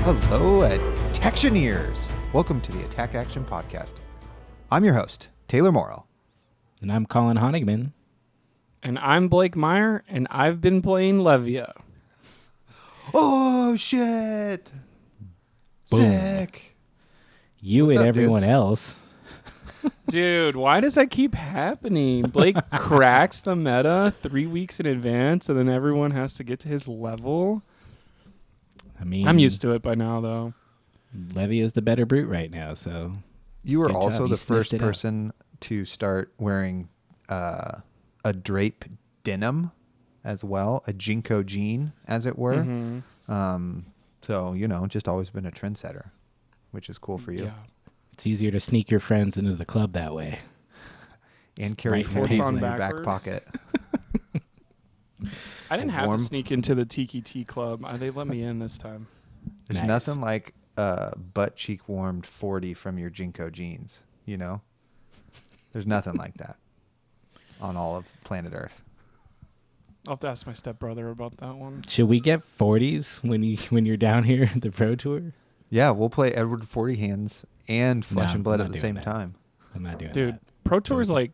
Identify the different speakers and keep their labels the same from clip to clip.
Speaker 1: Hello, Attacktioneers. Welcome to the Attack Action Podcast. I'm your host, Taylor Morrow.
Speaker 2: And I'm Colin Honigman.
Speaker 3: And I'm Blake Meyer, and I've been playing Levia.
Speaker 1: Oh, shit.
Speaker 2: Boom.
Speaker 1: Sick.
Speaker 2: You
Speaker 1: What's
Speaker 2: and
Speaker 1: up,
Speaker 2: everyone
Speaker 1: dudes?
Speaker 2: else.
Speaker 3: Dude, why does that keep happening? Blake cracks the meta 3 weeks in advance, and then everyone has to get to his level.
Speaker 2: I mean,
Speaker 3: I'm used to it by now, though.
Speaker 2: Levy is the better brute right now, so
Speaker 1: You were
Speaker 2: good
Speaker 1: also
Speaker 2: job.
Speaker 1: the
Speaker 2: You sniffed
Speaker 1: first
Speaker 2: it out.
Speaker 1: person to start wearing a drape denim as well, a Jinko jean, as it were.
Speaker 3: Mm-hmm.
Speaker 1: So, just always been a trendsetter, which is cool for you.
Speaker 3: Yeah.
Speaker 2: it's easier to sneak your friends into the club that way.
Speaker 1: And carry
Speaker 2: Right,
Speaker 1: forties
Speaker 3: shorts
Speaker 1: in
Speaker 3: on
Speaker 1: your back
Speaker 3: backwards.
Speaker 1: pocket.
Speaker 3: I didn't have
Speaker 1: Warm.
Speaker 3: to sneak into the Tiki Tea Club. They let me in this time.
Speaker 1: There's
Speaker 2: Nice.
Speaker 1: nothing like butt cheek warmed 40 from your Jinko jeans, There's nothing like that on all of planet Earth.
Speaker 3: I'll have to ask my stepbrother about that one.
Speaker 2: Should we get 40s when you're down here at the Pro Tour?
Speaker 1: Yeah, we'll play Edward 40 Hands and Flesh
Speaker 2: No,
Speaker 1: and Blood
Speaker 2: I'm
Speaker 1: at the
Speaker 2: not
Speaker 1: same
Speaker 2: doing that.
Speaker 1: time.
Speaker 2: I'm not doing
Speaker 3: Dude,
Speaker 2: that.
Speaker 3: Pro Tour is like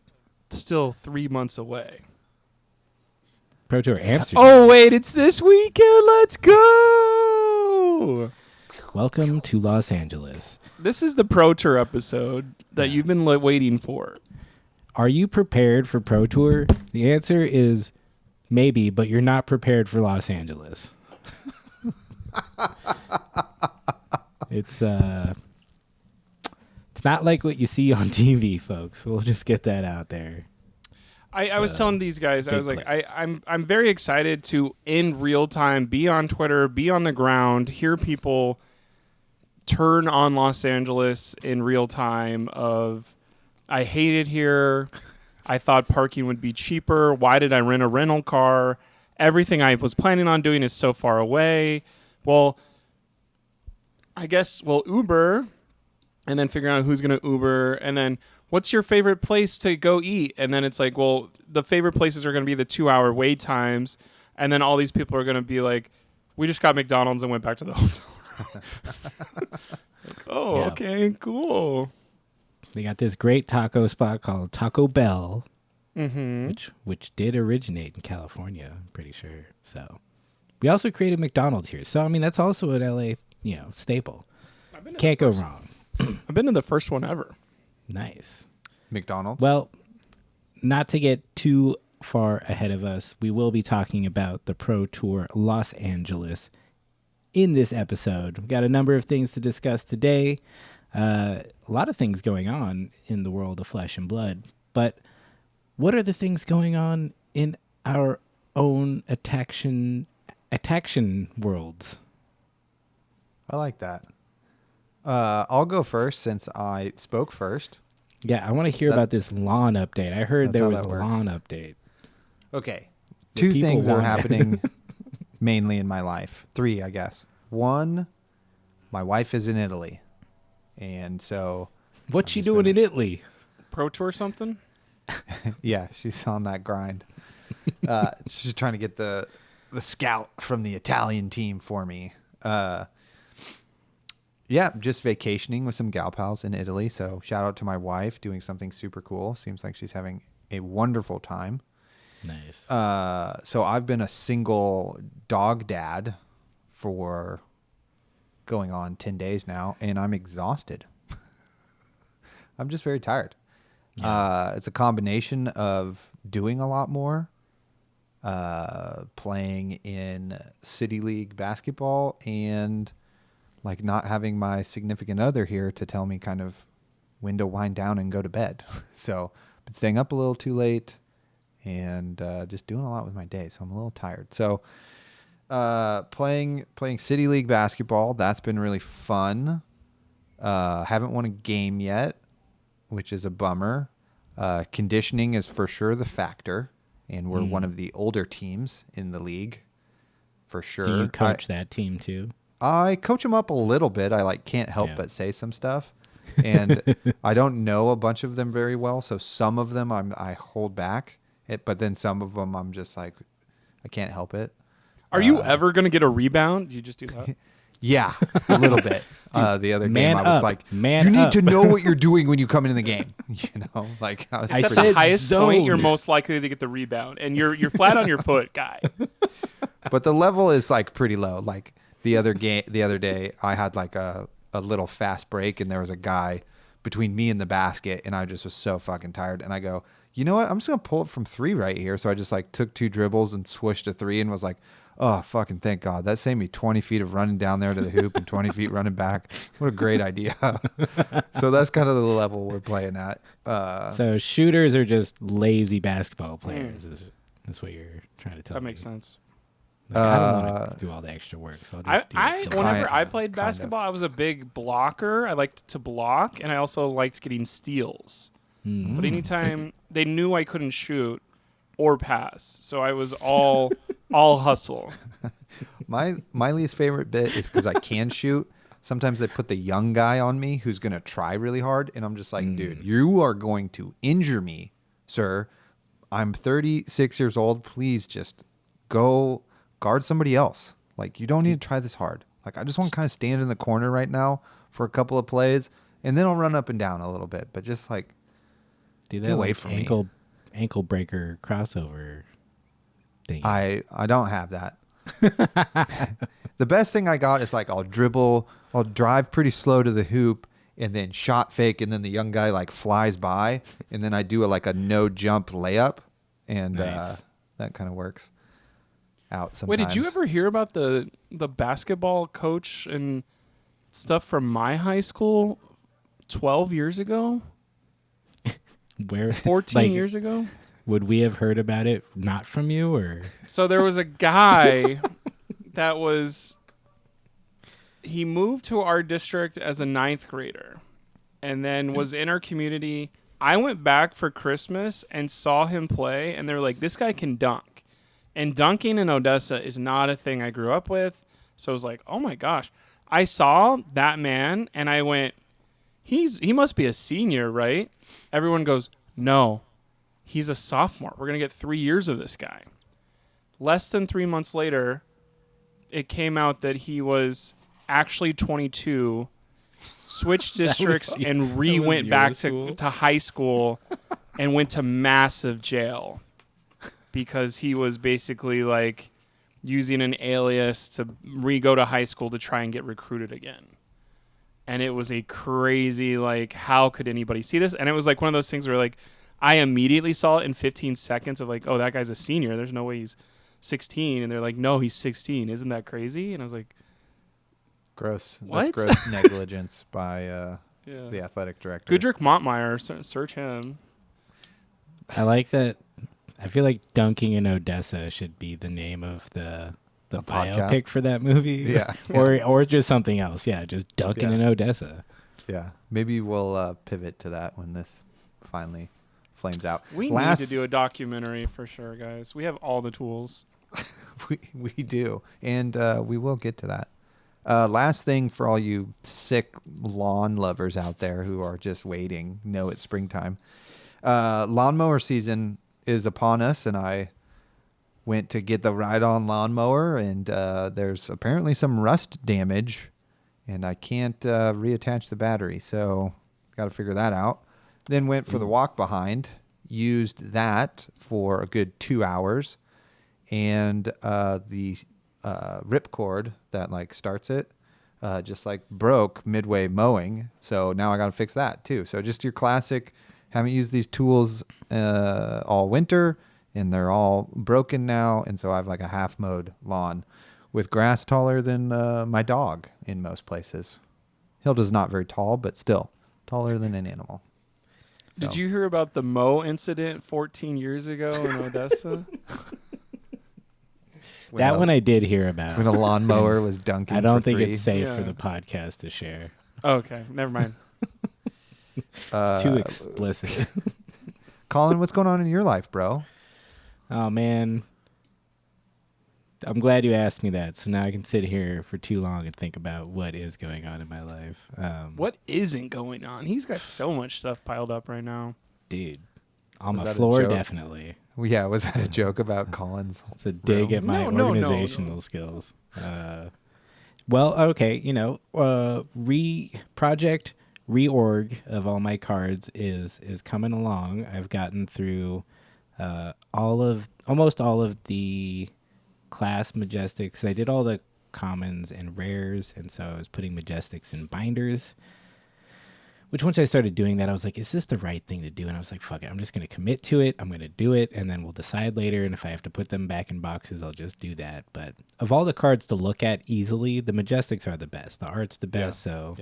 Speaker 3: still 3 months away.
Speaker 2: Pro Tour Amsterdam.
Speaker 3: Oh, wait, it's this weekend. Let's go.
Speaker 2: Welcome to Los Angeles.
Speaker 3: This is the Pro Tour episode that
Speaker 2: Yeah.
Speaker 3: you've been waiting for.
Speaker 2: Are you prepared for Pro Tour? The answer is maybe, but you're not prepared for Los Angeles. It's not like what you see on TV, folks. We'll just get that out there.
Speaker 3: I was telling these guys, I
Speaker 2: big
Speaker 3: was like,
Speaker 2: place.
Speaker 3: I'm very excited to in real time be on Twitter, be on the ground, hear people turn on Los Angeles in real time. Of I hate it here. I thought parking would be cheaper. Why did I rent a rental car? Everything I was planning on doing is so far away. Well, I guess we'll Uber, and then figure out who's going to Uber, and then what's your favorite place to go eat? And then it's like, well, the favorite places are going to be the 2-hour wait times, and then all these people are going to be like, we just got McDonald's and went back to the hotel room. Like, oh,
Speaker 2: Yeah.
Speaker 3: okay, cool.
Speaker 2: They got this great taco spot called Taco Bell,
Speaker 3: Mm-hmm.
Speaker 2: which did originate in California, I'm pretty sure. So we also created McDonald's here. So I mean, that's also an LA, staple. Can't go wrong.
Speaker 3: I've been to the first one ever.
Speaker 2: Nice.
Speaker 1: McDonald's?
Speaker 2: Well, not to get too far ahead of us, we will be talking about the Pro Tour Los Angeles in this episode. We've got a number of things to discuss today. A lot of things going on in the world of Flesh and Blood. But what are the things going on in our own Attacktion worlds?
Speaker 1: I like that. I'll go first since I spoke first.
Speaker 2: Yeah, I want to hear
Speaker 1: That-
Speaker 2: about this lawn update. I heard
Speaker 1: That's
Speaker 2: there
Speaker 1: how
Speaker 2: was a
Speaker 1: that works.
Speaker 2: lawn update.
Speaker 1: Okay.
Speaker 2: The
Speaker 1: 2
Speaker 2: people
Speaker 1: things are
Speaker 2: want it.
Speaker 1: happening mainly in my life. 3, I guess. 1, my wife is in Italy. And so,
Speaker 2: What's she
Speaker 1: just
Speaker 2: doing
Speaker 1: been-
Speaker 2: in Italy?
Speaker 3: Pro Tour something?
Speaker 1: yeah, she's on that grind. She's trying to get the scout from the Italian team for me. Yeah, just vacationing with some gal pals in Italy. So shout out to my wife doing something super cool. Seems like she's having a wonderful time.
Speaker 2: Nice.
Speaker 1: So I've been a single dog dad for going on 10 days now, and I'm exhausted. I'm just very tired. It's a combination of doing a lot more, playing in City League basketball, and like not having my significant other here to tell me kind of when to wind down and go to bed. So I've been staying up a little too late and just doing a lot with my day. So I'm a little tired. So playing City League basketball, that's been really fun. Haven't won a game yet, which is a bummer. Conditioning is for sure the factor, and we're one of the older teams in the league, for sure.
Speaker 2: Do you coach that team too?
Speaker 1: I coach them up a little bit. I can't help
Speaker 2: Yeah.
Speaker 1: but say some stuff, and I don't know a bunch of them very well. So some of them I hold back, but then some of them I'm just like, I can't help it.
Speaker 3: Are you ever going to get a rebound? You just do that?
Speaker 1: Yeah, a little bit. The other
Speaker 2: man
Speaker 1: game, I was
Speaker 2: up,
Speaker 1: like,
Speaker 2: man
Speaker 1: you need
Speaker 2: up."
Speaker 1: to know what you're doing when you come into the game. You know, like I was
Speaker 2: I
Speaker 3: At
Speaker 1: pretty-
Speaker 3: the
Speaker 2: said
Speaker 3: highest
Speaker 2: zone.
Speaker 3: point, you're most likely to get the rebound, and you're flat on your foot, guy.
Speaker 1: but the level is like pretty low. Like the other day, I had like a little fast break, and there was a guy between me and the basket, and I just was so fucking tired. And I go, you know what? I'm just gonna pull it from 3 right here. So I just like took 2 dribbles and swished a 3, and was like, oh, fucking thank God. That saved me 20 feet of running down there to the hoop and 20 feet running back. What a great idea. So that's kind of the level we're playing at.
Speaker 2: So shooters are just lazy basketball players. Is what you're trying to tell
Speaker 3: That
Speaker 2: me.
Speaker 3: makes sense.
Speaker 2: Like, I don't want to do all the extra work, so I'll just do it.
Speaker 3: Whenever I played
Speaker 1: kind of.
Speaker 3: basketball, I was a big blocker. I liked to block, and I also liked getting steals. But anytime they knew I couldn't shoot or pass, so I was all hustle.
Speaker 1: My least favorite bit is because I can shoot. Sometimes they put the young guy on me who's going to try really hard. And I'm just like, dude, you are going to injure me, sir. I'm 36 years old. Please just go guard somebody else. Like, you don't need to try this hard. Like, I just want to kind of stand in the corner right now for a couple of plays. And then I'll run up and down a little bit. But just like,
Speaker 2: Do
Speaker 1: get
Speaker 2: that
Speaker 1: away
Speaker 2: like
Speaker 1: from me.
Speaker 2: ankle breaker crossover thing.
Speaker 1: I don't have that. The best thing I got is like I'll drive pretty slow to the hoop and then shot fake, and then the young guy like flies by, and then I do a no jump layup, and
Speaker 2: Nice.
Speaker 1: that kind of works out sometimes.
Speaker 3: Wait, did you ever hear about the basketball coach and stuff from my high school 12 years ago?
Speaker 2: Where
Speaker 3: 14
Speaker 2: like,
Speaker 3: years ago?
Speaker 2: would we have heard about it not from you or?
Speaker 3: So there was a guy he moved to our district as a 9th grader and then was in our community. I went back for Christmas and saw him play, and they were like, this guy can dunk. And dunking in Odessa is not a thing I grew up with. So I was like, oh my gosh. I saw that man and I went, he must be a senior, right? Everyone goes, no, he's a sophomore. We're going to get 3 years of this guy. Less than 3 months later, it came out that he was actually 22, switched districts, and went
Speaker 2: your
Speaker 3: back
Speaker 2: school?
Speaker 3: to high school and went to massive jail because he was basically like using an alias to go to high school to try and get recruited again. And it was a crazy, like, how could anybody see this? And it was like one of those things where like I immediately saw it in 15 seconds of like, oh, that guy's a senior. There's no way he's 16. And they're like, no, he's 16. Isn't that crazy? And I was like,
Speaker 1: gross?
Speaker 3: What?
Speaker 1: That's gross negligence by the athletic director.
Speaker 3: Goodrick Montmeyer, search him.
Speaker 2: I like that. I feel like dunking in Odessa should be the name of the
Speaker 1: The
Speaker 2: biopic
Speaker 1: podcast?
Speaker 2: for that movie.
Speaker 1: Yeah.
Speaker 2: or just something else. Yeah, just dunking
Speaker 1: Yeah.
Speaker 2: in Odessa.
Speaker 1: Yeah, maybe we'll pivot to that when this finally flames out.
Speaker 3: We need to do a documentary for sure, guys. We have all the tools.
Speaker 1: we do, and we will get to that. Last thing for all you sick lawn lovers out there who are just waiting, know it's springtime. Lawnmower season is upon us, and I went to get the ride-on lawnmower, and there's apparently some rust damage, and I can't reattach the battery, so got to figure that out. Then went for the walk behind, used that for a good 2 hours, and the ripcord that like starts it just like broke midway mowing, so now I got to fix that too. So just your classic, haven't used these tools all winter, and they're all broken now, and so I have like a half mowed lawn with grass taller than my dog in most places. Hilda's not very tall, but still taller than an animal.
Speaker 3: Did you hear about the Mo incident 14 years ago in Odessa?
Speaker 2: That one I did hear about.
Speaker 1: When a lawnmower was dunking.
Speaker 2: I don't
Speaker 1: for
Speaker 2: think
Speaker 1: free.
Speaker 2: it's safe for
Speaker 3: Yeah.
Speaker 2: the podcast to share.
Speaker 3: Okay, never mind.
Speaker 2: It's too explicit.
Speaker 1: Colin, what's going on in your life, bro?
Speaker 2: Oh man, I'm glad you asked me that. So now I can sit here for too long and think about what is going on in my life.
Speaker 3: What isn't going on? He's got so much stuff piled up right now.
Speaker 2: Dude, on
Speaker 1: Was
Speaker 2: my
Speaker 1: that a
Speaker 2: floor,
Speaker 1: joke?
Speaker 2: definitely.
Speaker 1: Well, yeah, was that a joke about Colin's?
Speaker 2: It's a dig at my
Speaker 3: No.
Speaker 2: organizational skills. Well, okay, project reorg of all my cards is coming along. I've gotten through almost all of the class majestics. I did all the commons and rares, and so I was putting majestics in binders. Which once I started doing that, I was like, is this the right thing to do? And I was like, fuck it, I'm just going to commit to it. I'm going to do it, and then we'll decide later. And if I have to put them back in boxes, I'll just do that. But of all the cards to look at easily, the Majestics are the best. The art's the best, so,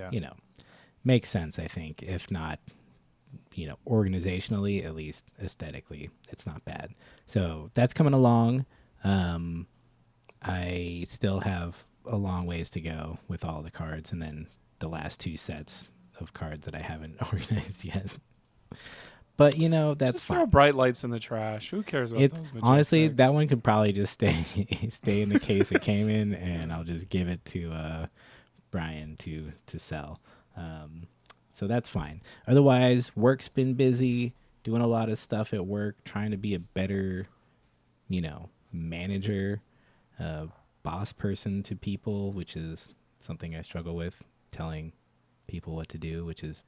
Speaker 2: makes sense, I think. If not, organizationally, at least aesthetically, it's not bad. So that's coming along. I still have a long ways to go with all the cards, and then the last two sets of cards that I haven't organized yet. But that's
Speaker 3: just
Speaker 2: fine.
Speaker 3: throw bright lights in the trash. Who cares about those Majestics?
Speaker 2: Honestly, that one could probably just stay in the case it came in, and I'll just give it to Brian to sell. So that's fine. Otherwise, work's been busy, doing a lot of stuff at work, trying to be a better, manager, boss person to people, which is something I struggle with, telling people what to do, which is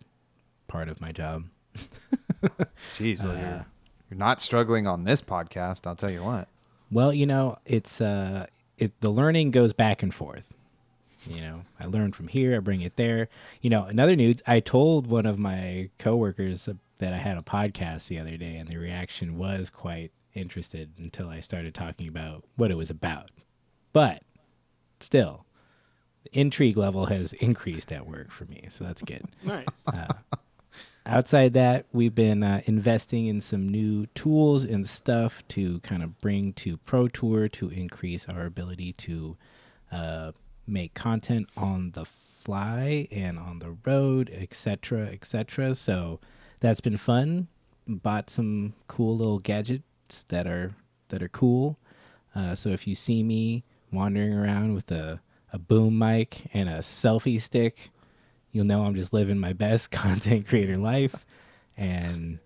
Speaker 2: part of my job.
Speaker 1: Jeez, well, you're not struggling on this podcast, I'll tell you what.
Speaker 2: Well, it's the learning goes back and forth. I learn from here, I bring it there. Another news, I told one of my coworkers that I had a podcast the other day, and the reaction was quite interested until I started talking about what it was about. But still, the intrigue level has increased at work for me, so that's good.
Speaker 3: Nice.
Speaker 2: Outside that, we've been investing in some new tools and stuff to kind of bring to Pro Tour to increase our ability to make content on the fly and on the road, etc., etc. So that's been fun. Bought some cool little gadgets that are cool. So if you see me wandering around with a boom mic and a selfie stick, you'll know I'm just living my best content creator life. And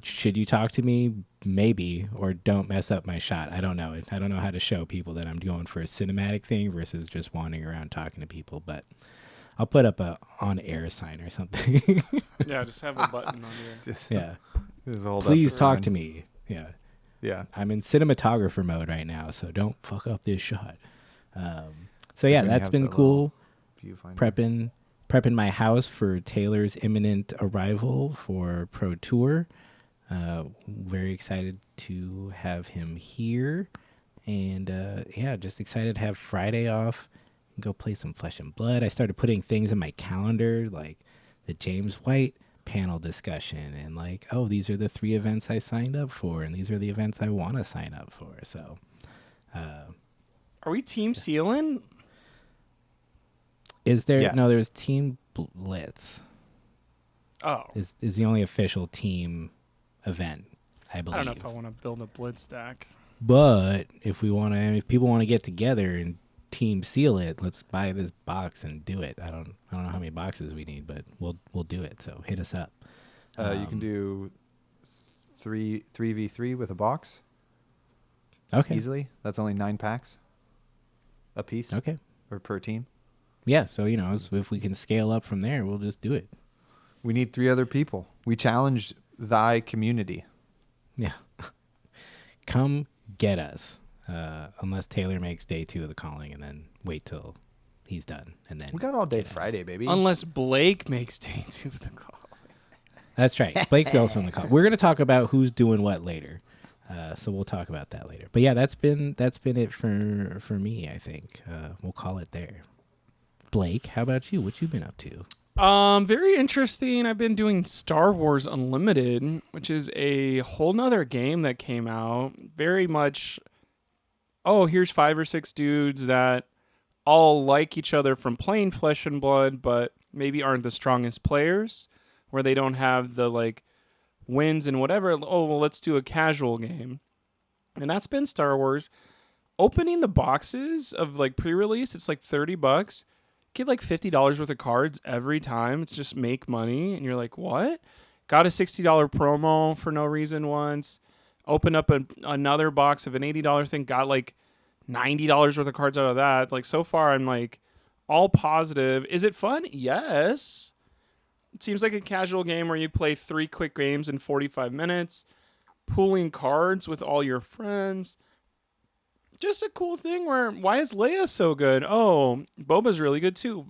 Speaker 2: should you talk to me? Maybe, or don't mess up my shot. I don't know. I don't know how to show people that I'm going for a cinematic thing versus just wandering around talking to people, but I'll put up a on-air sign or something.
Speaker 3: Yeah, just have a button on your...
Speaker 2: Yeah.
Speaker 1: Hold
Speaker 2: Please
Speaker 1: up
Speaker 2: talk to me. Yeah.
Speaker 1: Yeah.
Speaker 2: I'm in cinematographer mode right now, so don't fuck up this shot. So
Speaker 1: when you
Speaker 2: that's
Speaker 1: have
Speaker 2: been
Speaker 1: the
Speaker 2: cool.
Speaker 1: Viewfinder.
Speaker 2: Prepping my house for Taylor's imminent arrival for Pro Tour. Very excited to have him here. And just excited to have Friday off and go play some Flesh and Blood. I started putting things in my calendar, like the James White panel discussion, and like, oh, these are the 3 events I signed up for, and these are the events I want to sign up for. So
Speaker 3: Are we team sealing?
Speaker 2: is there...
Speaker 1: Yes.
Speaker 2: No, there's Team Blitz.
Speaker 3: Oh.
Speaker 2: Is the only official team event, I believe.
Speaker 3: I don't know if I want to build a blitz stack.
Speaker 2: But if people want to get together and team seal it, let's buy this box and do it. I don't know how many boxes we need, but we'll do it. So hit us up.
Speaker 1: You can do 3v3 with a box.
Speaker 2: Okay.
Speaker 1: Easily. That's only 9 packs a piece.
Speaker 2: Okay.
Speaker 1: Or per team.
Speaker 2: Yeah. So if we can scale up from there, we'll just do it.
Speaker 1: We need 3 other people. We challenge thy community.
Speaker 2: Yeah. Come get us. Unless Taylor makes day 2 of the calling, and then wait till he's done, and then
Speaker 1: We got all day Friday, baby.
Speaker 3: Unless Blake makes day 2 of the call.
Speaker 2: That's right. Blake's also in the call. We're going to talk about who's doing what later. So we'll talk about that later. But yeah, that's been it for me, I think. We'll call it there. Blake, how about you? What you been up to?
Speaker 3: Very interesting. I've been doing Star Wars Unlimited, which is a whole nother game that came out. Very much, here's 5 or 6 dudes that all like each other from playing Flesh and Blood, but maybe aren't the strongest players, where they don't have the wins and whatever. Oh, well, let's do a casual game. And that's been Star Wars. Opening the boxes of pre-release, it's $30. Get $50 worth of cards every time. It's just make money. And you're like, what? Got a $60 promo for no reason once. Opened up another box of an $80 thing. Got $90 worth of cards out of that. So far I'm all positive. Is it fun? Yes. It seems like a casual game where you play 3 quick games in 45 minutes, pooling cards with all your friends. Just a cool thing where, why is Leia so good? Oh, Boba's really good too.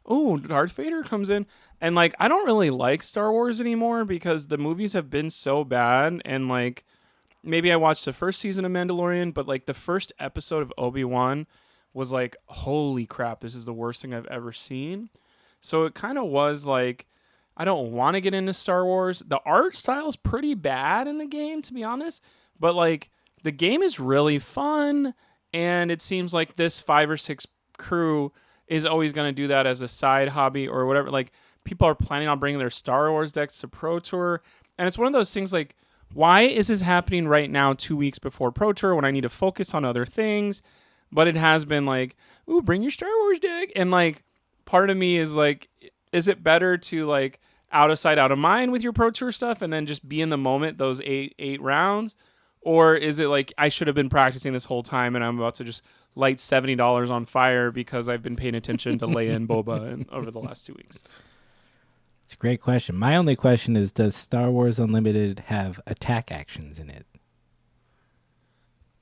Speaker 3: Oh, Darth Vader comes in. And like, I don't really like Star Wars anymore because the movies have been so bad. And like, maybe I watched the first season of Mandalorian, but like the first episode of Obi-Wan was like, holy crap, this is the worst thing I've ever seen. So it kind of was like, I don't want to get into Star Wars. The art style's pretty bad in the game, to be honest. But like, the game is really fun. And it seems like this 5 or 6 crew is always going to do that as a side hobby or whatever. Like, people are planning on bringing their Star Wars decks to Pro Tour. And it's one of those things like, why is this happening right now 2 weeks before Pro Tour when I need to focus on other things? But it has been like, ooh, bring your Star Wars deck. And like, part of me is like, is it better to like out of sight, out of mind with your Pro Tour stuff and then just be in the moment those eight rounds? Or is it like, I should have been practicing this whole time and I'm about to just light $70 on fire because I've been paying attention to Leia and Boba over the last 2 weeks?
Speaker 2: It's a great question. My only question is, does Star Wars Unlimited have attack actions in it?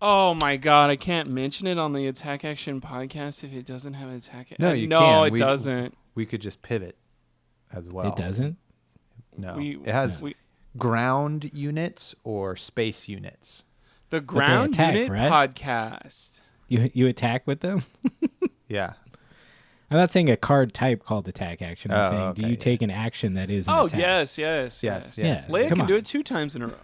Speaker 3: Oh my God, I can't mention it on the Attack Action podcast if it doesn't have an attack.
Speaker 1: No, you
Speaker 3: no,
Speaker 1: can.
Speaker 3: it doesn't.
Speaker 1: We could just pivot as well.
Speaker 2: It doesn't?
Speaker 1: No,
Speaker 3: We-
Speaker 1: it has
Speaker 3: we-
Speaker 1: ground units or space units.
Speaker 3: The Ground
Speaker 2: attack,
Speaker 3: Unit
Speaker 2: right?
Speaker 3: podcast.
Speaker 2: You attack with them?
Speaker 1: Yeah.
Speaker 2: I'm not saying a card type called attack action. I'm
Speaker 1: Oh,
Speaker 2: saying,
Speaker 1: okay,
Speaker 2: do you
Speaker 1: yeah.
Speaker 2: take an action that is an
Speaker 3: Oh,
Speaker 2: attack?
Speaker 3: yes.
Speaker 2: Yeah,
Speaker 3: Leia
Speaker 2: come
Speaker 3: can do
Speaker 2: on.
Speaker 3: it 2 times in a row.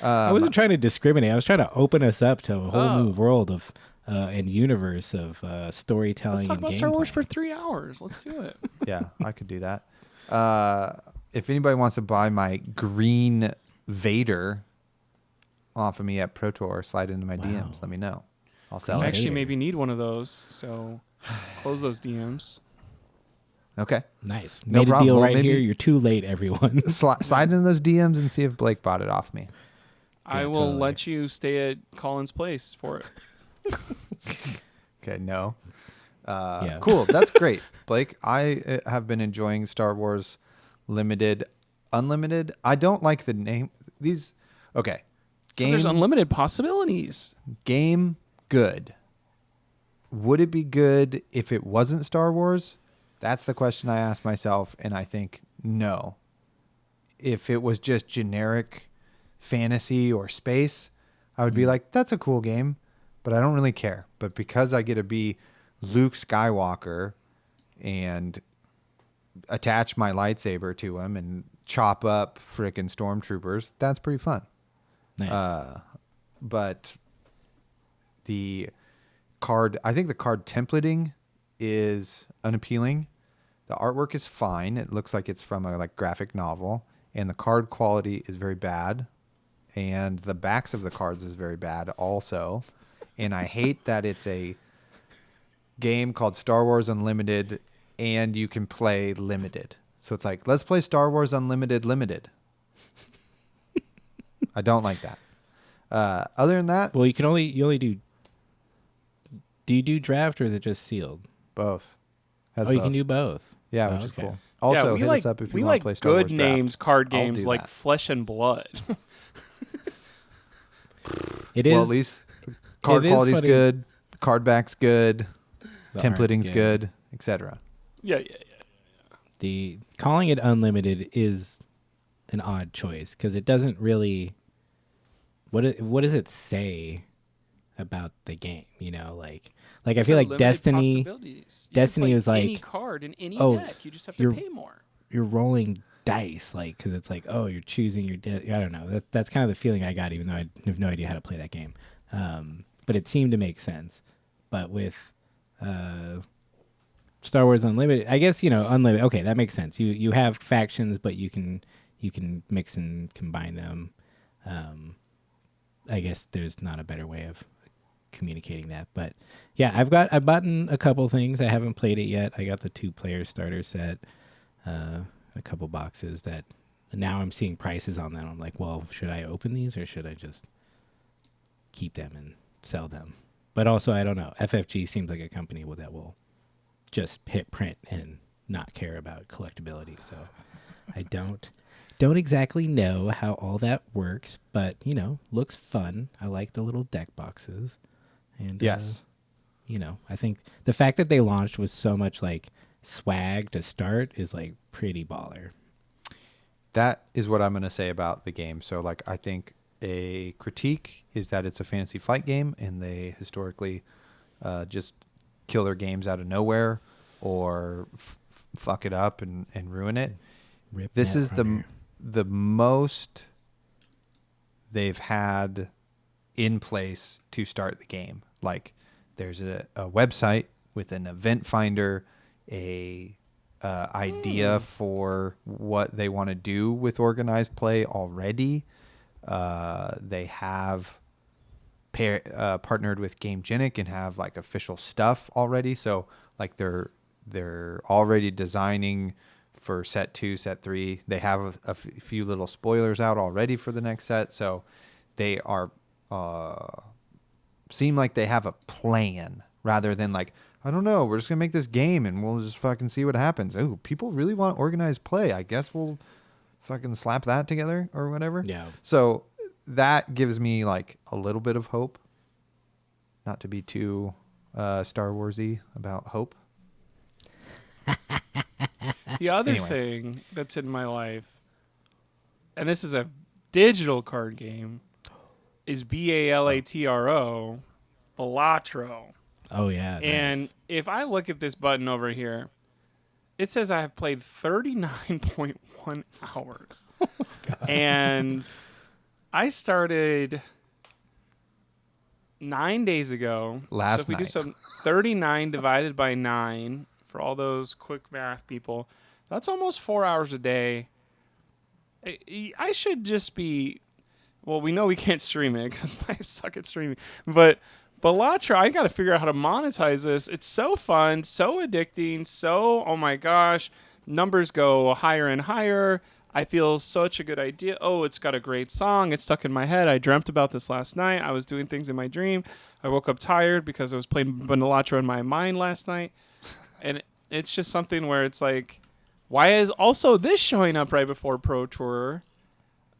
Speaker 2: I wasn't trying to discriminate. I was trying to open us up to a whole new world of and universe of storytelling
Speaker 3: Let's talk
Speaker 2: and
Speaker 3: about
Speaker 2: gameplay.
Speaker 3: Star Wars for 3 hours. Let's do it.
Speaker 1: Yeah, I could do that. If anybody wants to buy my green Vader off of me at Pro Tour, slide into my DMs. Let me know. I'll sell
Speaker 3: I
Speaker 1: it.
Speaker 3: actually
Speaker 2: Vader.
Speaker 3: maybe need one of those, so close those DMs.
Speaker 1: Okay.
Speaker 2: Nice.
Speaker 1: No
Speaker 2: Made a
Speaker 1: problem.
Speaker 2: deal
Speaker 1: Well,
Speaker 2: right
Speaker 1: maybe-
Speaker 2: here. You're too late, everyone.
Speaker 1: Slide into those DMs and see if Blake bought it off me.
Speaker 3: I will
Speaker 2: totally.
Speaker 3: let you stay at Colin's place for it.
Speaker 1: Okay, no.
Speaker 2: Yeah.
Speaker 1: Cool. That's great, Blake. I have been enjoying Star Wars Limited, Unlimited. I don't like the name. These, okay.
Speaker 3: 'Cause there's unlimited possibilities.
Speaker 1: Game, good. Would it be good if it wasn't Star Wars? That's the question I ask myself, and I think no. If it was just generic fantasy or space, I would be like, that's a cool game, but I don't really care. But because I get to be Luke Skywalker and attach my lightsaber to him and chop up frickin' stormtroopers, that's pretty fun.
Speaker 2: Nice.
Speaker 1: But the card, I think the card templating is unappealing. The artwork is fine. It looks like it's from a like graphic novel, and the card quality is very bad, and the backs of the cards is very bad also. And I hate that it's a game called Star Wars Unlimited and you can play limited. So it's like, let's play Star Wars Unlimited limited. I don't like that. Other than that,
Speaker 2: well, you only do. Do you do draft or is it just sealed?
Speaker 1: both. Has
Speaker 2: Oh, you
Speaker 1: both.
Speaker 2: can do both.
Speaker 1: Yeah,
Speaker 2: Oh,
Speaker 1: which is
Speaker 2: okay.
Speaker 1: cool. Also,
Speaker 3: we
Speaker 1: hit
Speaker 3: like,
Speaker 1: us up if
Speaker 3: we
Speaker 1: you want
Speaker 3: like
Speaker 1: to play Star Wars
Speaker 3: good
Speaker 1: Draft.
Speaker 3: names card
Speaker 1: I'll
Speaker 3: games
Speaker 1: do
Speaker 3: like
Speaker 1: that.
Speaker 3: Flesh and Blood.
Speaker 2: It is.
Speaker 1: Well, at least card
Speaker 2: is
Speaker 1: quality's
Speaker 2: funny.
Speaker 1: good, card back's good,
Speaker 2: The
Speaker 1: templating's
Speaker 2: art's
Speaker 1: good, etc.
Speaker 3: yeah.
Speaker 2: The calling it unlimited is an odd choice because it doesn't really. What does it say about the game? You know, like I feel like Destiny. Destiny was like,
Speaker 3: any card in any
Speaker 2: oh,
Speaker 3: deck. You just have to
Speaker 2: you're-
Speaker 3: pay more.
Speaker 2: You're rolling dice, like because it's like, oh, you're choosing your. I don't know. That's kind of the feeling I got, even though I have no idea how to play that game. But it seemed to make sense. But with Star Wars Unlimited, I guess Unlimited. Okay, that makes sense. You have factions, but you can mix and combine them. I guess there's not a better way of communicating that, but yeah, I've bought a couple things. I haven't played it yet. I got the 2-player starter set, a couple boxes that now I'm seeing prices on them. I'm like, well, should I open these or should I just keep them and sell them? But also, I don't know. FFG seems like a company that will just hit print and not care about collectability. So I don't exactly know how all that works, but looks fun. I like the little deck boxes, and
Speaker 1: Yes.
Speaker 2: I think the fact that they launched with so much like swag to start is like pretty baller.
Speaker 1: That is what I'm going to say about the game. So, like, I think a critique is that it's a fantasy flight game, and they historically just kill their games out of nowhere or fuck it up and ruin it.
Speaker 2: Rip
Speaker 1: This is
Speaker 2: Netrunner.
Speaker 1: the most they've had in place to start the game. Like, there's a website with an event finder, a idea for what they want to do with organized play already. They have partnered with GameGenic and have like official stuff already. So like they're already designing for set 2, set 3. They have a few little spoilers out already for the next set. So they are seem like they have a plan rather than like, I don't know, we're just going to make this game and we'll just fucking see what happens. Oh, people really want organized play. I guess we'll fucking slap that together or whatever.
Speaker 2: Yeah.
Speaker 1: So that gives me like a little bit of hope. Not to be too Star Wars-y about hope.
Speaker 3: The other
Speaker 1: Anyway.
Speaker 3: thing that's in my life, and this is a digital card game, is Balatro, Balatro.
Speaker 2: Oh yeah.
Speaker 3: And
Speaker 2: nice.
Speaker 3: if I look at this button over here, it says I have played 39.1 hours. And I started 9 days ago.
Speaker 1: Last
Speaker 3: so if we do
Speaker 1: night.
Speaker 3: some 39 divided by 9 for all those quick math people, that's almost 4 hours a day. I should just be, well, we know we can't stream it because I suck at streaming, but Balatra, I got to figure out how to monetize this. It's so fun, so addicting, so, oh my gosh, numbers go higher and higher. I feel such a good idea. Oh, it's got a great song. It's stuck in my head. I dreamt about this last night. I was doing things in my dream. I woke up tired because I was playing Balatra in my mind last night. And it's just something where it's like, why is also this showing up right before Pro Tour?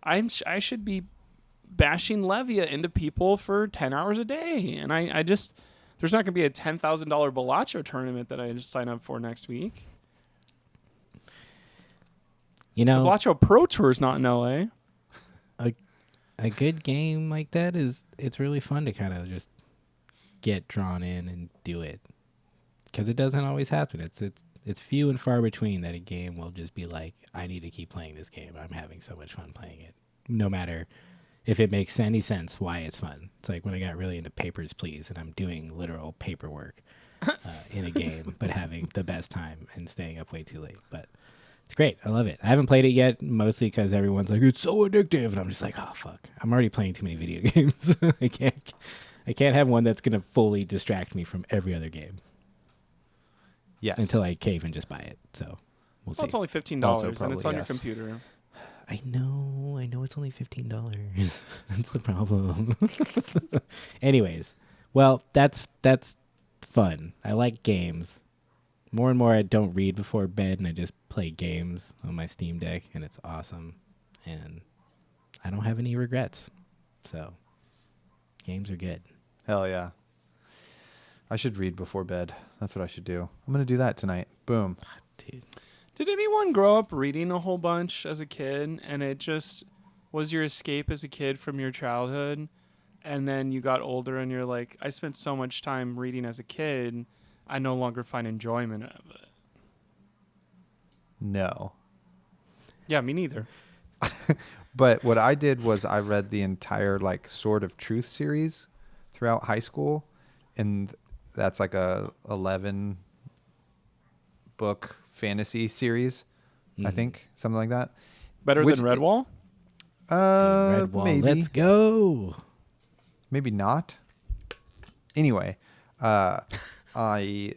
Speaker 3: I should be bashing Levia into people for 10 hours a day. And I just, there's not going to be a $10,000 Balatra tournament that I just sign up for next week.
Speaker 2: You
Speaker 3: The
Speaker 2: know,
Speaker 3: Balatra Pro Tour is not in LA.
Speaker 2: a good game like that it's really fun to kind of just get drawn in and do it, because it doesn't always happen. It's few and far between that a game will just be like, I need to keep playing this game. I'm having so much fun playing it, no matter if it makes any sense why it's fun. It's like when I got really into Papers, Please, and I'm doing literal paperwork in a game, but having the best time and staying up way too late. But it's great. I love it. I haven't played it yet, mostly because everyone's like, it's so addictive. And I'm just like, oh, fuck. I'm already playing too many video games. I can't have one that's going to fully distract me from every other game
Speaker 1: Yes.
Speaker 2: until I cave and just buy it. So we'll see.
Speaker 3: Well, it's only $15
Speaker 1: Also
Speaker 3: and it's
Speaker 1: probably,
Speaker 3: on your
Speaker 1: yes.
Speaker 3: computer.
Speaker 2: I know it's only $15. That's the problem. Anyways, well, that's fun. I like games. More and more I don't read before bed and I just play games on my Steam Deck, and it's awesome. And I don't have any regrets. So games are good.
Speaker 1: Hell yeah. I should read before bed. That's what I should do. I'm going to do that tonight. Boom.
Speaker 2: Dude.
Speaker 3: Did anyone grow up reading a whole bunch as a kid and it just was your escape as a kid from your childhood? And then you got older and you're like, I spent so much time reading as a kid, I no longer find enjoyment of it.
Speaker 1: No.
Speaker 3: Yeah, me neither.
Speaker 1: But what I did was I read the entire like Sword of Truth series throughout high school, and that's like a 11 book fantasy series, I think, something like that.
Speaker 3: Better
Speaker 1: Which
Speaker 3: than Redwall?
Speaker 2: Redwall,
Speaker 1: Maybe.
Speaker 2: let's go.
Speaker 1: Maybe not. Anyway, I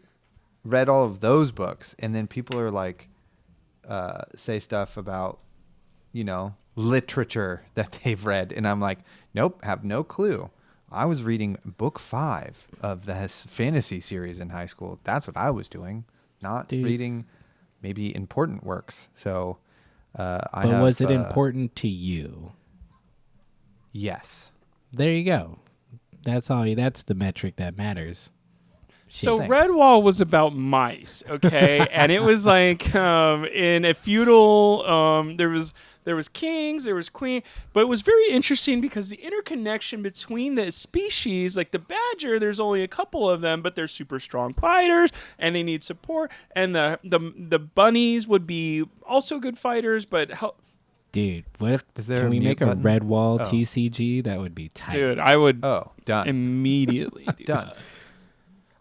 Speaker 1: read all of those books, and then people are like, say stuff about, literature that they've read, and I'm like, nope, have no clue. I was reading book 5 of the fantasy series in high school. That's what I was doing. not
Speaker 2: Dude.
Speaker 1: reading maybe important works. So
Speaker 2: But was it important to you?
Speaker 1: Yes.
Speaker 2: There you go. That's all. That's the metric that matters.
Speaker 3: So
Speaker 1: Thanks.
Speaker 3: Redwall was about mice, okay, and it was like in a feudal. There was kings, there was queen, but it was very interesting because the interconnection between the species, like the badger, there's only a couple of them, but they're super strong fighters and they need support. And the bunnies would be also good fighters, but
Speaker 2: Dude, what if
Speaker 1: Is there
Speaker 2: can
Speaker 1: a
Speaker 2: we
Speaker 1: mute
Speaker 2: make a
Speaker 1: button?
Speaker 2: Redwall
Speaker 1: Oh.
Speaker 2: TCG? That would be tight.
Speaker 3: dude, I would
Speaker 1: Done.
Speaker 3: immediately do
Speaker 1: Done.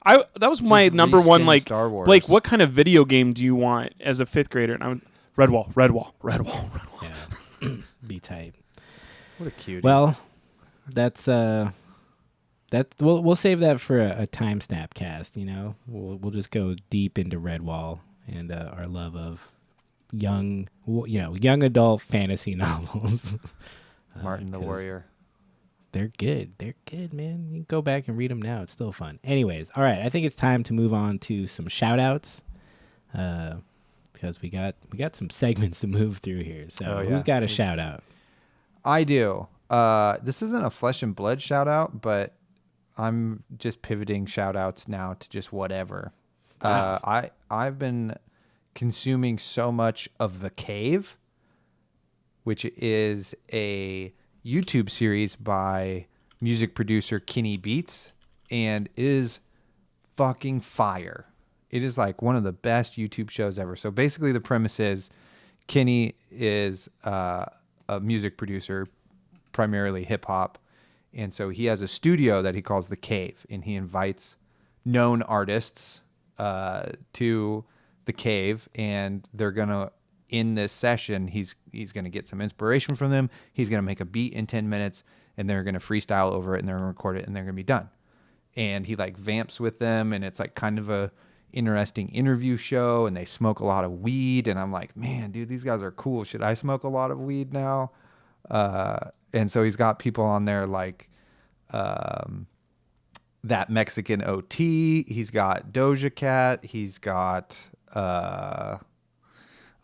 Speaker 3: that. That was my
Speaker 1: Just
Speaker 3: number one.
Speaker 1: reskin
Speaker 3: Like,
Speaker 1: Star Wars.
Speaker 3: Blake, what kind of video game do you want as a fifth grader? And I would Redwall.
Speaker 2: Yeah. Be tight.
Speaker 1: What a cutie.
Speaker 2: Well, that's we'll save that for a time snap cast. You know, we'll just go deep into Redwall and our love of young adult fantasy novels.
Speaker 1: Martin the
Speaker 2: 'cause
Speaker 1: Warrior.
Speaker 2: They're good. They're good, man. You can go back and read them now. It's still fun. Anyways, all right. I think it's time to move on to some shout outs. Because we got some segments to move through here. So
Speaker 1: Oh, yeah.
Speaker 2: who's got a shout out?
Speaker 1: I do. This isn't a flesh and blood shout out, but I'm just pivoting shout outs now to just whatever.
Speaker 2: Wow.
Speaker 1: I've been consuming so much of The Cave, which is a YouTube series by music producer Kenny Beats, and it is fucking fire. It is like one of the best YouTube shows ever. So basically the premise is Kenny is a music producer, primarily hip hop. And so he has a studio that he calls The Cave, and he invites known artists to The Cave, and they're going to, in this session, he's going to get some inspiration from them. He's going to make a beat in 10 minutes, and they're going to freestyle over it, and they're going to record it, and they're going to be done. And he like vamps with them, and it's like kind of a interesting interview show, and they smoke a lot of weed, and I'm like, man, dude, these guys are cool. Should I smoke a lot of weed now? And so he's got people on there like that Mexican OT. He's got Doja Cat. He's got a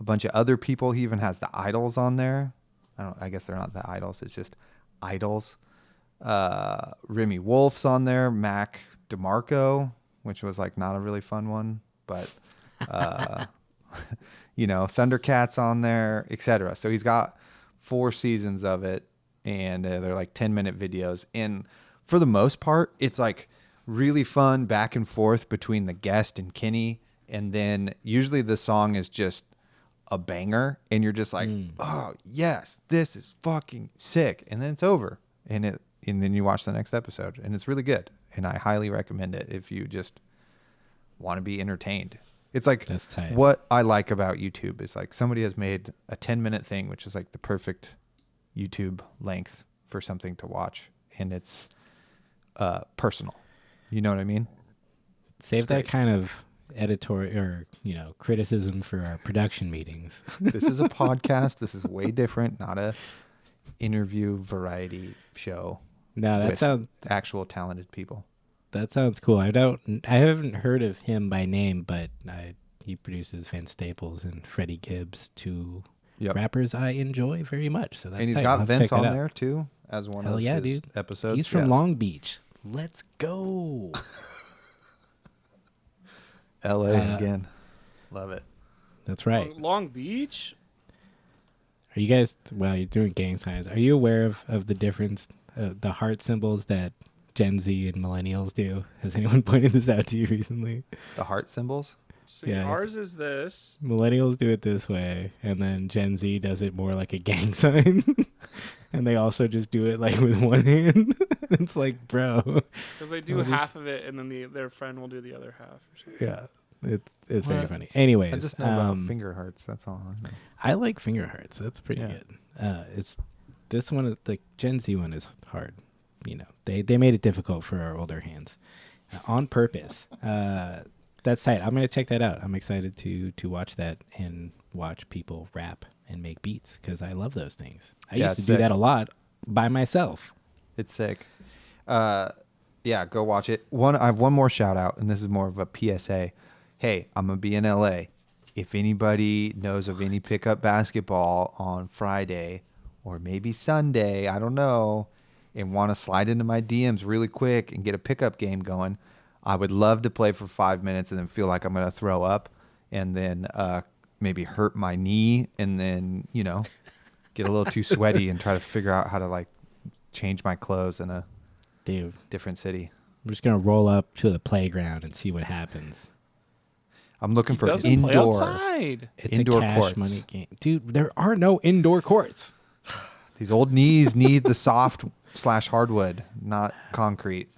Speaker 1: bunch of other people. He even has the Idols on there. I guess they're not the Idols. It's just Idols. Remy Wolf's on there. Mac DeMarco, which was like not a really fun one, but Thundercats on there, etc. So he's got 4 seasons of it, and they're like 10-minute videos. And for the most part, it's like really fun back and forth between the guest and Kenny. And then usually the song is just a banger, and you're just like, oh yes, this is fucking sick. And then it's over, and then you watch the next episode, and it's really good. And I highly recommend it if you just want to be entertained. It's like
Speaker 2: That's tight.
Speaker 1: what I like about YouTube is like somebody has made a 10-minute thing, which is like the perfect YouTube length for something to watch, and it's personal. You know what I mean?
Speaker 2: Save that kind of editorial or criticism for our production meetings.
Speaker 1: This is a podcast. This is way different, not a interview variety show.
Speaker 2: No, that
Speaker 1: with
Speaker 2: sounds
Speaker 1: actual talented people.
Speaker 2: That sounds cool. I haven't heard of him by name, but he produces Vince Staples and Freddie Gibbs, 2 rappers I enjoy very much. So that's
Speaker 1: And he's
Speaker 2: tight. I'll
Speaker 1: got
Speaker 2: have to
Speaker 1: Vince
Speaker 2: check that
Speaker 1: on
Speaker 2: out.
Speaker 1: there too as one
Speaker 2: Hell
Speaker 1: of
Speaker 2: yeah,
Speaker 1: his
Speaker 2: dude.
Speaker 1: episodes.
Speaker 2: He's from
Speaker 1: Yeah,
Speaker 2: Long Beach. Let's go.
Speaker 1: LA again. Love it.
Speaker 2: That's right.
Speaker 3: Long Beach.
Speaker 2: Are you guys, while you're doing gang signs, are you aware of the difference, the heart symbols that Gen Z and millennials do? Has anyone pointed this out to you recently?
Speaker 1: The heart symbols.
Speaker 3: See,
Speaker 2: Yeah.
Speaker 3: ours is this.
Speaker 2: Millennials do it this way, and then Gen Z does it more like a gang sign. And they also just do it like with one hand. It's like, bro.
Speaker 3: Because they do half of it, and then their friend will do the other half.
Speaker 2: Yeah, it's very
Speaker 1: What?
Speaker 2: funny. Anyways,
Speaker 1: I just know about finger hearts. That's all I know.
Speaker 2: I like finger hearts. That's pretty
Speaker 1: Yeah.
Speaker 2: good. It's this one, the Gen Z one, is hard. They made it difficult for our older hands on purpose. That's tight. I'm gonna check that out. I'm excited to watch that and watch people rap and make beats because I love those things. I used to
Speaker 1: it's
Speaker 2: do
Speaker 1: sick.
Speaker 2: that a lot by myself.
Speaker 1: It's sick. Yeah, go watch it. I have one more shout out, and this is more of a PSA. hey, I'm going to be in LA. If anybody knows of any pickup basketball on Friday or maybe Sunday, I don't know, and want to slide into my DMs really quick and get a pickup game going, I would love to play for 5 minutes and then feel like I'm going to throw up and then maybe hurt my knee and then, get a little too sweaty and try to figure out how to like change my clothes in a different city.
Speaker 2: I'm just going to roll up to the playground and see what happens.
Speaker 1: I'm looking for
Speaker 3: Doesn't
Speaker 1: indoor.
Speaker 3: play outside.
Speaker 2: It's
Speaker 1: indoor
Speaker 2: a cash
Speaker 1: courts.
Speaker 2: money game. Dude, there are no indoor courts.
Speaker 1: These old knees need the soft/hardwood, not concrete.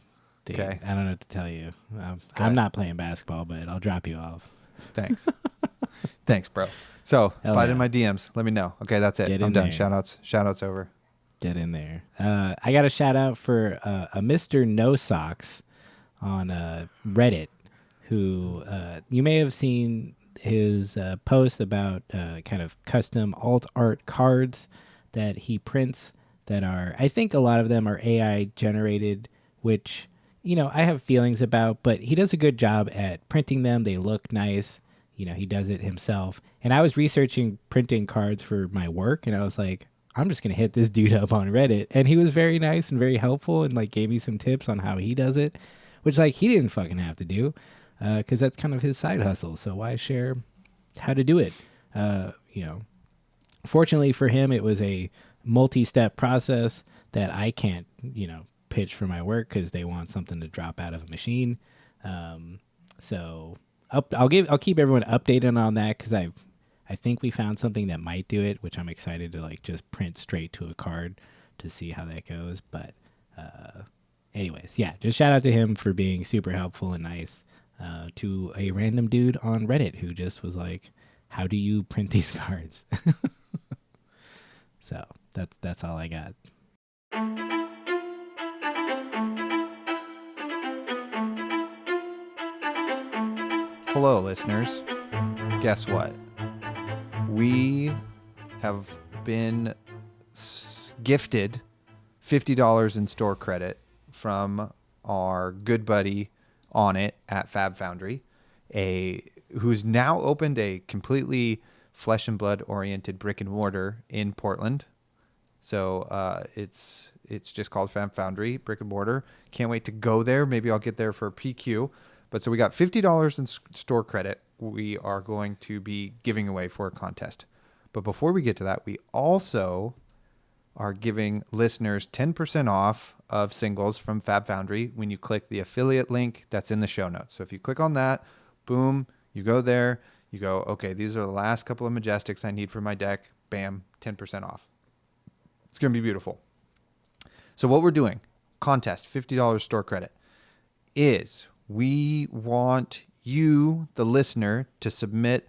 Speaker 2: Dude,
Speaker 1: Okay.
Speaker 2: I don't know what to tell you. I'm not playing basketball, but I'll drop you off.
Speaker 1: Thanks. Thanks, bro. So
Speaker 2: Hell
Speaker 1: slide
Speaker 2: yeah.
Speaker 1: in my DMs. Let me know. Okay, that's it.
Speaker 2: Get
Speaker 1: I'm
Speaker 2: in
Speaker 1: done.
Speaker 2: there.
Speaker 1: Shout outs over.
Speaker 2: Get in there. I got a shout out for a Mr. No Socks on Reddit, who you may have seen his post about kind of custom alt art cards that he prints that are, I think a lot of them are AI generated, which, I have feelings about, but he does a good job at printing them. They look nice. He does it himself. And I was researching printing cards for my work, and I was like, I'm just going to hit this dude up on Reddit. And he was very nice and very helpful and like gave me some tips on how he does it, which like he didn't fucking have to do because that's kind of his side hustle. So why share how to do it? Fortunately for him, it was a multi-step process that I can't, pitch for my work because they want something to drop out of a machine. So I'll keep everyone updated on that because I think we found something that might do it, which I'm excited to like just print straight to a card to see how that goes. But anyways, yeah, just shout out to him for being super helpful and nice to a random dude on Reddit who just was like, how do you print these cards? So that's all I got.
Speaker 1: Hello, listeners. Guess what? We have been gifted $50 in store credit from our good buddy on it at Fab Foundry, who's now opened a completely flesh and blood oriented brick and mortar in Portland. So it's just called Fab Foundry brick and mortar. Can't wait to go there. Maybe I'll get there for a PQ. But so we got $50 in store credit we are going to be giving away for a contest. But before we get to that, we also are giving listeners 10% off of singles from Fab Foundry when you click the affiliate link that's in the show notes. So if you click on that, boom, you go there, you go, okay, these are the last couple of Majestics I need for my deck. Bam, 10% off. It's going to be beautiful. So what we're doing, contest, $50 store credit, is we want you, the listener, to submit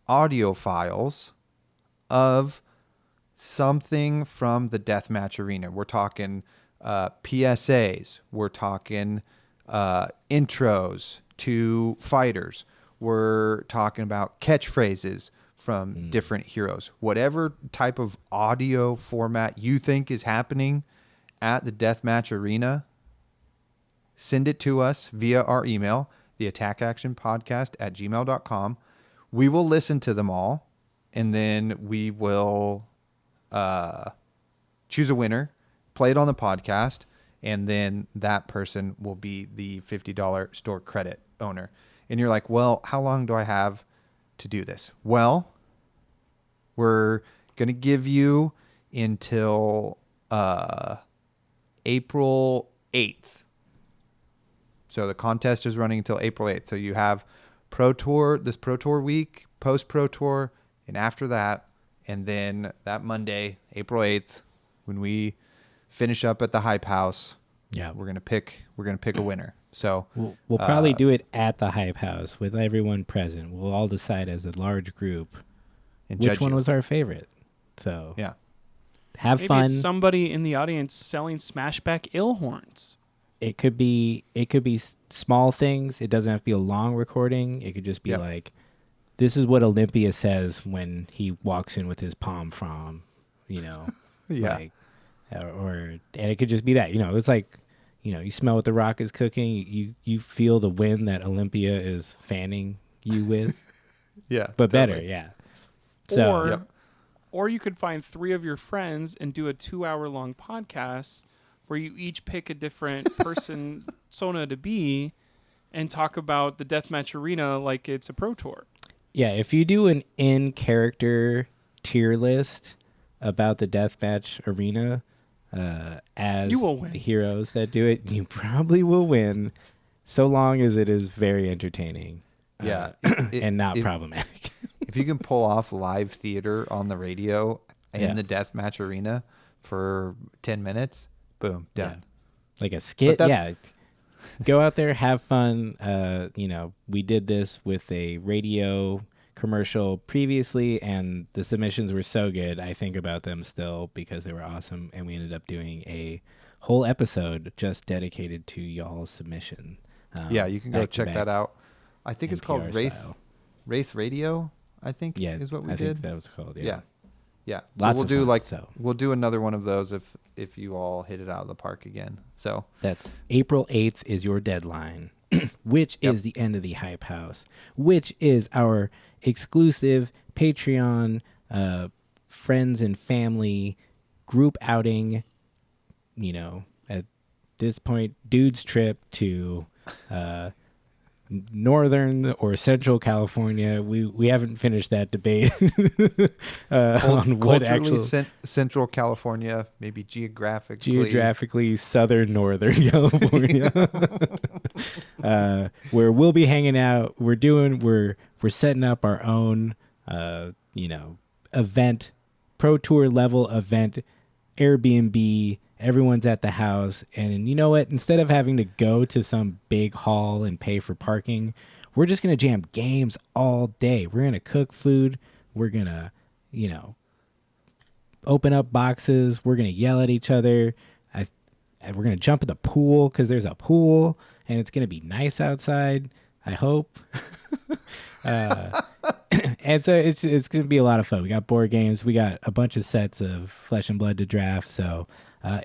Speaker 1: audio files of something from the deathmatch arena. We're talking PSAs. We're talking intros to fighters. We're talking about catchphrases from different heroes. Whatever type of audio format you think is happening at the deathmatch arena, send it to us via our email, theattackactionpodcast@gmail.com. We will listen to them all, and then we will choose a winner, play it on the podcast, and then that person will be the $50 store credit owner. And you're like, well, how long do I have to do this? Well, we're going to give you until April 8th. So the contest is running until April 8th. So you have Pro Tour, this Pro Tour week, post Pro Tour, and after that, and then that Monday, April 8th, when we finish up at the Hype House,
Speaker 2: Yeah,
Speaker 1: we're gonna pick a winner. So
Speaker 2: we'll probably do it at the Hype House with everyone present. We'll all decide as a large group
Speaker 1: and
Speaker 2: which
Speaker 1: judge
Speaker 2: one
Speaker 1: you.
Speaker 2: was our favorite. So
Speaker 1: Yeah.
Speaker 2: have
Speaker 3: Maybe
Speaker 2: fun.
Speaker 3: it's somebody in the audience selling smashback ill horns.
Speaker 2: It could be small things. It doesn't have to be a long recording. It could just be
Speaker 1: Yep.
Speaker 2: like, this is what Olympia says when he walks in with his palm from,
Speaker 1: Yeah.
Speaker 2: like, and it could just be that, it's like, you smell what the Rock is cooking. You feel the wind that Olympia is fanning, you with,
Speaker 1: Yeah.
Speaker 2: but better,
Speaker 1: totally.
Speaker 2: yeah. So
Speaker 3: Or,
Speaker 1: Yep.
Speaker 3: or you could find 3 of your friends and do a 2-hour-long podcast where you each pick a different persona to be and talk about the deathmatch arena like it's a pro tour.
Speaker 2: yeah, if you do an in-character tier list about the deathmatch arena, as
Speaker 3: You will win.
Speaker 2: the heroes that do it, you probably will win, so long as it is very entertaining.
Speaker 1: Yeah.
Speaker 2: And not
Speaker 1: if-
Speaker 2: problematic.
Speaker 1: If you can pull off live theater on the radio in
Speaker 2: Yeah.
Speaker 1: the deathmatch arena for 10 minutes, boom, done.
Speaker 2: Like a skit,
Speaker 1: But
Speaker 2: yeah. Go out there, have fun. We did this with a radio commercial previously, and the submissions were so good. I think about them still because they were awesome, and we ended up doing a whole episode just dedicated to y'all's submission.
Speaker 1: Yeah, you can go
Speaker 2: back to
Speaker 1: check
Speaker 2: back
Speaker 1: that out. I think it's called
Speaker 2: NPR style.
Speaker 1: Wraith Radio, I think
Speaker 2: Yeah,
Speaker 1: is what we
Speaker 2: I
Speaker 1: did.
Speaker 2: think that was called.
Speaker 1: Yeah. Yeah.
Speaker 2: Lots
Speaker 1: so
Speaker 2: of
Speaker 1: we'll do
Speaker 2: fun,
Speaker 1: we'll do another one of those if you all hit it out of the park again. So
Speaker 2: That's April 8th is your deadline, which
Speaker 1: Yep.
Speaker 2: is the end of the Hype House, which is our exclusive Patreon friends and family group outing, at this point, dude's trip to Northern or Central California. We haven't finished that debate on what
Speaker 1: culturally
Speaker 2: actual
Speaker 1: Central California, maybe
Speaker 2: geographically Southern Northern California, where we'll be hanging out. We're setting up our own event, pro tour level event, Airbnb. Everyone's at the house, and you know what? Instead of having to go to some big hall and pay for parking, we're just gonna jam games all day. We're gonna cook food. We're gonna, open up boxes. We're gonna yell at each other. We're gonna jump in the pool because there's a pool, and it's gonna be nice outside. I hope. And so it's gonna be a lot of fun. We got board games. We got a bunch of sets of Flesh and Blood to draft. So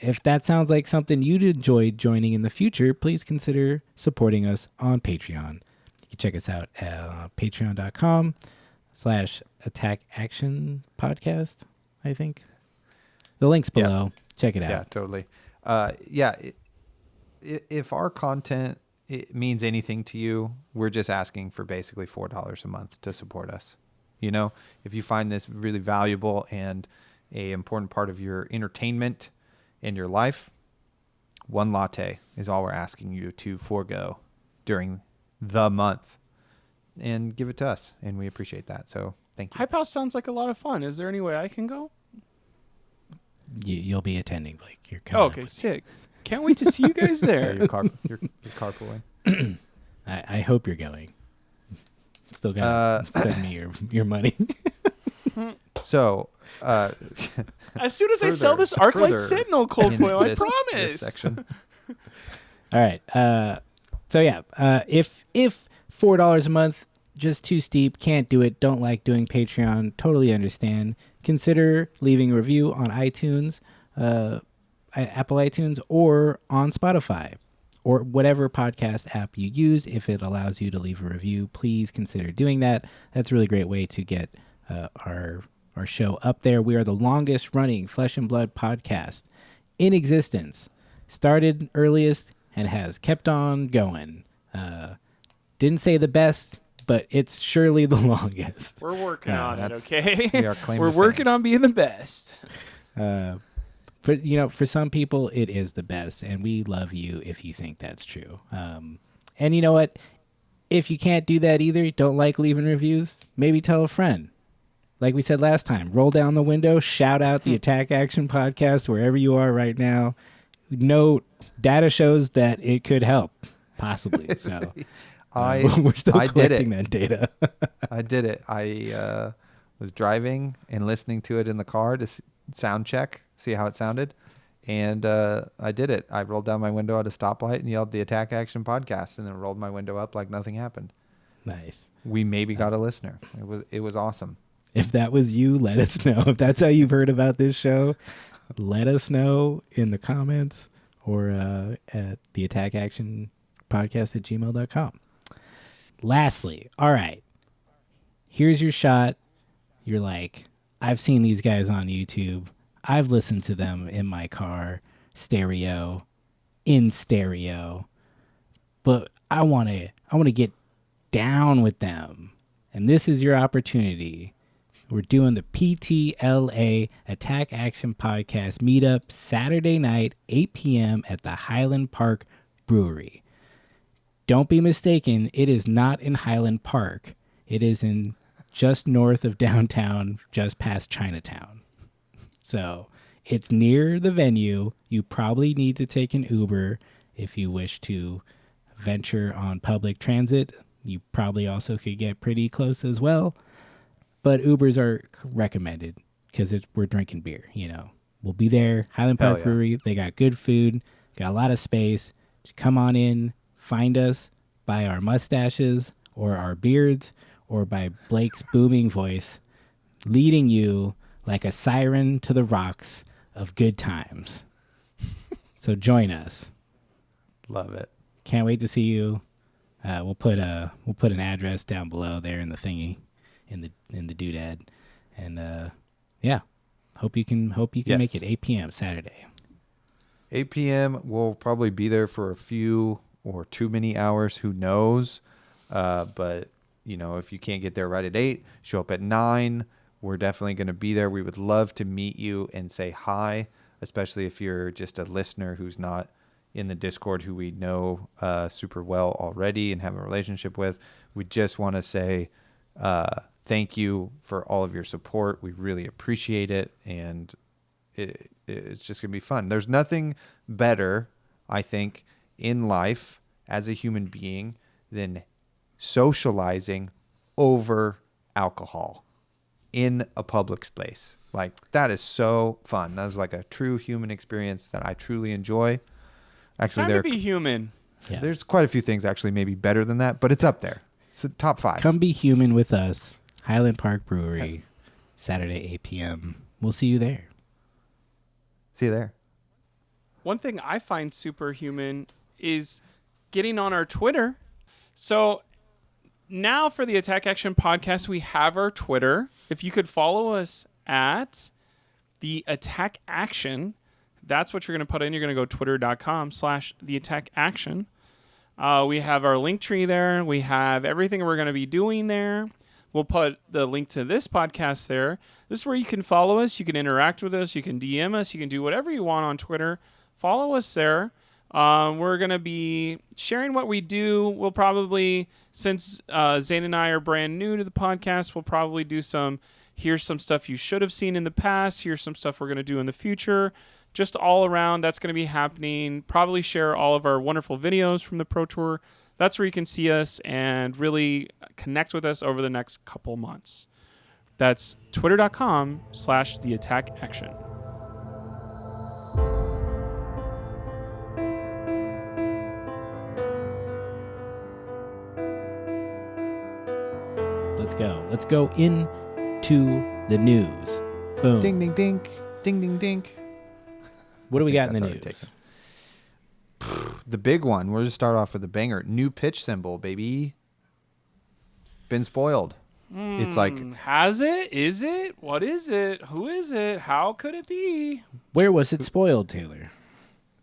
Speaker 2: if that sounds like something you'd enjoy joining in the future, please consider supporting us on Patreon. You can check us out at patreon.com/attackaction-podcast, I think. The link's below. Check it out.
Speaker 1: Yeah, totally. If our content it means anything to you, we're just asking for basically $4 a month to support us. If you find this really valuable and a important part of your entertainment in your life, one latte is all we're asking you to forego during the month and give it to us. And we appreciate that. So thank you.
Speaker 3: Hype House sounds like a lot of fun. Is there any way I can go?
Speaker 2: You'll be attending, Blake. You're
Speaker 3: Oh,
Speaker 2: coming.
Speaker 3: okay, sick. Can't wait to see you guys
Speaker 1: Yeah,
Speaker 3: there.
Speaker 1: you're carpooling.
Speaker 2: I hope you're going. Still gotta send me your money.
Speaker 1: So,
Speaker 3: As soon as I sell this Arclight
Speaker 1: further
Speaker 3: Sentinel cold
Speaker 1: in
Speaker 3: foil, I
Speaker 1: this
Speaker 3: promise.
Speaker 1: section.
Speaker 2: All right. If $4 a month just too steep, can't do it, don't like doing Patreon, totally understand. Consider leaving a review on iTunes, Apple iTunes, or on Spotify, or whatever podcast app you use. If it allows you to leave a review, please consider doing that. That's a really great way to get our show up there. We are the longest running Flesh and Blood podcast in existence. Started earliest and has kept on going. Didn't say the best, but it's surely the longest.
Speaker 3: We're working on it,
Speaker 1: that's-
Speaker 3: okay?
Speaker 1: we are claim
Speaker 3: We're
Speaker 1: to fame.
Speaker 3: working on being the best.
Speaker 2: But for some people, it is the best, and we love you if you think that's true. And you know what? If you can't do that either, don't like leaving reviews, maybe tell a friend. Like we said last time, roll down the window, shout out the Attack Action podcast wherever you are right now. No data shows that it could help, possibly. So we're still collecting that data.
Speaker 1: I did it. I was driving and listening to it in the car to sound check, see how it sounded. And I did it. I rolled down my window at a stoplight and yelled the Attack Action podcast, and then rolled my window up like nothing happened.
Speaker 2: Nice.
Speaker 1: We maybe got a listener. It was awesome.
Speaker 2: If that was you, let us know. If that's how you've heard about this show, let us know in the comments or at the Attack Action podcast at gmail.com. Lastly, all right, Here's your shot. You're like, I've seen these guys on YouTube. I've listened to them in my car, in stereo. But I want to get down with them. And this is your opportunity. We're doing the PTLA Attack Action Podcast meetup Saturday night, 8 p.m. at the Highland Park Brewery. Don't be mistaken, it is not in Highland Park. It is in just north of downtown, just past Chinatown. So it's near the venue. You probably need to take an Uber if you wish to venture on public transit. You probably also could get pretty close as well. But Ubers are recommended because we're drinking beer, you know. We'll be there. Highland Park Brewery. They got good food. Got a lot of space. Just come on in. Find us by our mustaches or our beards or by Blake's booming voice leading you like a siren to the rocks of good times. So join us.
Speaker 1: Love it.
Speaker 2: Can't wait to see you. We'll put an address down below there in the thingy. In the doodad, and hope you can make it 8 p.m. Saturday.
Speaker 1: 8 p.m. We'll probably be there for a few or too many hours. Who knows? But you know, if you can't get there right at 8, show up at 9. We're definitely going to be there. We would love to meet you and say hi, especially if you're just a listener who's not in the Discord, who we know super well already and have a relationship with. We just want to say thank you for all of your support. We really appreciate it, and it's just going to be fun. There's nothing better, I think, in life as a human being than socializing over alcohol in a public space. Like, that is so fun. That is like a true human experience that I truly enjoy. Actually,
Speaker 3: it's time to be human.
Speaker 2: Yeah.
Speaker 1: There's quite a few things actually maybe better than that, but it's up there. It's the top 5.
Speaker 2: Come be human with us. Highland Park Brewery, Saturday, 8 p.m. We'll see you there.
Speaker 1: See you there.
Speaker 3: One thing I find superhuman is getting on our Twitter. So now for the Attack Action Podcast, we have our Twitter. If you could follow us at the Attack Action, that's what you're going to put in. You're going to go twitter.com/theattackaction. We have our link tree there. We have everything we're going to be doing there. We'll put the link to this podcast there. This is where you can follow us. You can interact with us. You can DM us. You can do whatever you want on Twitter. Follow us there. We're going to be sharing what we do. We'll probably, since Zane and I are brand new to the podcast, we'll probably do here's some stuff you should have seen in the past. Here's some stuff we're going to do in the future. Just all around, that's going to be happening. Probably share all of our wonderful videos from the Pro Tour. That's where you can see us and really connect with us over the next couple months. That's twitter.com/theattackaction.
Speaker 2: Let's go into the news. Boom.
Speaker 1: Ding, ding, ding. Ding, ding, ding.
Speaker 2: What do we got in the
Speaker 1: That's
Speaker 2: news?
Speaker 1: already taken. The big one. We'll just start off with a banger. New pitch symbol, baby. Been spoiled. It's like...
Speaker 3: Has it? Is it? What is it? Who is it? How could it be?
Speaker 2: Where was it spoiled, Taylor?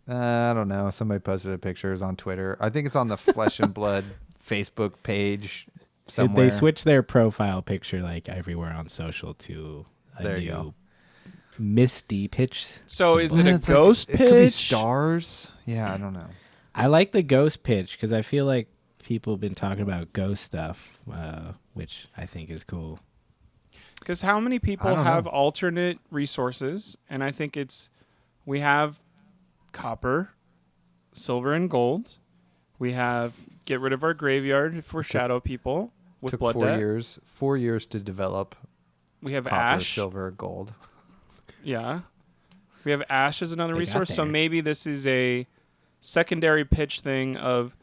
Speaker 1: I don't know. Somebody posted a picture. It's on Twitter. I think it's on the Flesh and Blood Facebook page somewhere.
Speaker 2: They switched their profile picture like everywhere on social to a
Speaker 1: There you
Speaker 2: new
Speaker 1: go.
Speaker 2: misty pitch.
Speaker 3: So is it a
Speaker 1: It's
Speaker 3: ghost
Speaker 1: like,
Speaker 3: pitch?
Speaker 1: It could be stars. Yeah, I don't know.
Speaker 2: I like the ghost pitch because I feel like people have been talking about ghost stuff, which I think is cool.
Speaker 3: Because how many people
Speaker 1: I don't
Speaker 3: have
Speaker 1: know.
Speaker 3: alternate resources? And I think we have copper, silver, and gold. We have get rid of our graveyard for shadow people with
Speaker 1: Took
Speaker 3: blood
Speaker 1: 4
Speaker 3: debt.
Speaker 1: years. 4 years to develop
Speaker 3: We have
Speaker 1: copper,
Speaker 3: ash.
Speaker 1: silver, gold.
Speaker 3: Yeah. We have ash as another
Speaker 2: They got
Speaker 3: resource. So
Speaker 2: there.
Speaker 3: maybe this is a secondary pitch thing of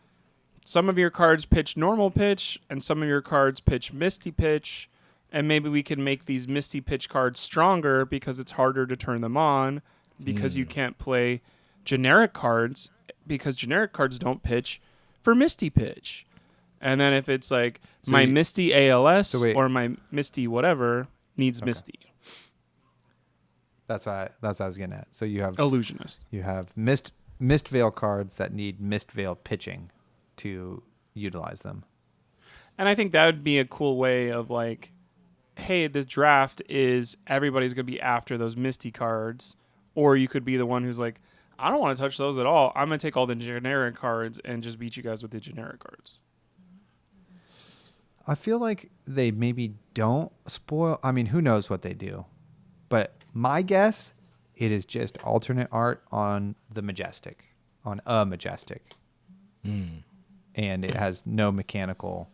Speaker 3: some of your cards pitch normal pitch and some of your cards pitch misty pitch. And maybe we can make these misty pitch cards stronger because it's harder to turn them on because you can't play generic cards because generic cards don't pitch for misty pitch. And then if it's like
Speaker 1: So
Speaker 3: my
Speaker 1: you-
Speaker 3: Misty ALS
Speaker 1: So wait.
Speaker 3: or my Misty whatever needs
Speaker 1: Okay.
Speaker 3: Misty.
Speaker 1: That's what I was getting at. So you have
Speaker 3: Illusionist.
Speaker 1: mist veil cards that need mist veil pitching to utilize them.
Speaker 3: And I think that would be a cool way of like, hey, this draft is everybody's going to be after those Misty cards. Or you could be the one who's like, I don't want to touch those at all. I'm going to take all the generic cards and just beat you guys with the generic cards.
Speaker 1: I feel like they maybe don't spoil. I mean, who knows what they do? But my guess, it is just alternate art on the Majestic, on a Majestic. And it has no mechanical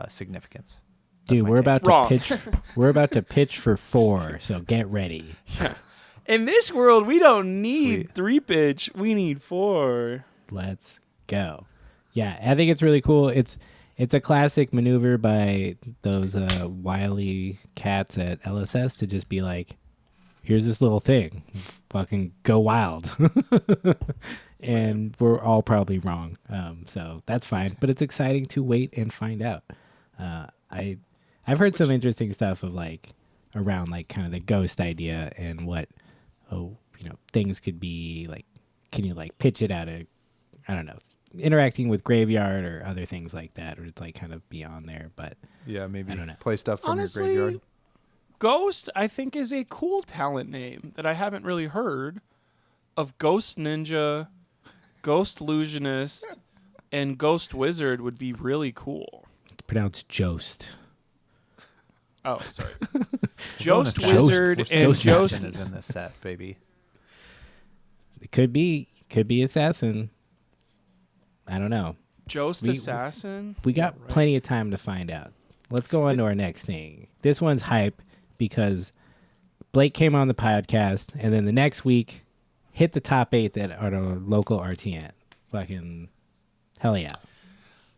Speaker 1: significance. That's
Speaker 2: Dude,
Speaker 1: my
Speaker 2: we're
Speaker 1: take.
Speaker 2: about to
Speaker 3: Wrong.
Speaker 2: pitch. We're about to pitch for 4, so get ready.
Speaker 3: In this world, we don't need
Speaker 1: Sweet.
Speaker 3: 3 pitch. We need 4.
Speaker 2: Let's go. Yeah, I think it's really cool. It's a classic maneuver by those wily cats at LSS to just be like, here's this little thing. Fucking go wild. And we're all probably wrong. So that's fine. But it's exciting to wait and find out. I've heard some interesting stuff of like around like kind of the ghost idea and what things could be like. Can you like pitch it out of, I don't know, interacting with graveyard or other things like that, or it's like kind of beyond there. But
Speaker 1: Yeah, maybe
Speaker 2: I don't know.
Speaker 1: play stuff from
Speaker 3: Honestly,
Speaker 1: your graveyard.
Speaker 3: Ghost, I think, is a cool talent name that I haven't really heard of. Ghost Ninja, Ghost Illusionist, and Ghost Wizard would be really cool.
Speaker 2: it's pronounced Jost.
Speaker 3: Oh, sorry.
Speaker 1: Going
Speaker 3: Jost
Speaker 1: assassin.
Speaker 3: Wizard
Speaker 1: We're still
Speaker 3: and
Speaker 2: Jost
Speaker 3: Jost.
Speaker 1: assassin is in this set, baby.
Speaker 2: It could be assassin. I don't know.
Speaker 3: Jost
Speaker 2: We-
Speaker 3: Assassin?
Speaker 2: We got
Speaker 3: Yeah, right.
Speaker 2: plenty of time to find out. Let's go on to our next thing. This one's hype because Blake came on the podcast, and then the next week hit the top 8 that are the local RTN. Fucking hell yeah.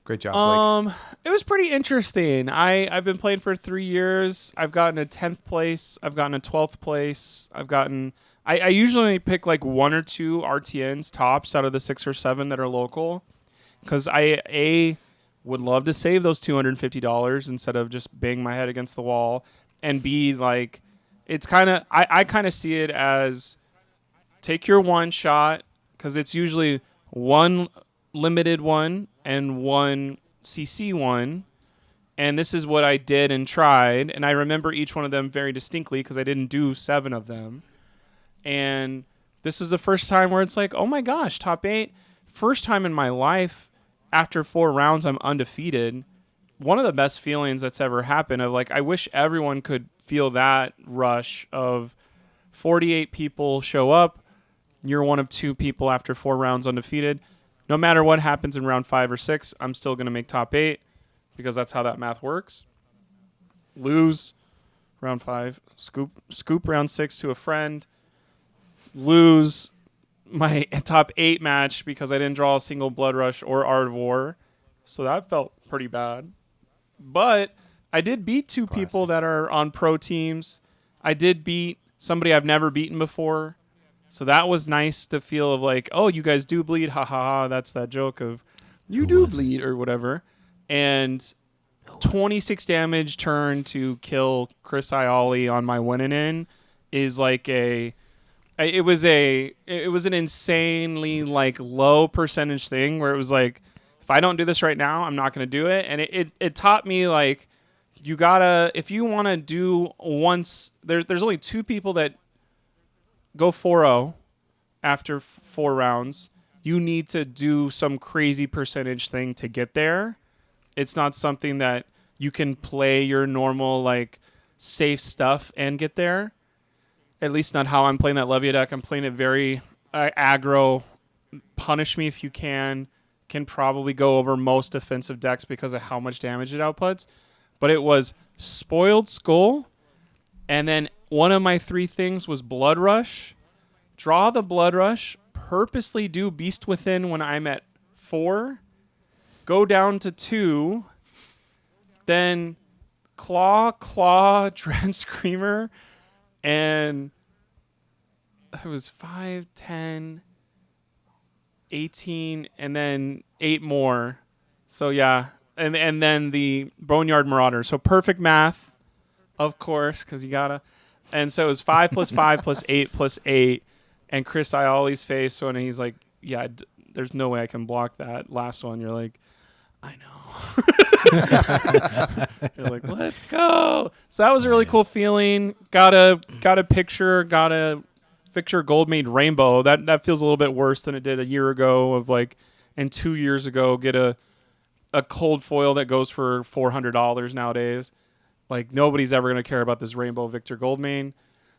Speaker 1: Great job, Blake.
Speaker 3: It was pretty interesting. I've been playing for 3 years. I've gotten a 10th place. I've gotten a 12th place. I usually pick like 1 or 2 RTNs tops out of the 6 or 7 that are local, because I would love to save those $250 instead of just bang my head against the wall, and B, like, it's kind of, I kind of see it as take your one shot, because it's usually one limited one and one CC one. And this is what I did and tried. And I remember each one of them very distinctly because I didn't do 7 of them. And this is the first time where it's like, oh my gosh, top 8. First time in my life after 4 rounds I'm undefeated. One of the best feelings that's ever happened of like, I wish everyone could feel that rush of 48 people show up. You're one of 2 people after 4 rounds undefeated. No matter what happens in round 5 or 6, I'm still going to make top 8 because that's how that math works. Lose round 5, scoop round 6 to a friend. Lose my top 8 match because I didn't draw a single Blood Rush or Art of War. So that felt pretty bad. But I did beat 2 people that are on pro teams. I did beat somebody I've never beaten before. So that was nice to feel of like, oh, you guys do bleed. Ha ha ha. That's that joke of you do bleed or whatever. And 26 damage turn to kill Chris Ioli on my winning in is like it was an insanely like low percentage thing where it was like, if I don't do this right now, I'm not going to do it. And it taught me like, you gotta, if you want to do once, there's only 2 people that go 4-0 after 4 rounds. You need to do some crazy percentage thing to get there. It's not something that you can play your normal like safe stuff and get there. At least not how I'm playing that Levia deck. I'm playing it very aggro. Punish me if you can. Can probably go over most offensive decks because of how much damage it outputs. But it was Spoiled Skull, and then one of my 3 things was Blood Rush. Draw the Blood Rush, purposely do Beast Within when I'm at 4, go down to 2, then Claw, Dread Screamer, and it was 5, 10, 18, and then 8 more. So yeah, and then the Boneyard Marauder. So perfect math, of course, because you gotta. And so it was 5 plus 5 plus 8 plus 8. And Chris Iali's face when he's like, yeah, there's no way I can block that last one. You're like, I know. You're like, let's go. So that was a really cool feeling. Got a picture gold made rainbow. That feels a little bit worse than it did a year ago of like, and 2 years ago, get a cold foil that goes for $400 nowadays. Like nobody's ever going to care about this rainbow Victor Goldmane.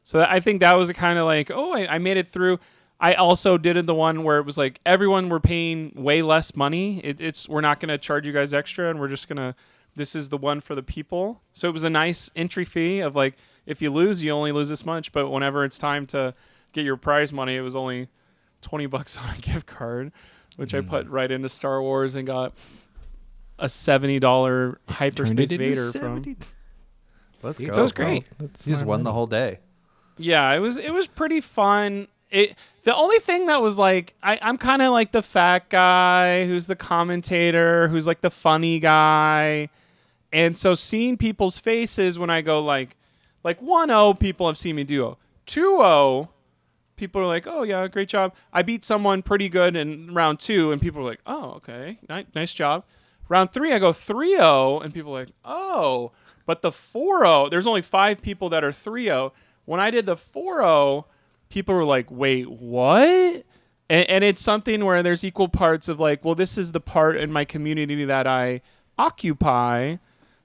Speaker 3: So I think that was a kind of like, I made it through. I also did the one where it was like everyone were paying way less money. We're not going to charge you guys extra, and we're just going to, this is the one for the people. So it was a nice entry fee of like, if you lose, you only lose this much. But whenever it's time to get your prize money, it was only $20 on a gift card, which I put right into Star Wars and got a $70 hyperspace Vader from.
Speaker 1: Let's go.
Speaker 3: So it was great.
Speaker 1: You just won the whole day.
Speaker 3: Yeah, it was pretty fun. The only thing that was like, I'm kind of like the fat guy who's the commentator, who's like the funny guy. And so seeing people's faces when I go like 1-0, people have seen me do 2-0. People are like, oh, yeah, great job. I beat someone pretty good in round 2, and people are like, oh, okay, nice job. Round 3, I go 3-0, and people are like, oh. But the 4-0, there's only 5 people that are 3-0. When I did the 4-0, people were like, wait, what? And it's something where there's equal parts of like, well, this is the part in my community that I occupy.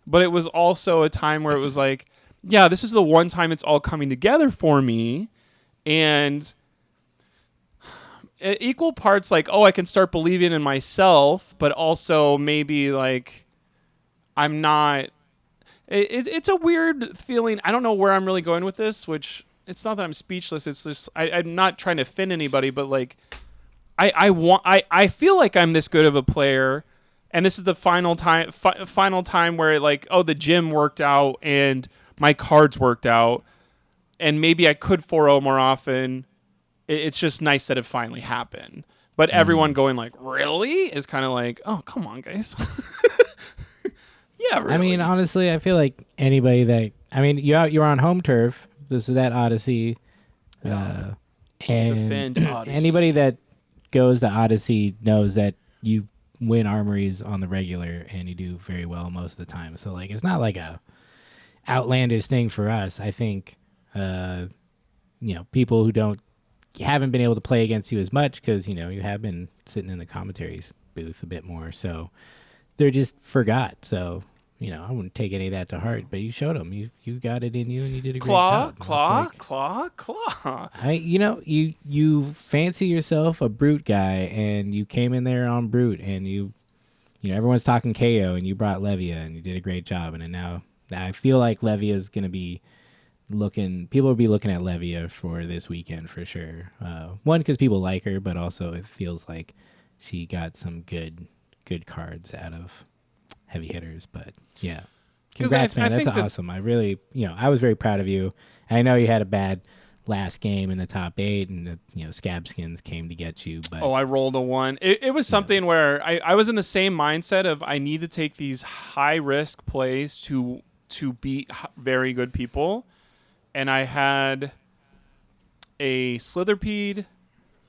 Speaker 3: But it was also a time where it was like, yeah, this is the one time it's all coming together for me. And equal parts like, oh, I can start believing in myself, but also maybe like I'm not. It's a weird feeling. I don't know where I'm really going with this, which it's not that I'm speechless. It's just I'm not trying to offend anybody, but like I feel like I'm this good of a player, and this is the final time where like, oh, the gym worked out and my cards worked out, and maybe I could 4-0 more often. It's just nice that it finally happened. But everyone going like, really? Is kind of like, oh, come on, guys. Yeah, really.
Speaker 2: I mean, honestly, I feel like anybody that, I mean, you're on home turf. This is that Odyssey. And
Speaker 3: Defend Odyssey.
Speaker 2: Anybody that goes to Odyssey knows that you win armories on the regular and you do very well most of the time. So, like, it's not like a outlandish thing for us. I think, people who haven't been able to play against you as much because, you have been sitting in the commentaries booth a bit more. So they're just forgot. So, I wouldn't take any of that to heart, but you showed them. You got it in you, and you did a great job.
Speaker 3: Claw.
Speaker 2: You fancy yourself a brute guy, and you came in there on brute, and everyone's talking KO, and you brought Levia, and you did a great job. And now I feel like Levia is going to be people will be looking at Levia for this weekend for sure. One, because people like her, but also it feels like she got some good cards out of heavy hitters. But yeah, congrats, man. That's awesome. I really, I was very proud of you. And I know you had a bad last game in the top 8, and the Scab Skins came to get you. But
Speaker 3: I rolled a 1. It was something where I was in the same mindset of I need to take these high risk plays to beat very good people. And I had a Slitherpede,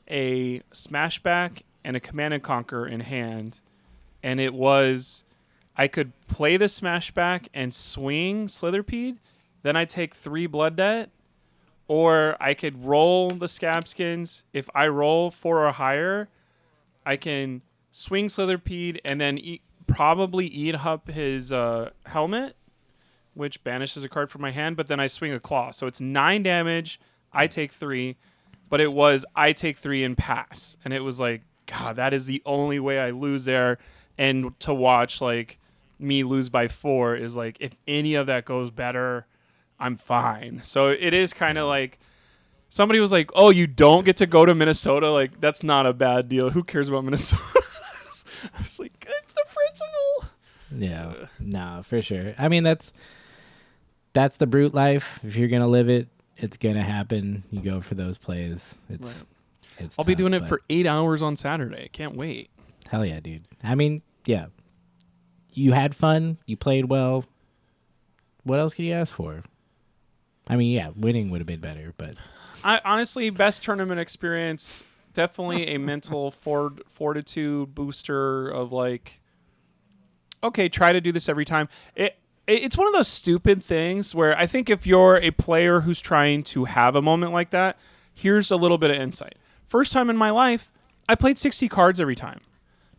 Speaker 3: a Smashback, and a Command and Conquer in hand. And it was, I could play the Smashback and swing Slitherpede, then I take 3 Blood Debt, or I could roll the Scab Skins. If I roll 4 or higher, I can swing Slitherpede and then probably eat up his helmet, which banishes a card from my hand, but then I swing a Claw. So it's 9 damage, I take 3, but it was I take 3 and pass. And it was like, God, that is the only way I lose there. And to watch like me lose by 4 is like, if any of that goes better, I'm fine. So it is kind of like, somebody was like, oh, you don't get to go to Minnesota? Like, that's not a bad deal. Who cares about Minnesota? I was like, it's the principle.
Speaker 2: Yeah, no, for sure. I mean, that's the brute life. If you're gonna live it, it's gonna happen. You go for those plays. It's
Speaker 3: I'll be doing it for 8 hours on Saturday. Can't wait.
Speaker 2: Hell yeah, dude. I mean, yeah. you had fun. You played well. What else could you ask for? I mean, yeah, winning would have been better, but
Speaker 3: I honestly, best tournament experience, definitely a mental fortitude booster of like, okay, try to do this every time. It's one of those stupid things where I think if you're a player who's trying to have a moment like that, here's a little bit of insight. First time in my life, I played 60 cards every time.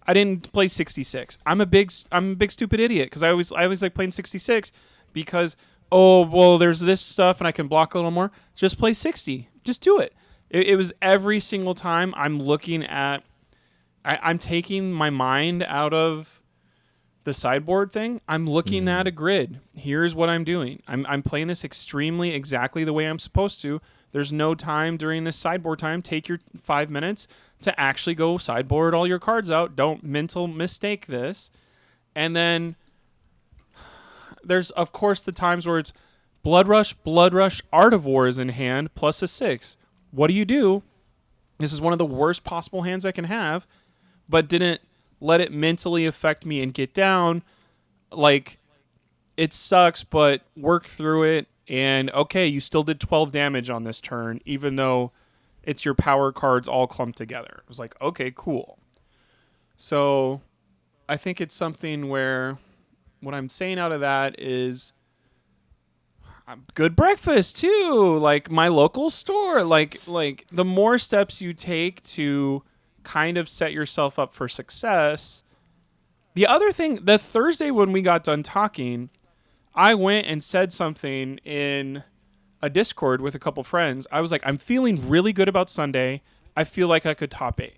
Speaker 3: I didn't play 66. I'm a big stupid idiot because I always like playing 66 because there's this stuff and I can block a little more. Just play 60. Just do it. It was every single time I'm looking at. I'm taking my mind out of the sideboard thing. I'm looking at a grid. Here's what I'm doing. I'm playing this extremely exactly the way I'm supposed to. There's no time during this sideboard time. Take your 5 minutes to actually go sideboard all your cards out. Don't mental mistake this. And then there's, of course, the times where it's Blood Rush, Art of War is in hand, plus a 6. What do? This is one of the worst possible hands I can have, but didn't let it mentally affect me and get down. Like, it sucks, but work through it. And, okay, you still did 12 damage on this turn, even though it's your power cards all clumped together. It was like, okay, cool. So I think it's something where what I'm saying out of that is good breakfast too. Like my local store, like the more steps you take to kind of set yourself up for success. The other thing, the Thursday when we got done talking, I went and said something in a Discord with a couple friends. I was like, I'm feeling really good about Sunday. I feel like I could top 8.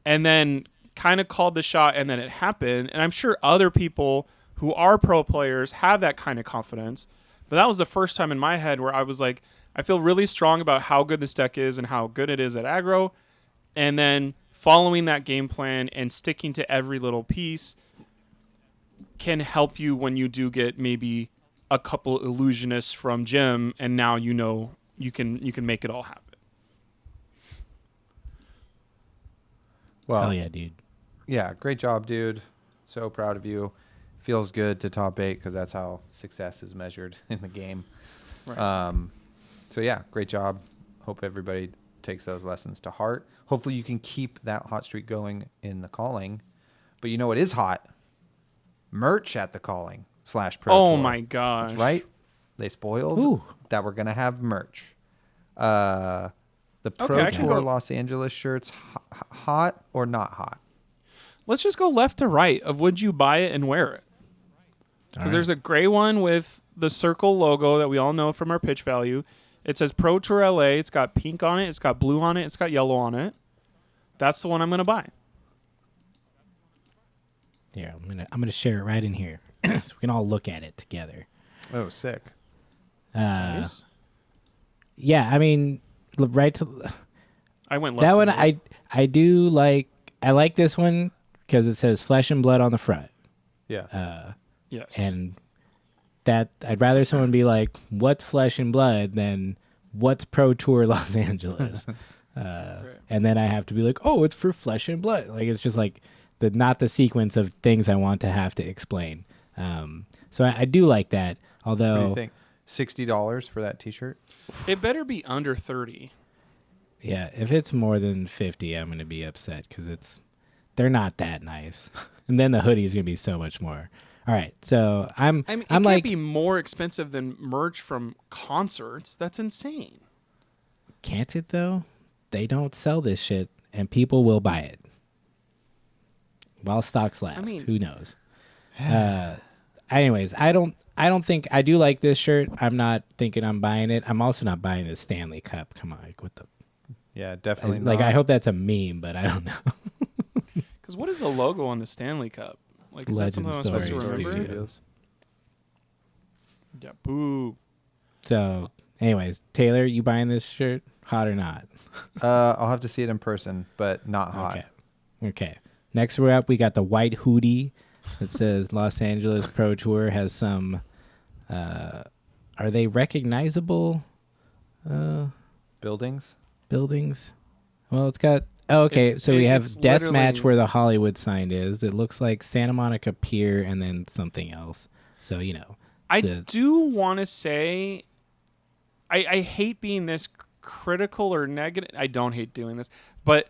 Speaker 3: And then kind of called the shot and then it happened. And I'm sure other people who are pro players have that kind of confidence. But that was the first time in my head where I was like, I feel really strong about how good this deck is and how good it is at aggro. And then following that game plan and sticking to every little piece can help you when you do get maybe a couple illusionists from Jim, and now you know you can make it all happen.
Speaker 1: Well,
Speaker 2: hell yeah, dude.
Speaker 1: Yeah, great job, dude. So proud of you. Feels good to top 8 because that's how success is measured in the game.
Speaker 3: Right.
Speaker 1: So yeah, great job. Hope everybody takes those lessons to heart. Hopefully you can keep that hot streak going in the calling. But you know what is hot? Merch at the calling /Pro Tour.
Speaker 3: My gosh.
Speaker 1: That's right. They spoiled that we're going to have merch. The Pro Tour Los Angeles shirts, hot or not hot?
Speaker 3: Let's just go left to right of would you buy it and wear it? Because there's a gray one with the circle logo that we all know from our pitch value. It says Pro Tour LA. It's got pink on it. It's got blue on it. It's got yellow on it. That's the one I'm going to buy.
Speaker 2: Yeah, I'm gonna share it right in here so we can all look at it together.
Speaker 1: Oh, sick.
Speaker 3: Nice.
Speaker 2: Yeah, I mean, right to
Speaker 3: I went left.
Speaker 2: that
Speaker 3: to
Speaker 2: one.
Speaker 3: right.
Speaker 2: I do like. I like this one because it says Flesh and Blood on the front.
Speaker 1: Yeah.
Speaker 3: Yes.
Speaker 2: And that I'd rather someone be like, "What's Flesh and Blood?" than "What's Pro Tour Los Angeles?" And then I have to be like, "Oh, it's for Flesh and Blood." Like it's just like not the sequence of things I want to have to explain. So I do like that. Although,
Speaker 1: What do you think? $60 for that T-shirt?
Speaker 3: It better be under 30.
Speaker 2: yeah, if it's more than 50, I'm gonna be upset because they're not that nice. And then the hoodie is gonna be so much more. All right, so
Speaker 3: I mean, it
Speaker 2: I'm
Speaker 3: can't
Speaker 2: like,
Speaker 3: be more expensive than merch from concerts. That's insane.
Speaker 2: can't it though? They don't sell this shit, and people will buy it while stocks last.
Speaker 3: I mean-
Speaker 2: Who knows? Anyways, I don't think I do like this shirt. I'm not thinking I'm buying it. I'm also not buying the Stanley Cup. Come on, like what the?
Speaker 1: Yeah, definitely.
Speaker 2: Like
Speaker 1: not.
Speaker 2: I hope that's a meme, but I don't know.
Speaker 3: Because what is the logo on the Stanley Cup? Like, is
Speaker 2: Legend
Speaker 3: that something I'm supposed to
Speaker 2: Stories
Speaker 3: remember?
Speaker 2: Studios.
Speaker 3: Yeah, boo.
Speaker 2: So, anyways, Taylor, you buying this shirt? Hot or not?
Speaker 1: I'll have to see it in person, but not hot.
Speaker 2: Okay. Next we're up, we got the white hoodie that says Los Angeles Pro Tour. Has some. Are they recognizable
Speaker 1: Buildings?
Speaker 2: buildings? Well, it's got. Oh, okay,
Speaker 3: It's-
Speaker 2: so we have
Speaker 3: it's
Speaker 2: Death
Speaker 3: literally-
Speaker 2: Match where the Hollywood sign is. It looks like Santa Monica Pier and then something else. So
Speaker 3: I
Speaker 2: the-
Speaker 3: do want to say, I hate being this critical or negative. I don't hate doing this, but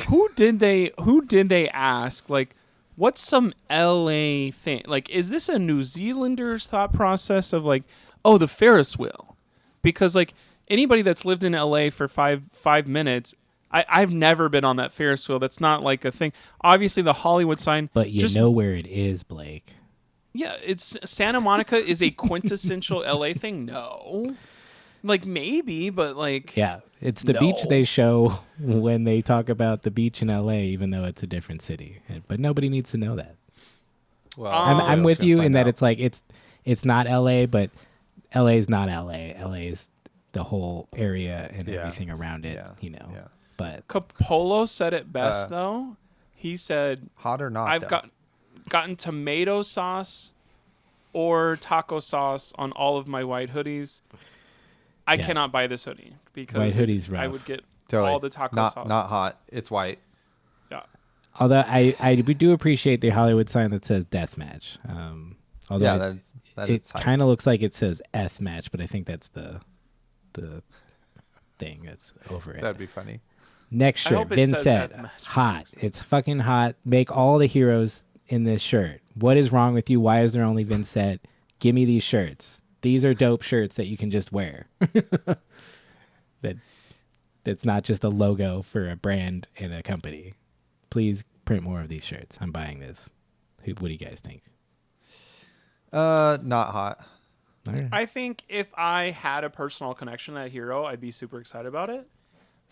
Speaker 3: who did they ask? Like, what's some LA thing? Like, is this a New Zealander's thought process of like, oh, the Ferris wheel? Because like anybody that's lived in LA for five minutes. I've never been on that Ferris wheel. That's not like a thing. Obviously, the Hollywood sign.
Speaker 2: but you know where it is, Blake.
Speaker 3: Yeah, it's Santa Monica is a quintessential LA thing. No, like maybe, but like
Speaker 2: Yeah, it's the
Speaker 3: No.
Speaker 2: beach they show when they talk about the beach in LA, even though it's a different city. But nobody needs to know that.
Speaker 1: Well,
Speaker 2: I'm with
Speaker 1: gonna
Speaker 2: you
Speaker 1: find
Speaker 2: in that
Speaker 1: out.
Speaker 2: it's like it's not LA, but LA is not LA. LA is the whole area and
Speaker 1: Yeah.
Speaker 2: everything around it.
Speaker 1: Yeah.
Speaker 2: Yeah. But
Speaker 3: Capolo said it best though. He said,
Speaker 1: hot or not?
Speaker 3: "I've
Speaker 1: though?
Speaker 3: gotten tomato sauce or taco sauce on all of my white hoodies. I
Speaker 2: Yeah.
Speaker 3: cannot buy this hoodie because
Speaker 2: White hoodie's
Speaker 3: I
Speaker 2: rough.
Speaker 3: would get
Speaker 1: Totally.
Speaker 3: all the taco
Speaker 1: not,
Speaker 3: sauce.
Speaker 1: Not hot. It's white.
Speaker 3: Yeah.
Speaker 2: although we do appreciate the Hollywood sign that says Death Match. Although
Speaker 1: Yeah, that
Speaker 2: it
Speaker 1: is hype.
Speaker 2: kind of looks like it says Eth Match, but I think that's the thing that's over it.
Speaker 1: That'd be funny.
Speaker 2: Next
Speaker 3: I
Speaker 2: shirt,
Speaker 3: hope it
Speaker 2: Vin
Speaker 3: says
Speaker 2: said,
Speaker 3: Eth Match.
Speaker 2: hot. It's fucking hot. Make all the heroes in this shirt. What is wrong with you? Why is there only Vin said? Give me these shirts. These are dope shirts that you can just wear. That's not just a logo for a brand and a company. Please print more of these shirts. I'm buying this. What do you guys think?
Speaker 1: Not hot.
Speaker 2: All right.
Speaker 3: I think if I had a personal connection to that hero, I'd be super excited about it.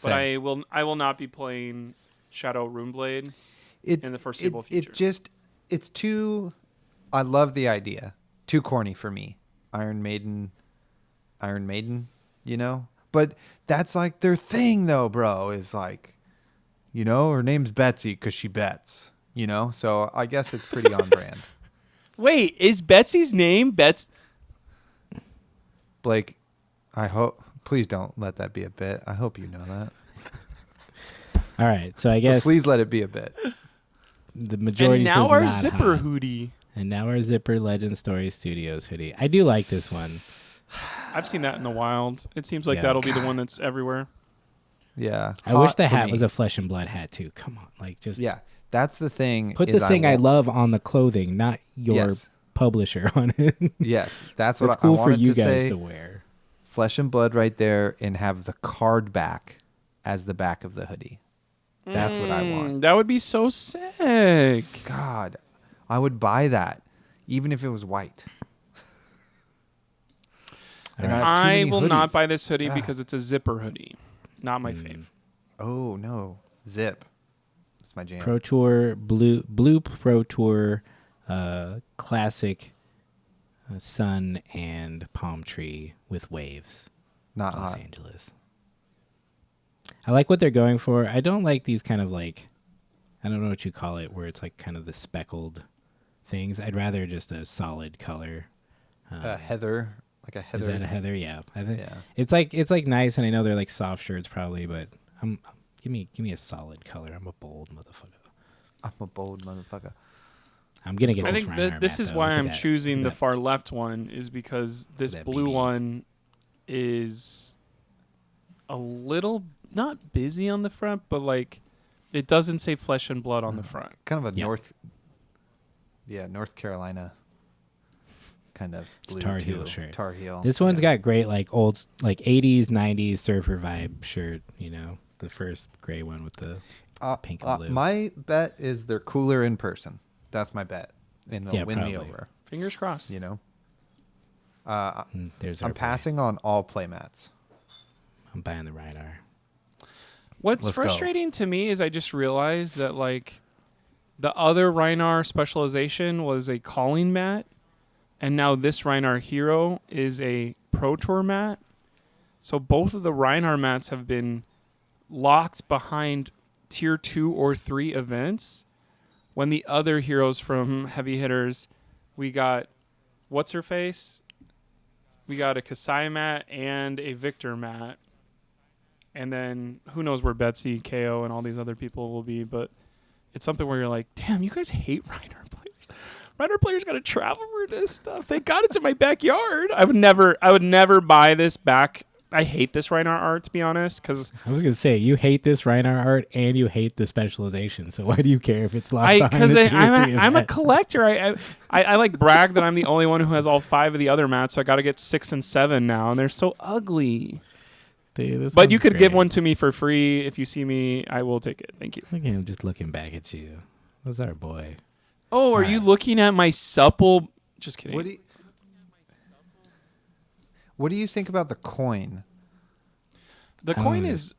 Speaker 3: But
Speaker 1: Same.
Speaker 3: I will not be playing Shadow Runeblade in the foreseeable future.
Speaker 1: It's too. I love the idea. Too corny for me. Iron Maiden. But that's like their thing, though, bro. Is like, her name's Betsy because she bets. So I guess it's pretty on brand.
Speaker 3: Wait, is Betsy's name Bets?
Speaker 1: Blake, I hope. Please don't let that be a bit. I hope you know that.
Speaker 2: All right. So I
Speaker 1: But
Speaker 2: guess
Speaker 1: please let it be a bit.
Speaker 2: the majority
Speaker 3: And now
Speaker 2: says
Speaker 3: our
Speaker 2: not
Speaker 3: zipper
Speaker 2: hot.
Speaker 3: hoodie.
Speaker 2: And now our Zipper Legend Story Studios hoodie. I do like this one.
Speaker 3: I've seen that in the wild. It seems like
Speaker 2: Yeah.
Speaker 3: that'll be the one that's everywhere.
Speaker 1: Yeah.
Speaker 2: I wish
Speaker 1: hot
Speaker 2: the
Speaker 1: for
Speaker 2: hat
Speaker 1: me.
Speaker 2: was a flesh and blood hat too. Come on, like just
Speaker 1: Yeah, that's the thing.
Speaker 2: put
Speaker 1: is
Speaker 2: the thing I
Speaker 1: want-
Speaker 2: love on the clothing, not your
Speaker 1: Yes.
Speaker 2: publisher on it.
Speaker 1: Yes, that's what
Speaker 2: It's cool
Speaker 1: I
Speaker 2: for
Speaker 1: wanted
Speaker 2: you
Speaker 1: to
Speaker 2: guys
Speaker 1: say.
Speaker 2: to wear.
Speaker 1: Flesh and blood right there, and have the card back as the back of the hoodie. That's what I want.
Speaker 3: That would be so sick.
Speaker 1: God, I would buy that, even if it was white. And
Speaker 2: All
Speaker 1: I
Speaker 2: right.
Speaker 1: have too
Speaker 3: I
Speaker 1: many
Speaker 3: will not
Speaker 1: hoodies.
Speaker 3: buy this hoodie
Speaker 1: Ah.
Speaker 3: because it's a zipper hoodie. Not my fave.
Speaker 1: Oh no, zip. That's my jam.
Speaker 2: Pro Tour blue Pro Tour classic sun and palm tree with waves.
Speaker 1: Not
Speaker 2: Los
Speaker 1: hot.
Speaker 2: Angeles. I like what they're going for. I don't like these kind of like, I don't know what you call it, where it's like kind of the speckled things. I'd rather just a solid color.
Speaker 1: Heather, like a
Speaker 2: Is
Speaker 1: heather.
Speaker 2: that a heather? Yeah, I think
Speaker 1: Yeah.
Speaker 2: it's like nice, and I know they're like soft shirts probably, but give me a solid color. I'm a bold motherfucker.
Speaker 1: I'm a bold motherfucker.
Speaker 2: I'm gonna get
Speaker 3: I
Speaker 2: this
Speaker 3: think
Speaker 2: Reinhardt
Speaker 3: this
Speaker 2: hat,
Speaker 3: is
Speaker 2: though.
Speaker 3: why
Speaker 2: Look at
Speaker 3: I'm
Speaker 2: that.
Speaker 3: choosing
Speaker 2: Look
Speaker 3: the
Speaker 2: at that.
Speaker 3: far left one is because this
Speaker 2: that
Speaker 3: blue
Speaker 2: BB.
Speaker 3: one is a little not busy on the front, but like it doesn't say flesh and blood on the front.
Speaker 1: Kind of a
Speaker 2: Yeah.
Speaker 1: North Carolina kind of
Speaker 2: It's a
Speaker 1: blue
Speaker 2: Tar Heel
Speaker 1: too.
Speaker 2: shirt.
Speaker 1: Tar Heel.
Speaker 2: This one's
Speaker 1: Yeah.
Speaker 2: got great like old like 80s 90s surfer vibe shirt. The first gray one with the pink and blue.
Speaker 1: My bet is they're cooler in person. That's my bet, and they'll
Speaker 2: Yeah,
Speaker 1: win me
Speaker 2: probably.
Speaker 1: over.
Speaker 3: Fingers crossed.
Speaker 2: There's our
Speaker 1: I'm
Speaker 2: boy.
Speaker 1: passing on all playmats.
Speaker 2: I'm buying the Rhinar.
Speaker 3: What's
Speaker 1: Let's go.
Speaker 3: frustrating to me is I just realized that like the other Rhinar specialization was a calling mat, and now this Rhinar hero is a Pro Tour mat. So both of the Rhinar mats have been locked behind tier 2 or 3 events, when the other heroes from heavy hitters, we got what's her face? We got a Kasai mat and a Victor mat. And then who knows where Betsy, KO, and all these other people will be. But it's something where you're like, damn, you guys hate Reiner players. Reiner players got to travel for this stuff. Thank God it's in my backyard. I would never buy this back. I hate this Reiner art, to be honest, because
Speaker 2: I was gonna say you hate this Reiner art and you hate the specialization. So why do you care if it's lost behind
Speaker 3: because
Speaker 2: the
Speaker 3: I'm a collector. I like brag that I'm the only one who has all 5 of the other mats, so I got to get 6 and 7 now, and they're so ugly.
Speaker 2: Dude,
Speaker 3: But you could
Speaker 2: great.
Speaker 3: give one to me for free if you see me. I will take it. Thank you.
Speaker 2: Look at him just looking back at you. That's our boy.
Speaker 3: Oh, are you looking at my supple? Just kidding.
Speaker 1: What do you think about the coin?
Speaker 3: The coin is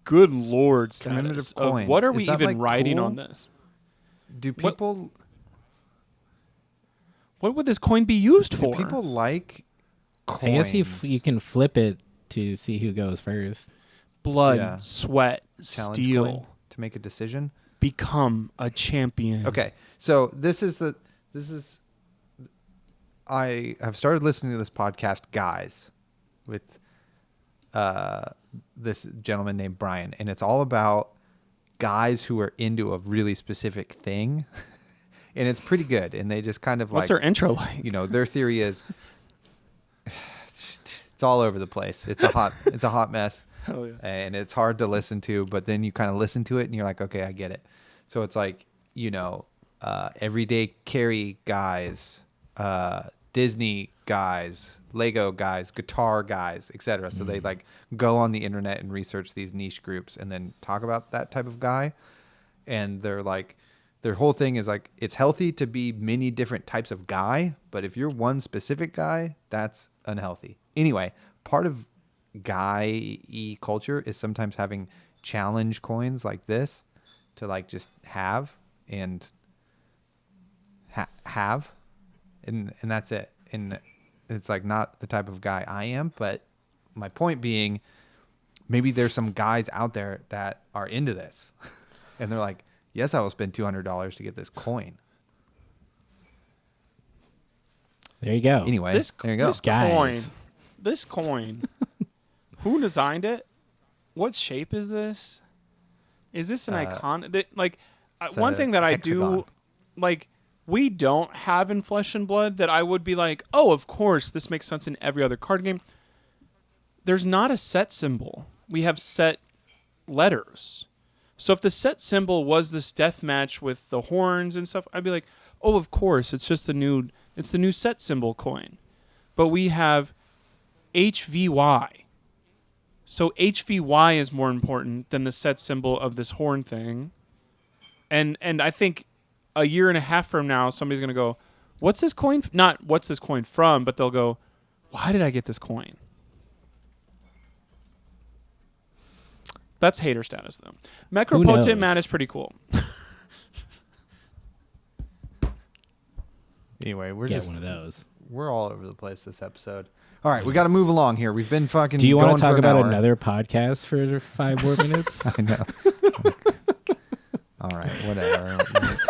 Speaker 3: good lord
Speaker 1: Commemorative
Speaker 3: status. Of
Speaker 1: coin.
Speaker 3: what are
Speaker 1: Is
Speaker 3: we
Speaker 1: that,
Speaker 3: even
Speaker 1: like,
Speaker 3: writing
Speaker 1: cool?
Speaker 3: on this?
Speaker 1: Do people
Speaker 3: What would this coin be used
Speaker 1: do
Speaker 3: for?
Speaker 1: people like
Speaker 2: I
Speaker 1: coins?
Speaker 2: guess you can flip it to see who goes first.
Speaker 3: Blood,
Speaker 1: Yeah.
Speaker 3: sweat,
Speaker 1: Challenge
Speaker 3: steel.
Speaker 1: coin to make a decision.
Speaker 3: Become a champion.
Speaker 1: Okay, so I have started listening to this podcast, Guys, with this gentleman named Brian, and it's all about guys who are into a really specific thing, and it's pretty good. And they just kind of
Speaker 3: What's
Speaker 1: like,
Speaker 3: their intro like?
Speaker 1: you know, their theory is it's all over the place. It's a hot mess.
Speaker 3: Hell yeah.
Speaker 1: And it's hard to listen to, but then you kind of listen to it and you're like, okay, I get it. So it's like, you know, everyday carry guys, Disney guys, Lego guys, guitar guys, etc. So they like go on the internet and research these niche groups and then talk about that type of guy. And they're like, their whole thing is like, it's healthy to be many different types of guy, but if you're one specific guy, that's unhealthy. Anyway, part of guy-y culture is sometimes having challenge coins like this to like just have and have and that's it. And it's like not the type of guy I am, but my point being, maybe there's some guys out there that are into this and they're like, yes, I will spend $200 to get this coin.
Speaker 2: There you go.
Speaker 1: Anyway,
Speaker 3: This
Speaker 1: there you go.
Speaker 2: Guys.
Speaker 3: This coin. Who designed it? What shape is this? Is this an icon? One
Speaker 1: a
Speaker 3: thing that I
Speaker 1: hexagon.
Speaker 3: do, like, we don't have in Flesh and Blood that I would be like, oh, of course, this makes sense in every other card game. There's not a set symbol. We have set letters. So if the set symbol was this death match with the horns and stuff, I'd be like, oh, of course, it's the new set symbol coin. But we have HVY. So HVY is more important than the set symbol of this horn thing. And I think a year and a half from now, somebody's going to go, what's this coin? Not what's this coin from, but they'll go, why did I get this coin? That's hater status, though.
Speaker 2: Who knows?
Speaker 3: Mecropotent Matt is pretty cool.
Speaker 1: Anyway,
Speaker 2: Get one of those.
Speaker 1: we're all over the place this episode. All right, we got to move along here. We've been fucking.
Speaker 2: Do you want
Speaker 1: going
Speaker 2: to talk
Speaker 1: for an
Speaker 2: about
Speaker 1: hour.
Speaker 2: another podcast for 5 more minutes?
Speaker 1: I know. All right, whatever.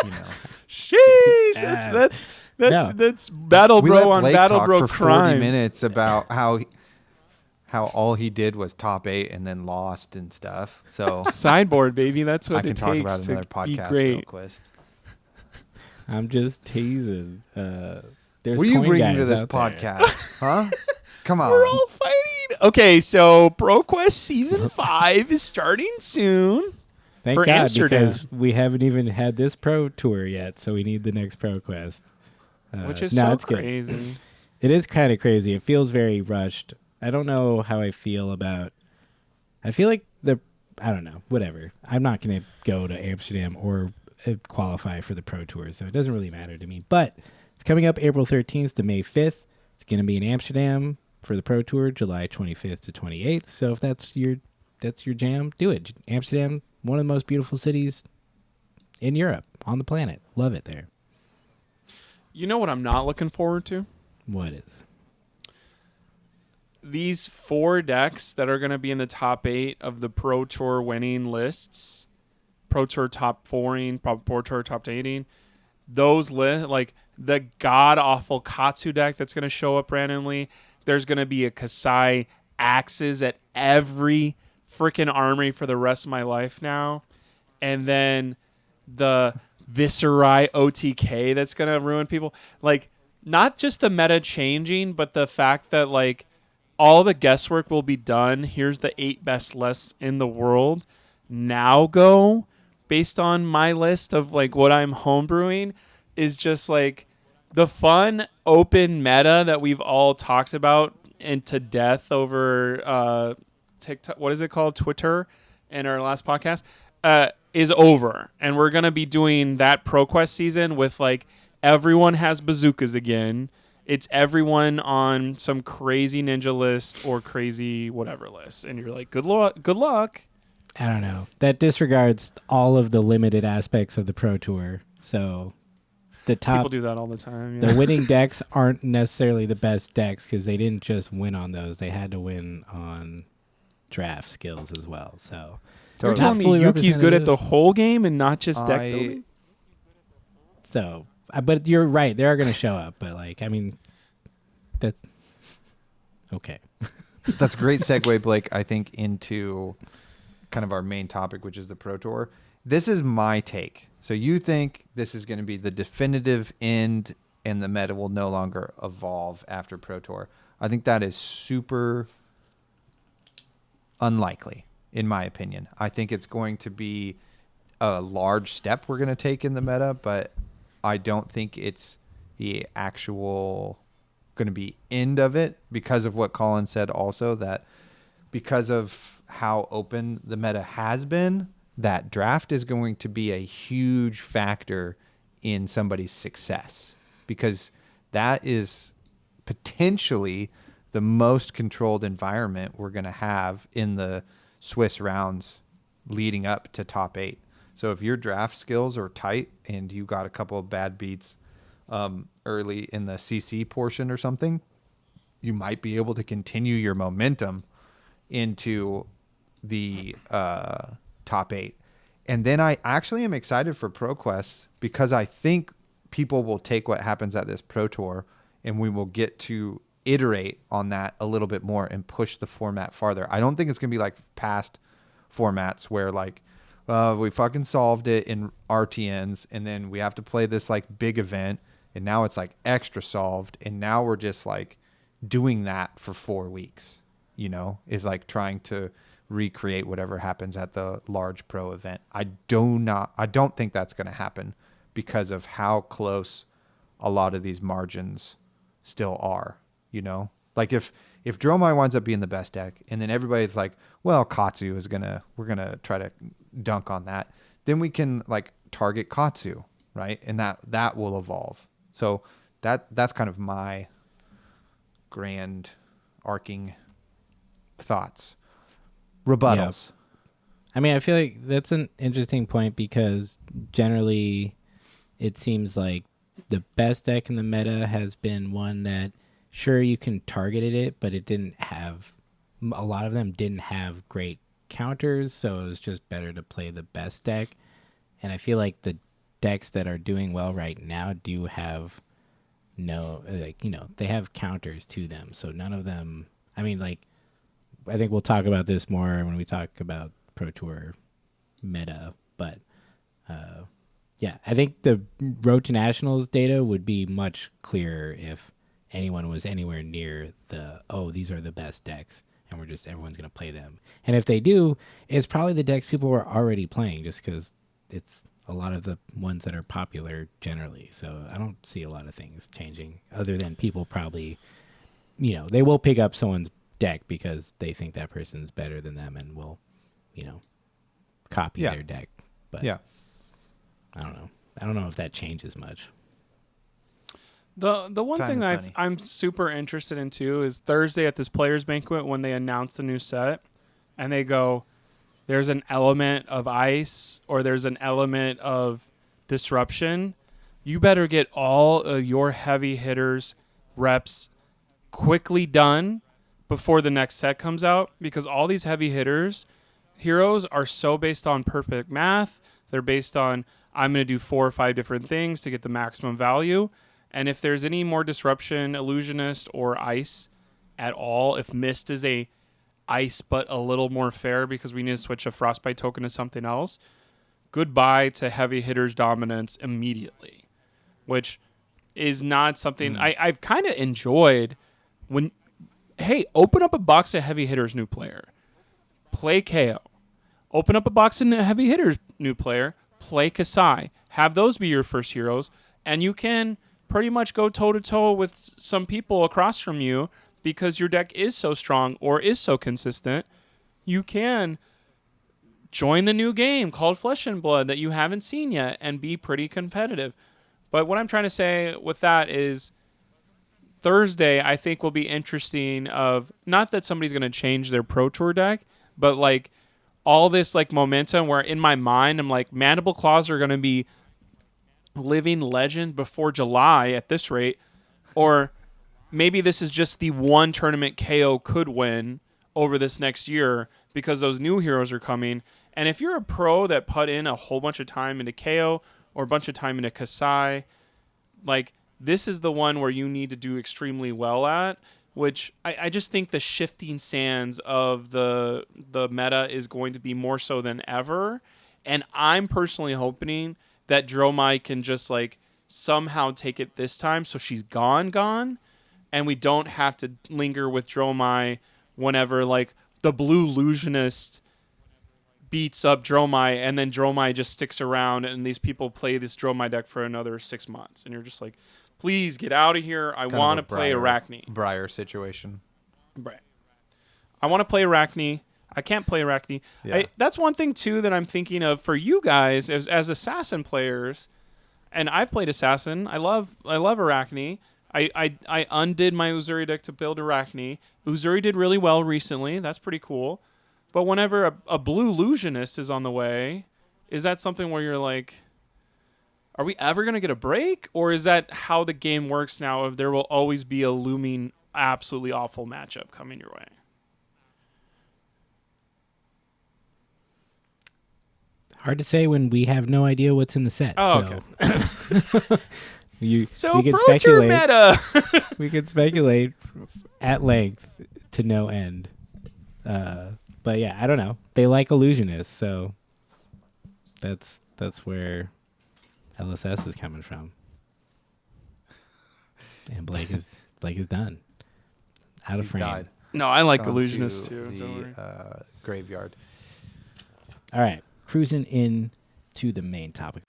Speaker 1: You know,
Speaker 3: Sheesh,
Speaker 2: sad.
Speaker 3: that's Battle
Speaker 1: we
Speaker 3: Bro
Speaker 1: let
Speaker 3: on
Speaker 1: Blake
Speaker 3: Battle
Speaker 1: talk
Speaker 3: Bro
Speaker 1: for 40
Speaker 3: crime.
Speaker 1: minutes about how all he did was top 8 and then lost and stuff. So
Speaker 3: Sideboard, baby. That's
Speaker 1: I
Speaker 3: what
Speaker 1: can
Speaker 3: it
Speaker 1: talk
Speaker 3: takes
Speaker 1: about
Speaker 3: to
Speaker 1: another
Speaker 3: be
Speaker 1: podcast real
Speaker 3: great.
Speaker 1: quick.
Speaker 2: I'm just teasing. There's
Speaker 1: What are you
Speaker 2: coin
Speaker 1: bringing to
Speaker 2: guys
Speaker 1: this
Speaker 2: out there.
Speaker 1: podcast? Huh? Come on.
Speaker 3: We're all fighting. Okay, so ProQuest Season 5 is starting soon.
Speaker 2: Thank
Speaker 3: for
Speaker 2: God,
Speaker 3: Amsterdam.
Speaker 2: because we haven't even had this pro tour yet, so we need the next pro quest.
Speaker 3: Which is
Speaker 2: no,
Speaker 3: so
Speaker 2: it's good.
Speaker 3: crazy.
Speaker 2: It is kind of crazy. It feels very rushed. I don't know how I feel about. I feel like I don't know. Whatever. I'm not going to go to Amsterdam or qualify for the pro tour, so it doesn't really matter to me. But it's coming up April 13th to May 5th. It's going to be in Amsterdam for the pro tour, July 25th to 28th. So if that's your jam, do it. Amsterdam, one of the most beautiful cities in Europe, on the planet. Love it there.
Speaker 3: You know what I'm not looking forward to?
Speaker 2: What is?
Speaker 3: These 4 decks that are going to be in the top 8 of the Pro Tour winning lists. Pro Tour top 4ing, Pro Tour top 8ing. Those like the god-awful Katsu deck that's going to show up randomly. There's going to be a Kasai Axes at every freaking armory for the rest of my life now. And then the Viserai OTK that's going to ruin people. Like, not just the meta changing, but the fact that, like, all the guesswork will be done. Here's the 8 best lists in the world. Now go, based on my list of, like, what I'm homebrewing, is just, like, the fun open meta that we've all talked about and to death over TikTok. What is it called? Twitter in our last podcast is over. And we're going to be doing that ProQuest season with, like, everyone has bazookas again. It's everyone on some crazy ninja list or crazy whatever list. And you're like, good luck. Good luck.
Speaker 2: I don't know. That disregards all of the limited aspects of the Pro Tour. So the top
Speaker 3: People do that all the time.
Speaker 2: The winning decks aren't necessarily the best decks because they didn't just win on those. They had to win on draft skills as well. So
Speaker 3: You're
Speaker 1: Totally.
Speaker 3: telling me
Speaker 2: fully
Speaker 3: Yuki's good at the
Speaker 2: representative.
Speaker 3: whole game and not just deck building?
Speaker 2: So, but you're right. They are going to show up. But, like, I mean, that's okay.
Speaker 1: That's a great segue, Blake, I think, into kind of our main topic, which is the Pro Tour. This is my take. So you think this is going to be the definitive end and the meta will no longer evolve after Pro Tour. I think that is super unlikely, in my opinion. I think it's going to be a large step we're going to take in the meta, but I don't think it's the actual going to be end of it because of what Colin said also, that because of how open the meta has been, that draft is going to be a huge factor in somebody's success, because that is potentially the most controlled environment we're going to have in the Swiss rounds leading up to top 8. So if your draft skills are tight and you got a couple of bad beats early in the CC portion or something, you might be able to continue your momentum into the top 8. And then I actually am excited for ProQuest because I think people will take what happens at this Pro Tour and we will get to iterate on that a little bit more and push the format farther. I don't think it's going to be like past formats where, like, we fucking solved it in RTNs and then we have to play this, like, big event, and now it's, like, extra solved, and now we're just, like, doing that for 4 weeks, you know, is like trying to recreate whatever happens at the large pro event. I don't think that's going to happen because of how close a lot of these margins still are, you know? Like if Dromai winds up being the best deck and then everybody's like, well, Katsu is we're going to try to dunk on that, then we can, like, target Katsu, right? And that will evolve. So that's kind of my grand arcing thoughts. Rebuttals.
Speaker 2: Yeah. I mean, I feel like that's an interesting point because generally it seems like the best deck in the meta has been one that, sure, you can target it, but it didn't have, a lot of them didn't have great counters, so it was just better to play the best deck. And I feel like the decks that are doing well right now do have they have counters to them. So none of them, I mean, like, I think we'll talk about this more when we talk about Pro Tour meta, but yeah, I think the Road to Nationals data would be much clearer if anyone was anywhere near these are the best decks and everyone's going to play them. And if they do, it's probably the decks people were already playing just because it's a lot of the ones that are popular generally. So I don't see a lot of things changing other than people probably, they will pick up someone's deck because they think that person's better than them and will, copy their deck. But
Speaker 1: yeah,
Speaker 2: I don't know. I don't know if that changes much.
Speaker 3: The one
Speaker 1: Time
Speaker 3: thing
Speaker 1: is money.
Speaker 3: I'm super interested in too is Thursday at this players banquet when they announce the new set and they go, there's an element of ice or there's an element of disruption. You better get all of your heavy hitters reps quickly done before the next set comes out, because all these heavy heroes are so based on perfect math. They're based on, I'm going to do 4 or 5 different things to get the maximum value. And if there's any more disruption, illusionist, or ice at all, if mist is ice but a little more fair because we need to switch a Frostbite token to something else, goodbye to heavy hitters dominance immediately, which is not something I've kind of enjoyed when, hey, open up a box of heavy hitters new player, play KO. Open up a box of heavy hitters new player, play Kasai. Have those be your first heroes, and you can pretty much go toe-to-toe with some people across from you because your deck is so strong or is so consistent. You can join the new game called Flesh and Blood that you haven't seen yet and be pretty competitive. But what I'm trying to say with that is Thursday, I think, will be interesting of not that somebody's going to change their Pro Tour deck, but like all this like momentum where in my mind, I'm like, Mandible Claws are going to be living legend before July at this rate, or maybe this is just the one tournament KO could win over this next year because those new heroes are coming. And if you're a pro that put in a whole bunch of time into KO or a bunch of time into Kasai, like this is the one where you need to do extremely well at, which I just think the shifting sands of the meta is going to be more so than ever. And I'm personally hoping that Dromai can just like somehow take it this time so she's gone, and we don't have to linger with Dromai whenever like the blue illusionist beats up Dromai and then Dromai just sticks around and these people play this Dromai deck for another 6 months. And you're just like, please get out of here. I want to play Arachne.
Speaker 1: Briar situation.
Speaker 3: Right. I want to play Arachne. I can't play Arachne.
Speaker 1: Yeah.
Speaker 3: That's one thing, too, that I'm thinking of for you guys as Assassin players. And I've played Assassin. I love Arachne. I undid my Uzuri deck to build Arachne. Uzuri did really well recently. That's pretty cool. But whenever a blue illusionist is on the way, is that something where you're like, are we ever going to get a break? Or is that how the game works now, if there will always be a looming, absolutely awful matchup coming your way?
Speaker 2: Hard to say when we have no idea what's in the set.
Speaker 3: Oh,
Speaker 2: so.
Speaker 3: okay.
Speaker 2: we could
Speaker 3: Pro Tour meta.
Speaker 2: We could speculate at length to no end. But yeah, I don't know. They like illusionists, so that's where LSS is coming from. And Blake is done. Out of frame.
Speaker 1: Died.
Speaker 3: No, I like
Speaker 1: Gone
Speaker 3: illusionists
Speaker 1: to
Speaker 3: too. Don't worry.
Speaker 1: the graveyard.
Speaker 2: All right, cruising in to the main topic.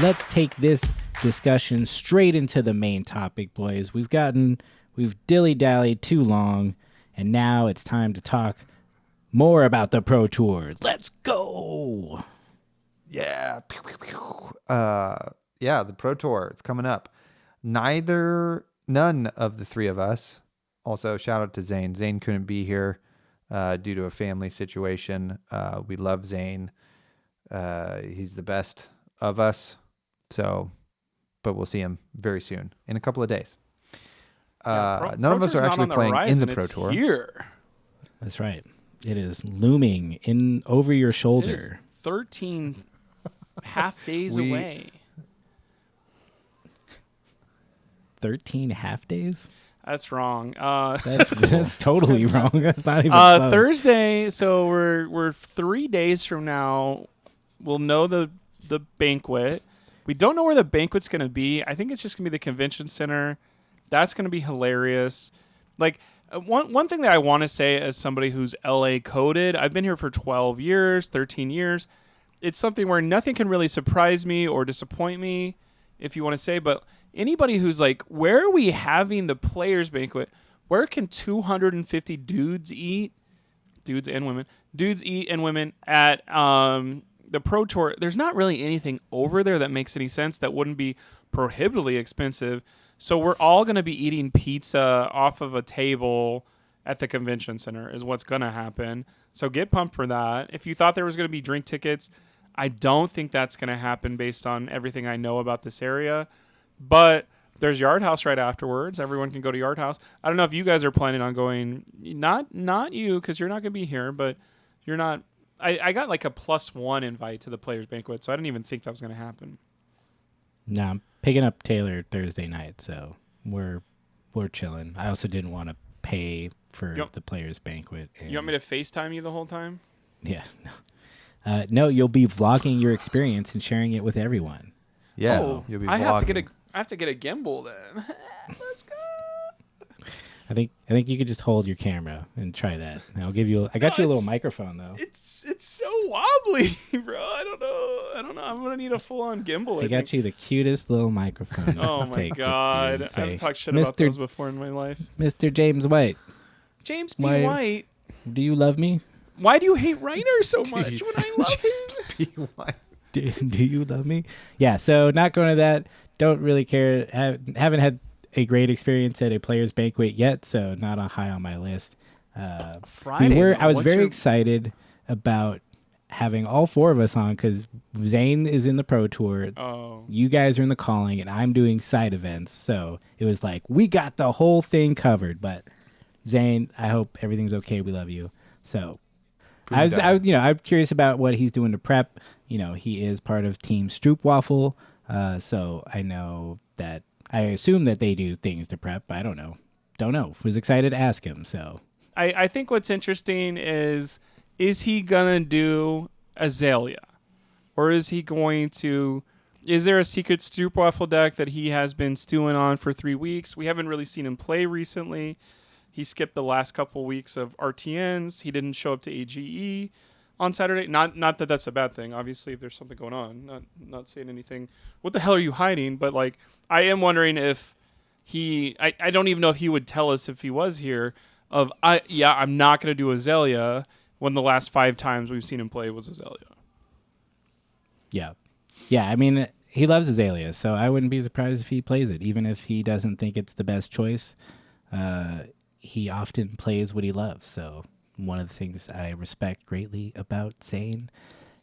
Speaker 2: Let's take this discussion straight into the main topic, boys. We've dilly-dallied too long, and now it's time to talk more about the Pro Tour. Let's go!
Speaker 1: Yeah. Yeah, the Pro Tour. It's coming up. None of the three of us. Also, shout out to Zane. Zane couldn't be here due to a family situation. We love Zane. He's the best of us. So, but we'll see him very soon in a couple of days. None of us are actually playing in the Pro Tour.
Speaker 3: Here.
Speaker 2: That's right. It is looming in over your shoulder.
Speaker 3: It is 13 half days away.
Speaker 2: 13 half days?
Speaker 3: That's wrong.
Speaker 2: That's totally wrong. That's not even close.
Speaker 3: Thursday. So we're 3 days from now. We'll know the banquet. We don't know where the banquet's going to be. I think it's just going to be the convention center. That's going to be hilarious. Like one thing that I want to say as somebody who's LA coded, I've been here for 12 years, 13 years. It's something where nothing can really surprise me or disappoint me, if you want to say. But anybody who's like, where are we having the players banquet? Where can 250 dudes eat? Dudes and women at the Pro Tour. There's not really anything over there that makes any sense that wouldn't be prohibitively expensive. So we're all going to be eating pizza off of a table at the convention center is what's going to happen. So get pumped for that. If you thought there was going to be drink tickets, I don't think that's going to happen based on everything I know about this area. But there's Yard House right afterwards. Everyone can go to Yard House. I don't know if you guys are planning on going. Not you, because you're not going to be here, but you're not. I got like a +1 invite to the Players Banquet, so I didn't even think that was going to happen.
Speaker 2: Nah, picking up Taylor Thursday night, so we're chilling. I also didn't want to pay for the players' banquet.
Speaker 3: You want me to FaceTime you the whole time?
Speaker 2: Yeah. No, you'll be vlogging your experience and sharing it with everyone.
Speaker 1: Yeah, you'll be vlogging.
Speaker 3: I have to get a gimbal then. Let's go.
Speaker 2: I think you could just hold your camera and try that. And I'll give you. I got you a little microphone though.
Speaker 3: It's so wobbly, bro. I don't know. I'm gonna need a full on gimbal.
Speaker 2: I got you the cutest little microphone.
Speaker 3: Oh my god! I've talked shit about those before in my life.
Speaker 2: Mr. James White.
Speaker 3: James B. White.
Speaker 2: Do you love me?
Speaker 3: Why do you hate Reiner so much when I love
Speaker 1: James B. White.
Speaker 2: Do you love me? Yeah. So not going to that. Don't really care. Haven't had a great experience at a players' banquet yet, so not high on my list.
Speaker 3: Friday.
Speaker 2: I was very excited about having all four of us on because Zane is in the Pro Tour.
Speaker 3: Oh.
Speaker 2: You guys are in the Calling, and I'm doing side events. So it was like we got the whole thing covered. But Zane, I hope everything's okay. We love you. So I'm curious about what he's doing to prep. He is part of Team Stroopwafel, so I know that. I assume that they do things to prep. I don't know. Was excited to ask him. So
Speaker 3: I think what's interesting is he gonna do Azalea, or is he going to? Is there a secret Stroopwafel deck that he has been stewing on for 3 weeks? We haven't really seen him play recently. He skipped the last couple weeks of RTNs. He didn't show up to AGE on Saturday. Not that that's a bad thing. Obviously, if there's something going on, not saying anything. What the hell are you hiding? But like, I am wondering if I don't even know if he would tell us if he was here. I'm not going to do Azalea when the last 5 times we've seen him play was Azalea.
Speaker 2: Yeah. I mean, he loves Azalea, so I wouldn't be surprised if he plays it, even if he doesn't think it's the best choice. He often plays what he loves, so one of the things I respect greatly about Zane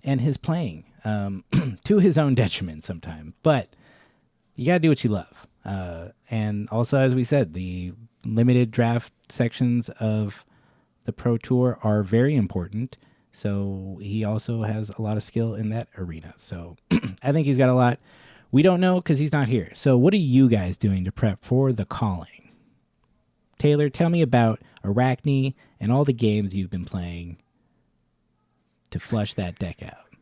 Speaker 2: and his playing, to his own detriment sometimes. But you got to do what you love. And also, as we said, the limited draft sections of the Pro Tour are very important. So he also has a lot of skill in that arena. So I think he's got a lot. We don't know because he's not here. So what are you guys doing to prep for the Calling? Taylor, tell me about Arachne and all the games you've been playing to flush that deck out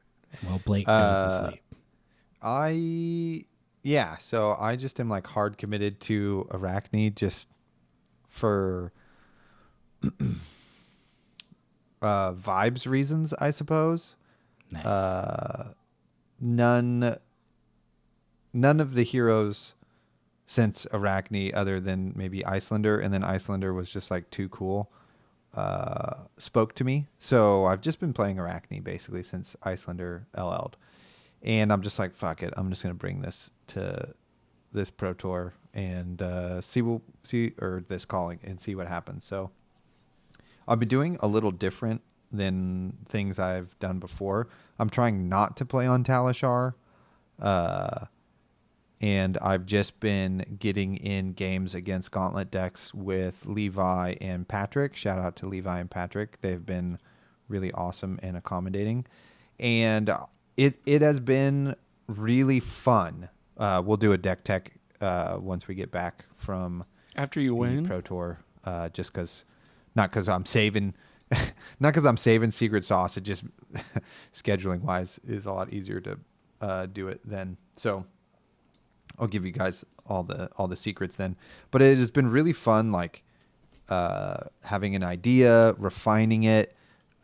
Speaker 2: while Blake goes to sleep.
Speaker 1: So I just am like hard committed to Arachne just for vibes reasons, I suppose.
Speaker 2: Nice.
Speaker 1: None of the heroes since Arachne, other than maybe Icelander, and then Icelander was just like too cool, spoke to me. So I've just been playing Arachne basically since Icelander LL'd. And I'm just like, fuck it. I'm just going to bring this to this Pro Tour and this Calling and see what happens. So I've been doing a little different than things I've done before. I'm trying not to play on Talishar. And I've just been getting in games against Gauntlet decks with Levi and Patrick. Shout out to Levi and Patrick. They've been really awesome and accommodating. And it has been really fun. We'll do a deck tech once we get back from
Speaker 3: after you win
Speaker 1: Pro Tour. Just because, not because I'm saving secret sauce. It just scheduling wise is a lot easier to do it then. So I'll give you guys all the secrets then. But it has been really fun, like having an idea, refining it.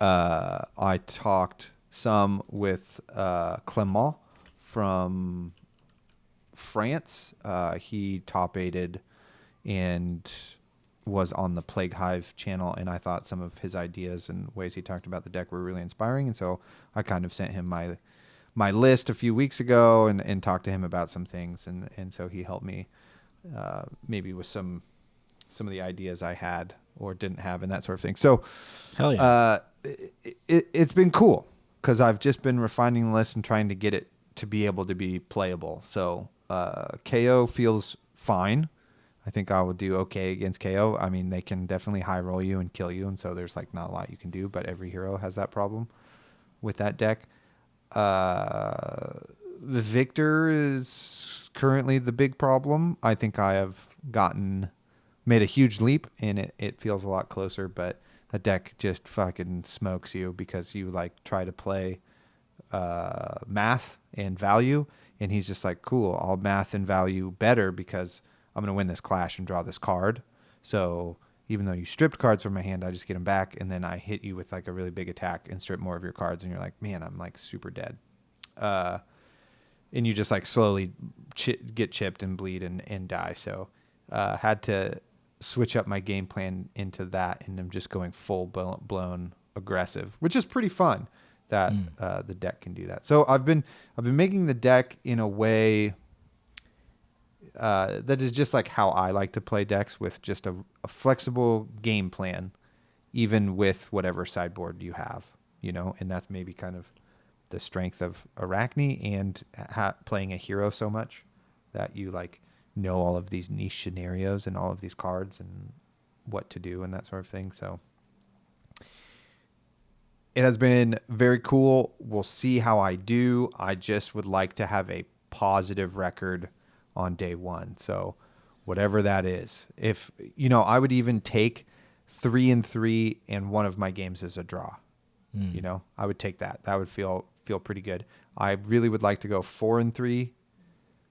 Speaker 1: I talked some with Clément from France. He top aided and was on the Plague Hive channel, and I thought some of his ideas and ways he talked about the deck were really inspiring. And so I kind of sent him my list a few weeks ago and talked to him about some things. And so he helped me maybe with some of the ideas I had or didn't have and that sort of thing. So
Speaker 2: hell yeah.
Speaker 1: It's been cool because I've just been refining the list and trying to get it to be able to be playable. So KO feels fine. I think I will do okay against KO. I mean, they can definitely high roll you and kill you, and so there's like not a lot you can do, but every hero has that problem with that deck. The Victor is currently the big problem. I think I have made a huge leap, and it feels a lot closer, but a deck just fucking smokes you because you like try to play math and value, and he's just like, cool, I'll math and value better because I'm going to win this clash and draw this card. So even though you stripped cards from my hand, I just get them back, and then I hit you with like a really big attack and strip more of your cards, and you're like, man, I'm like super dead. And you just like slowly get chipped and bleed and die. So had to switch up my game plan into that, and I'm just going full blown aggressive, which is pretty fun that the deck can do that. So I've been making the deck in a way that is just like how I like to play decks, with just a flexible game plan, even with whatever sideboard you have, and that's maybe kind of the strength of Arachne and playing a hero so much that you like know all of these niche scenarios and all of these cards and what to do and that sort of thing. So it has been very cool. We'll see how I do. I just would like to have a positive record on day one. So whatever that is, if, I would even take 3-3 and one of my games is a draw, I would take that. That would feel pretty good. I really would like to go 4-3.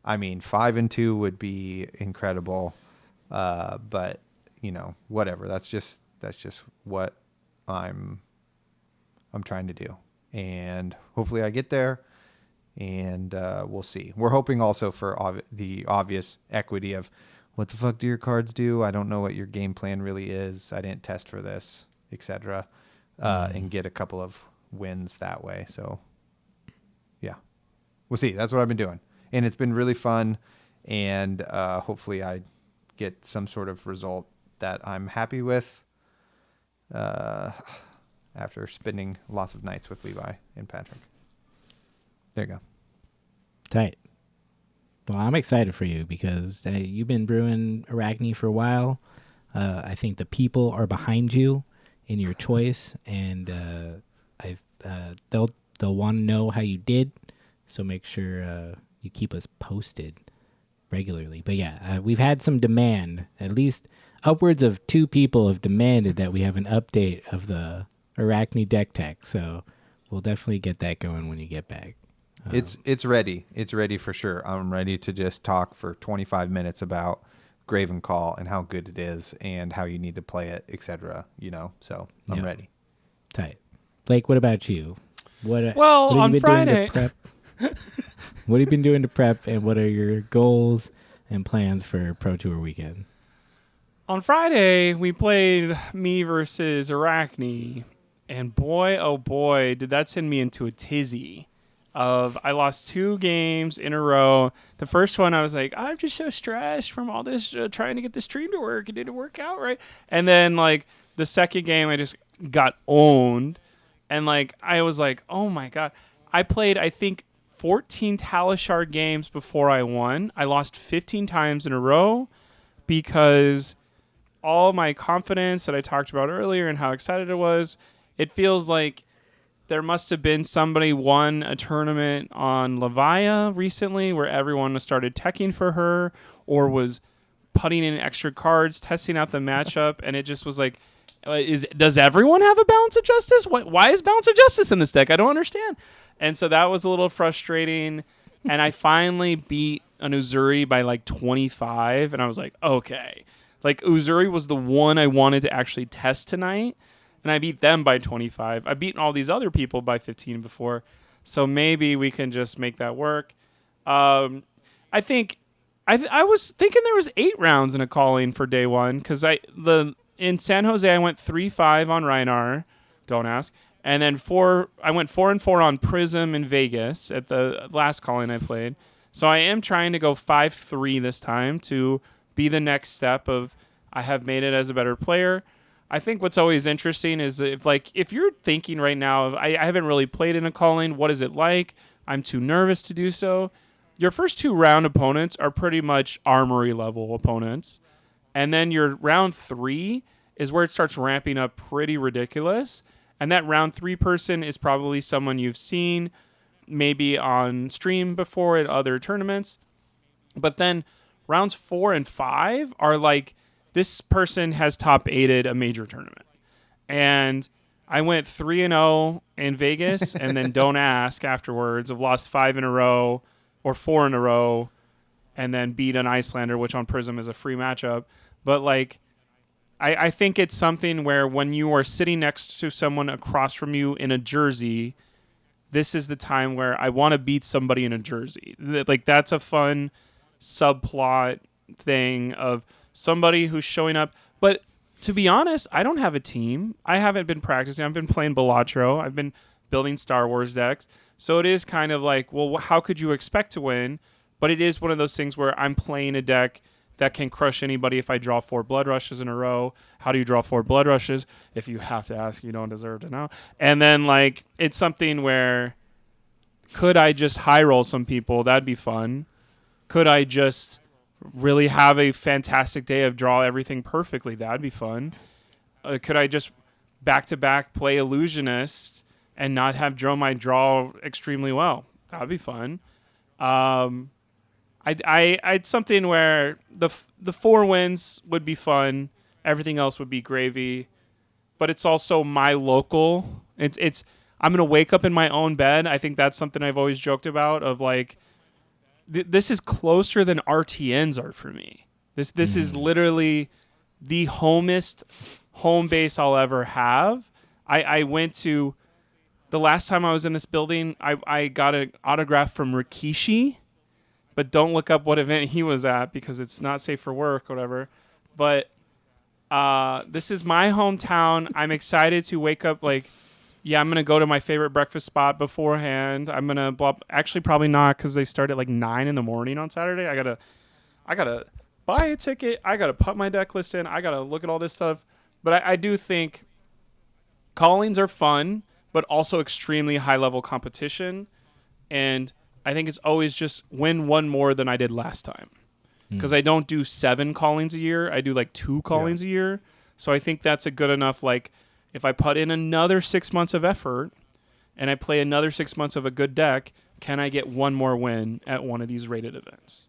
Speaker 1: I mean, 5-2 would be incredible. But whatever. That's just what I'm trying to do. And hopefully I get there, and we'll see. We're hoping also for the obvious equity of what the fuck do your cards do? I don't know what your game plan really is. I didn't test for this, etc. And get a couple of wins that way. So yeah, we'll see. That's what I've been doing. And it's been really fun. And hopefully I get some sort of result that I'm happy with after spending lots of nights with Levi and Patrick. There you go.
Speaker 2: Tight. Well, I'm excited for you because you've been brewing Arachne for a while. I think the people are behind you in your choice, and they'll want to know how you did. So make sure you keep us posted regularly. But yeah, we've had some demand. At least upwards of 2 people have demanded that we have an update of the Arachne deck tech. So we'll definitely get that going when you get back.
Speaker 1: It's ready. It's ready for sure. I'm ready to just talk for 25 minutes about Graven Call and how good it is and how you need to play it, etc. So I'm ready.
Speaker 2: Tight. Blake, what about you? What have
Speaker 3: on
Speaker 2: you been
Speaker 3: Friday,
Speaker 2: doing to prep? What have you been doing to prep, and what are your goals and plans for Pro Tour weekend?
Speaker 3: On Friday, we played me versus Arachne, and boy, oh boy, did that send me into a tizzy. I lost 2 games in a row. The first one, I was like, I'm just so stressed from all this trying to get the stream to work. It didn't work out right. And then, like, the second game, I just got owned. And, like, I was like, oh, my God. I played, I think, 14 Talishar games before I won. I lost 15 times in a row because all my confidence that I talked about earlier and how excited I was, it feels like there must have been somebody won a tournament on Levia recently where everyone started teching for her or was putting in extra cards, testing out the matchup, and it just was like, does everyone have a Balance of Justice? Why is Balance of Justice in this deck? I don't understand. And so that was a little frustrating, and I finally beat an Uzuri by like 25, and I was like, okay. Like, Uzuri was the one I wanted to actually test tonight, and I beat them by 25. I've beaten all these other people by 15 before, so maybe we can just make that work. I think I was thinking there was 8 rounds in a calling for day one because in San Jose I went 3-5 on Reinar, don't ask, and then I went 4-4 on Prism in Vegas at the last calling I played. So I am trying to go 5-3 this time to be the next step of I have made it as a better player. I think what's always interesting is if you're thinking right now of I haven't really played in a calling, what is it like? I'm too nervous to do so. Your first 2 round opponents are pretty much armory level opponents. And then your round 3 is where it starts ramping up pretty ridiculous. And that round 3 person is probably someone you've seen maybe on stream before at other tournaments. But then rounds 4 and 5 are like, this person has top 8'd a major tournament. And I went 3-0 in Vegas, and then don't ask afterwards. I've lost 5 in a row or 4 in a row, and then beat an Icelander, which on Prism is a free matchup. But like, I think it's something where when you are sitting next to someone across from you in a jersey, this is the time where I want to beat somebody in a jersey. Like, that's a fun subplot thing of somebody who's showing up. But to be honest, I don't have a team. I haven't been practicing. I've been playing Balatro. I've been building Star Wars decks. So it is kind of like, well, how could you expect to win? But it is one of those things where I'm playing a deck that can crush anybody if I draw 4 Blood Rushes in a row. How do you draw 4 Blood Rushes? If you have to ask, you don't deserve to know. And then, like, it's something where, could I just high roll some people? That'd be fun. Could I just really have a fantastic day of draw everything perfectly? That'd be fun. Could I just back-to-back play Illusionist and not have Dromai draw extremely well? That'd be fun. I'd something where the 4 wins would be fun. Everything else would be gravy. But it's also my local. It's I'm gonna wake up in my own bed. I think that's something I've always joked about. Of like, this is closer than RTNs are for me. This is literally the homest home base I'll ever have. I went to the last time I was in this building. I got an autograph from Rikishi. But don't look up what event he was at because it's not safe for work or whatever. But this is my hometown. I'm excited to wake up like, yeah, I'm going to go to my favorite breakfast spot beforehand. I'm going to actually probably not because they start at like 9 in the morning on Saturday. I got to buy a ticket. I got to put my deck list in. I got to look at all this stuff. But I do think callings are fun, but also extremely high-level competition. And I think it's always just win one more than I did last time. Because I don't do 7 callings a year. I do like 2 callings a year. So I think that's a good enough, like, if I put in another 6 months of effort and I play another 6 months of a good deck, can I get one more win at one of these rated events?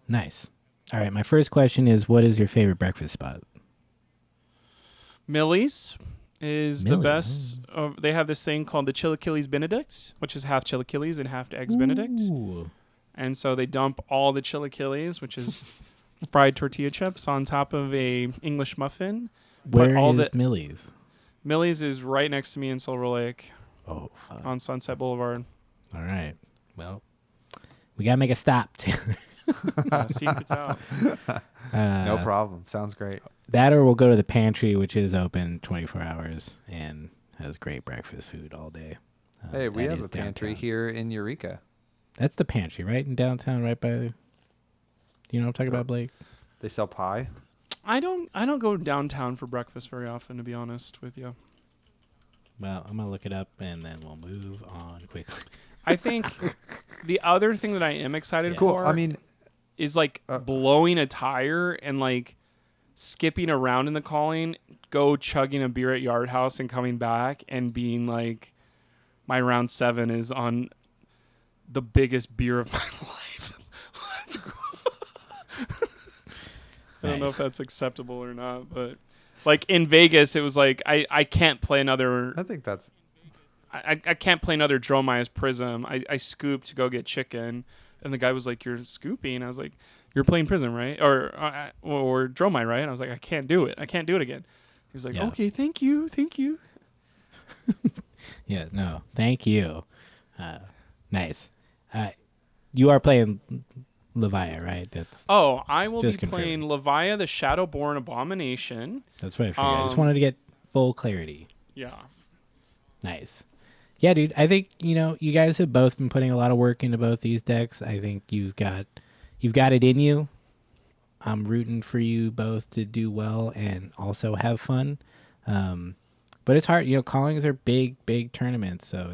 Speaker 2: Nice. All right, my first question is, what is your favorite breakfast spot?
Speaker 3: Millie's is the best. They have this thing called the Chilaquiles Benedict, which is half Chilaquiles and half Eggs Benedict. And so they dump all the Chilaquiles, which is fried tortilla chips, on top of a English muffin.
Speaker 2: Where is Millie's?
Speaker 3: Millie's is right next to me in Silver Lake.
Speaker 2: Oh, fuck.
Speaker 3: On Sunset Boulevard.
Speaker 2: All right. Well, we got to make a stop.
Speaker 3: Secret's out.
Speaker 1: No problem. Sounds great.
Speaker 2: That, or we'll go to the pantry, which is open 24 hours and has great breakfast food all day.
Speaker 1: Hey, we have a pantry here in Eureka.
Speaker 2: That's the pantry, right? In downtown, right by... You know what I'm talking about, Blake?
Speaker 1: They sell pie?
Speaker 3: I don't go downtown for breakfast very often, to be honest with you.
Speaker 2: Well, I'm going to look it up, and then we'll move on quickly.
Speaker 3: I think the other thing that I am excited
Speaker 1: Cool.
Speaker 3: for is like blowing a tire and like skipping around in the calling, go chugging a beer at Yard House and coming back and being like, my round 7 is on the biggest beer of my life. Let's go. I don't know if that's acceptable or not, but like in Vegas, it was like I can't play another.
Speaker 1: I think that's.
Speaker 3: I can't play another Dromai as Prism. I scooped to go get chicken, and the guy was like, "You're scooping." I was like, "You're playing Prism, right? Or Dromai, right?" And I was like, "I can't do it. I can't do it again." He was like, "Okay, thank you."
Speaker 2: Yeah, no, thank you. Nice. You are playing Levia, right?
Speaker 3: I will be playing Levia, the Shadowborn Abomination.
Speaker 2: That's what I figured. I just wanted to get full clarity.
Speaker 3: Yeah.
Speaker 2: Nice. Yeah, dude. I think, you guys have both been putting a lot of work into both these decks. I think you've got it in you. I'm rooting for you both to do well and also have fun. But it's hard. Callings are big tournaments, so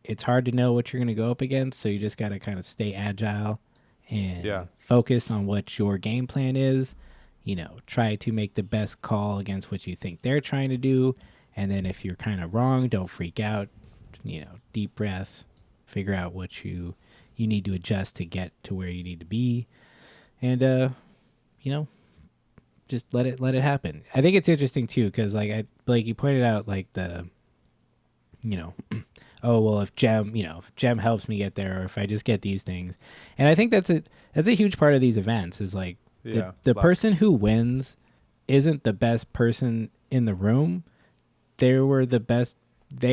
Speaker 2: it's hard to know what you're going to go up against. So you just got to kind of stay agile and focused on what your game plan is. Try to make the best call against what you think they're trying to do. And then if you're kind of wrong, don't freak out. Deep breaths, figure out what you you need to adjust to get to where you need to be, and just let it happen. I think it's interesting too, because like Blake, you pointed out like the, oh well, if Gem helps me get there, or if I just get these things, and I think that's a huge part of these events is like the person who wins isn't the best person in the room. They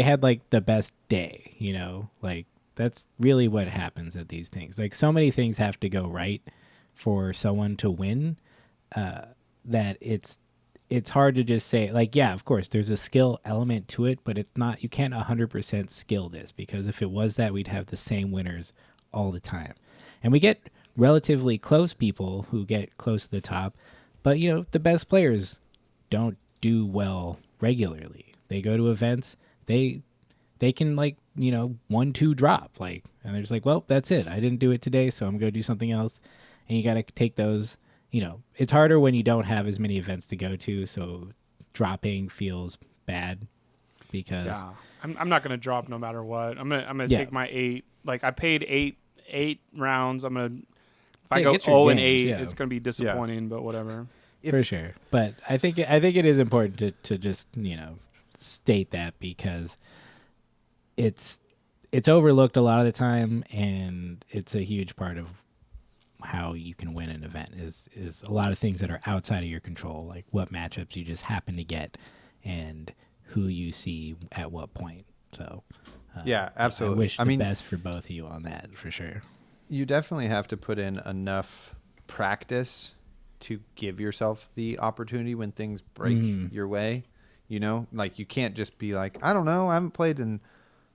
Speaker 2: had like the best day, like that's really what happens at these things. Like so many things have to go right for someone to win, that it's hard to just say like, yeah, of course there's a skill element to it, but it's not, you can't 100% skill this, because if it was that, we'd have the same winners all the time. And we get relatively close people who get close to the top, but the best players don't do well regularly. They go to events, they can 1-2 drop, like, and they're just like, well, that's it, I didn't do it today, so I'm gonna go do something else. And you got to take those, it's harder when you don't have as many events to go to, so dropping feels bad because
Speaker 3: I'm not gonna drop no matter what. I'm gonna take my 8, like I paid eight rounds. I'm gonna, if I go 0-8, it's gonna be disappointing, but whatever.
Speaker 2: For sure. But I think it is important to just state that, because it's overlooked a lot of the time, and it's a huge part of how you can win an event is a lot of things that are outside of your control, like what matchups you just happen to get and who you see at what point. So
Speaker 1: yeah, absolutely.
Speaker 2: I wish the best for both of you on that, for sure.
Speaker 1: You definitely have to put in enough practice to give yourself the opportunity when things break your way. Like you can't just be like, I don't know, I haven't played in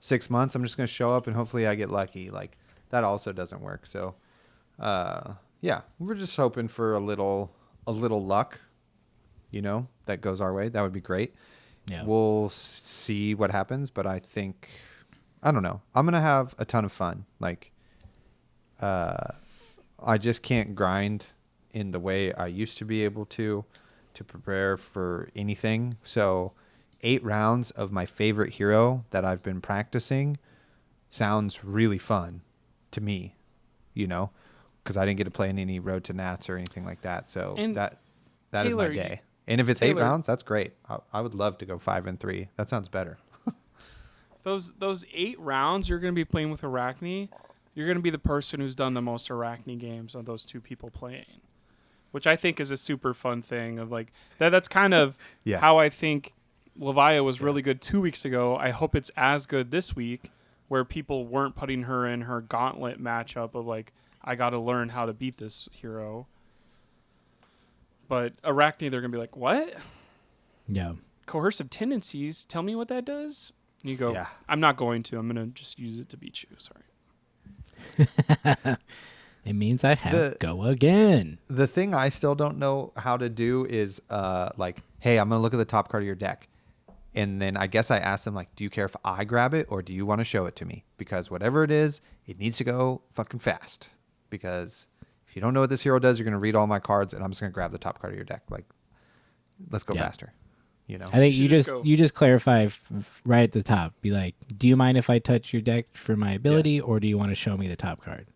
Speaker 1: 6 months, I'm just going to show up and hopefully I get lucky. Like that also doesn't work. So we're just hoping for a little luck, that goes our way. That would be great. Yeah. We'll see what happens, but I don't know. I'm going to have a ton of fun. Like, I just can't grind in the way I used to be able to prepare for anything. So 8 rounds of my favorite hero that I've been practicing sounds really fun to me, because I didn't get to play in any Road to Nats or anything like that. So that Taylor, is my day. And if it's Taylor, 8 rounds, that's great. I would love to go 5-3. That sounds better.
Speaker 3: Those 8 rounds you're going to be playing with Arachne, you're going to be the person who's done the most Arachne games of those 2 people playing, which I think is a super fun thing of like that's kind of how I think Levia was really good 2 weeks ago. I hope it's as good this week, where people weren't putting her in her gauntlet matchup of like, I got to learn how to beat this hero. But Arachne, they're going to be like, what? Yeah. Coercive tendencies. Tell me what that does. And you go, I'm not going to. I'm going to just use it to beat you. Sorry.
Speaker 2: It means I have to go again.
Speaker 1: The thing I still don't know how to do is like, hey, I'm going to look at the top card of your deck. And then I guess I asked them, like, do you care if I grab it or do you want to show it to me? Because whatever it is, it needs to go fucking fast. Because if you don't know what this hero does, you're going to read all my cards and I'm just going to grab the top card of your deck. Like, let's go faster.
Speaker 2: I think you just clarify right at the top. Be like, do you mind if I touch your deck for my ability or do you want to show me the top card?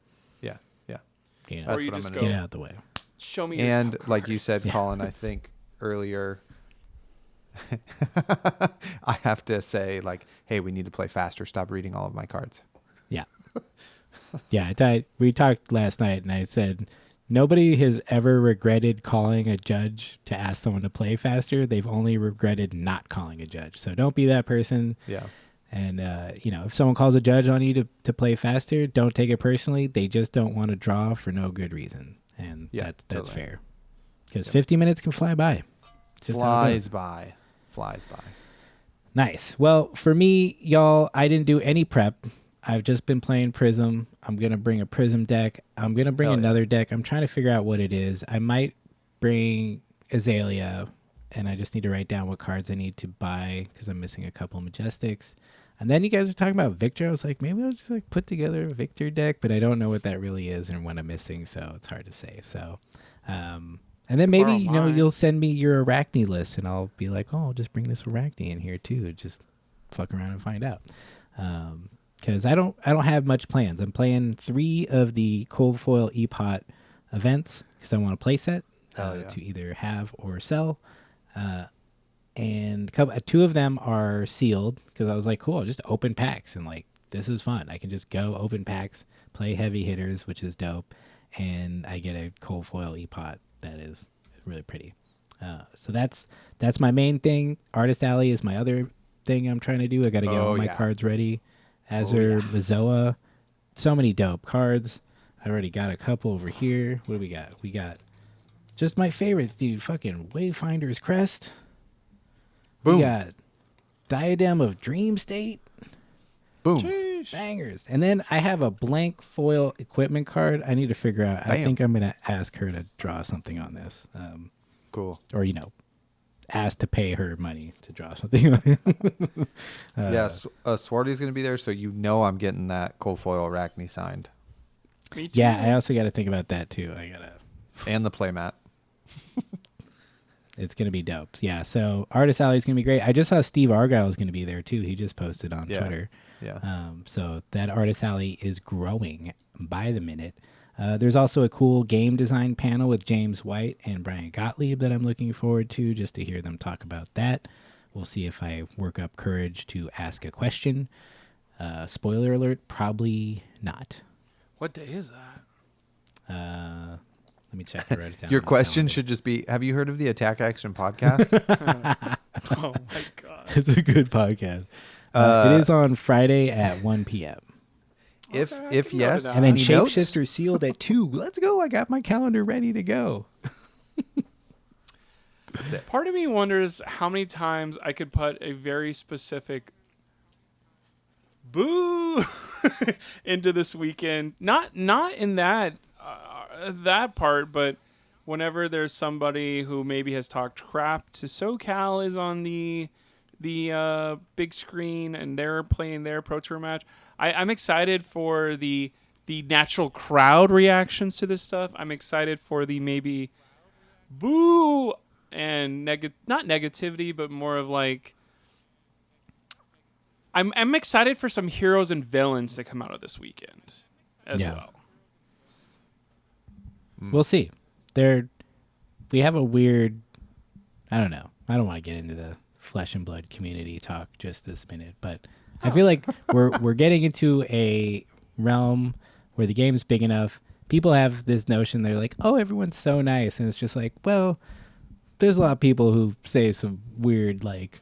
Speaker 1: Yeah. Yeah.
Speaker 2: That's what I'm going to get out of the way.
Speaker 3: Show me your
Speaker 1: and
Speaker 3: top
Speaker 1: like
Speaker 3: card.
Speaker 1: You said, Colin, I think earlier, I have to say, like, hey, we need to play faster. Stop reading all of my cards.
Speaker 2: Yeah. Yeah. We talked last night, and I said nobody has ever regretted calling a judge to ask someone to play faster. They've only regretted not calling a judge. So don't be that person.
Speaker 1: Yeah.
Speaker 2: And, if someone calls a judge on you to play faster, don't take it personally. They just don't want to draw for no good reason. And that's totally fair. Because 50 minutes can fly by.
Speaker 1: Flies by.
Speaker 2: Nice. Well, for me, y'all, I didn't do any prep. I've just been playing Prism. I'm going to bring a Prism deck. I'm going to bring another deck. I'm trying to figure out what it is. I might bring Azalea, and I just need to write down what cards I need to buy because I'm missing a couple Majestics. And then you guys were talking about Victor. I was like, maybe I'll just put together a Victor deck, but I don't know what that really is and what I'm missing, so it's hard to say. So, and then maybe, you'll send me your Arachne list, and I'll be like, oh, I'll just bring this Arachne in here, too. Just fuck around and find out. because I don't have much plans. I'm playing 3 of the Cold Foil Epot events because I want a play set to either have or sell. And 2 of them are sealed because I was like, cool, just open packs and like this is fun. I can just go open packs, play heavy hitters, which is dope, and I get a Cold Foil Epot that is really pretty. So that's my main thing. Artist Alley is my other thing I'm trying to do. I got to get all my cards ready. Azure, Mazoa, so many dope cards. I already got a couple over here. What do we got? We got just my favorites, dude. Fucking Wayfinder's Crest.
Speaker 1: Boom.
Speaker 2: We got Diadem of Dream State.
Speaker 1: Boom.
Speaker 3: Sheesh.
Speaker 2: Bangers. And then I have a blank foil equipment card. I need to figure out.
Speaker 1: Bam.
Speaker 2: I think I'm going to ask her to draw something on this.
Speaker 1: Cool.
Speaker 2: Or, ask to pay her money to draw something on it.
Speaker 1: Swarty's going to be there, so I'm getting that Cold Foil Arachne signed.
Speaker 3: Me too.
Speaker 2: Yeah, I also got to think about that too.
Speaker 1: And the playmat.
Speaker 2: It's going to be dope. Yeah, so Artist Alley is going to be great. I just saw Steve Argyle is going to be there too. He just posted on Twitter.
Speaker 1: Yeah.
Speaker 2: So that Artist Alley is growing by the minute. There's also a cool game design panel with James White and Brian Gottlieb that I'm looking forward to just to hear them talk about that. We'll see if I work up courage to ask a question. Spoiler alert, probably not.
Speaker 3: What day is that?
Speaker 2: Let me check. I wrote it down.
Speaker 1: Your
Speaker 2: on my
Speaker 1: question
Speaker 2: calendar.
Speaker 1: should just be, have you heard of the Attack Action podcast?
Speaker 3: Oh my god.
Speaker 2: It's a good podcast. It is on Friday at 1 p.m.
Speaker 1: If
Speaker 3: Okay, I
Speaker 1: if
Speaker 3: can note
Speaker 1: yes,
Speaker 3: it down.
Speaker 2: And then
Speaker 1: any notes?
Speaker 2: Shapeshifter sealed at 2. Let's go. I got my calendar ready to go.
Speaker 3: Part of me wonders how many times I could put a very specific boo into this weekend. Not in that part, but whenever there's somebody who maybe has talked crap to SoCal is on the big screen and they're playing their Pro Tour match. I'm excited for the natural crowd reactions to this stuff. I'm excited for the maybe boo and not negativity, but more of like I'm excited for some heroes and villains to come out of this weekend as well.
Speaker 2: We'll see. We have a weird, I don't know. I don't want to get into the flesh and blood community talk just this minute, but I feel like we're getting into a realm where the game's big enough. People have this notion, they're like, oh, everyone's so nice. And it's just like, well, there's a lot of people who say some weird like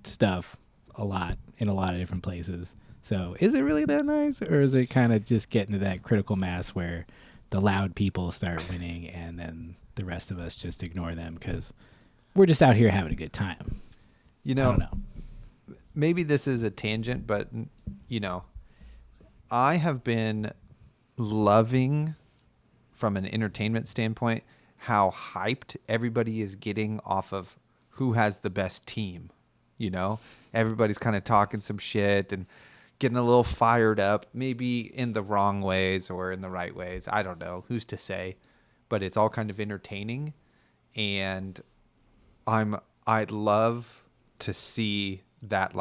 Speaker 2: stuff a lot in a lot of different places. So is it really that nice, or is it kind of just getting to that critical mass where the loud people start winning and then the rest of us just ignore them because we're just out here having a good time? I don't know.
Speaker 1: Maybe this is a tangent, but I have been loving, from an entertainment standpoint, how hyped everybody is getting off of who has the best team. Everybody's kind of talking some shit and getting a little fired up, maybe in the wrong ways or in the right ways. I don't know. Who's to say? But it's all kind of entertaining, and I'd love to see that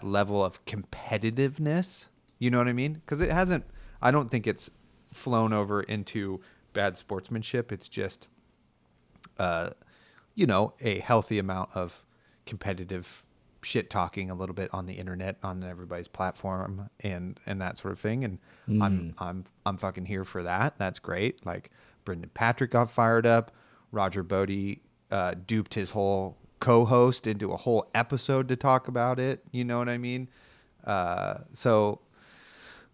Speaker 1: level of competitiveness. You know what I mean? Because I don't think it's flown over into bad sportsmanship. It's just, a healthy amount of competitive shit talking a little bit on the internet, on everybody's platform, and that sort of thing. And I'm fucking here for that. That's great. Like Brendan Patrick got fired up. Roger Bodie duped his whole co-host into a whole episode to talk about it. You know what I mean? So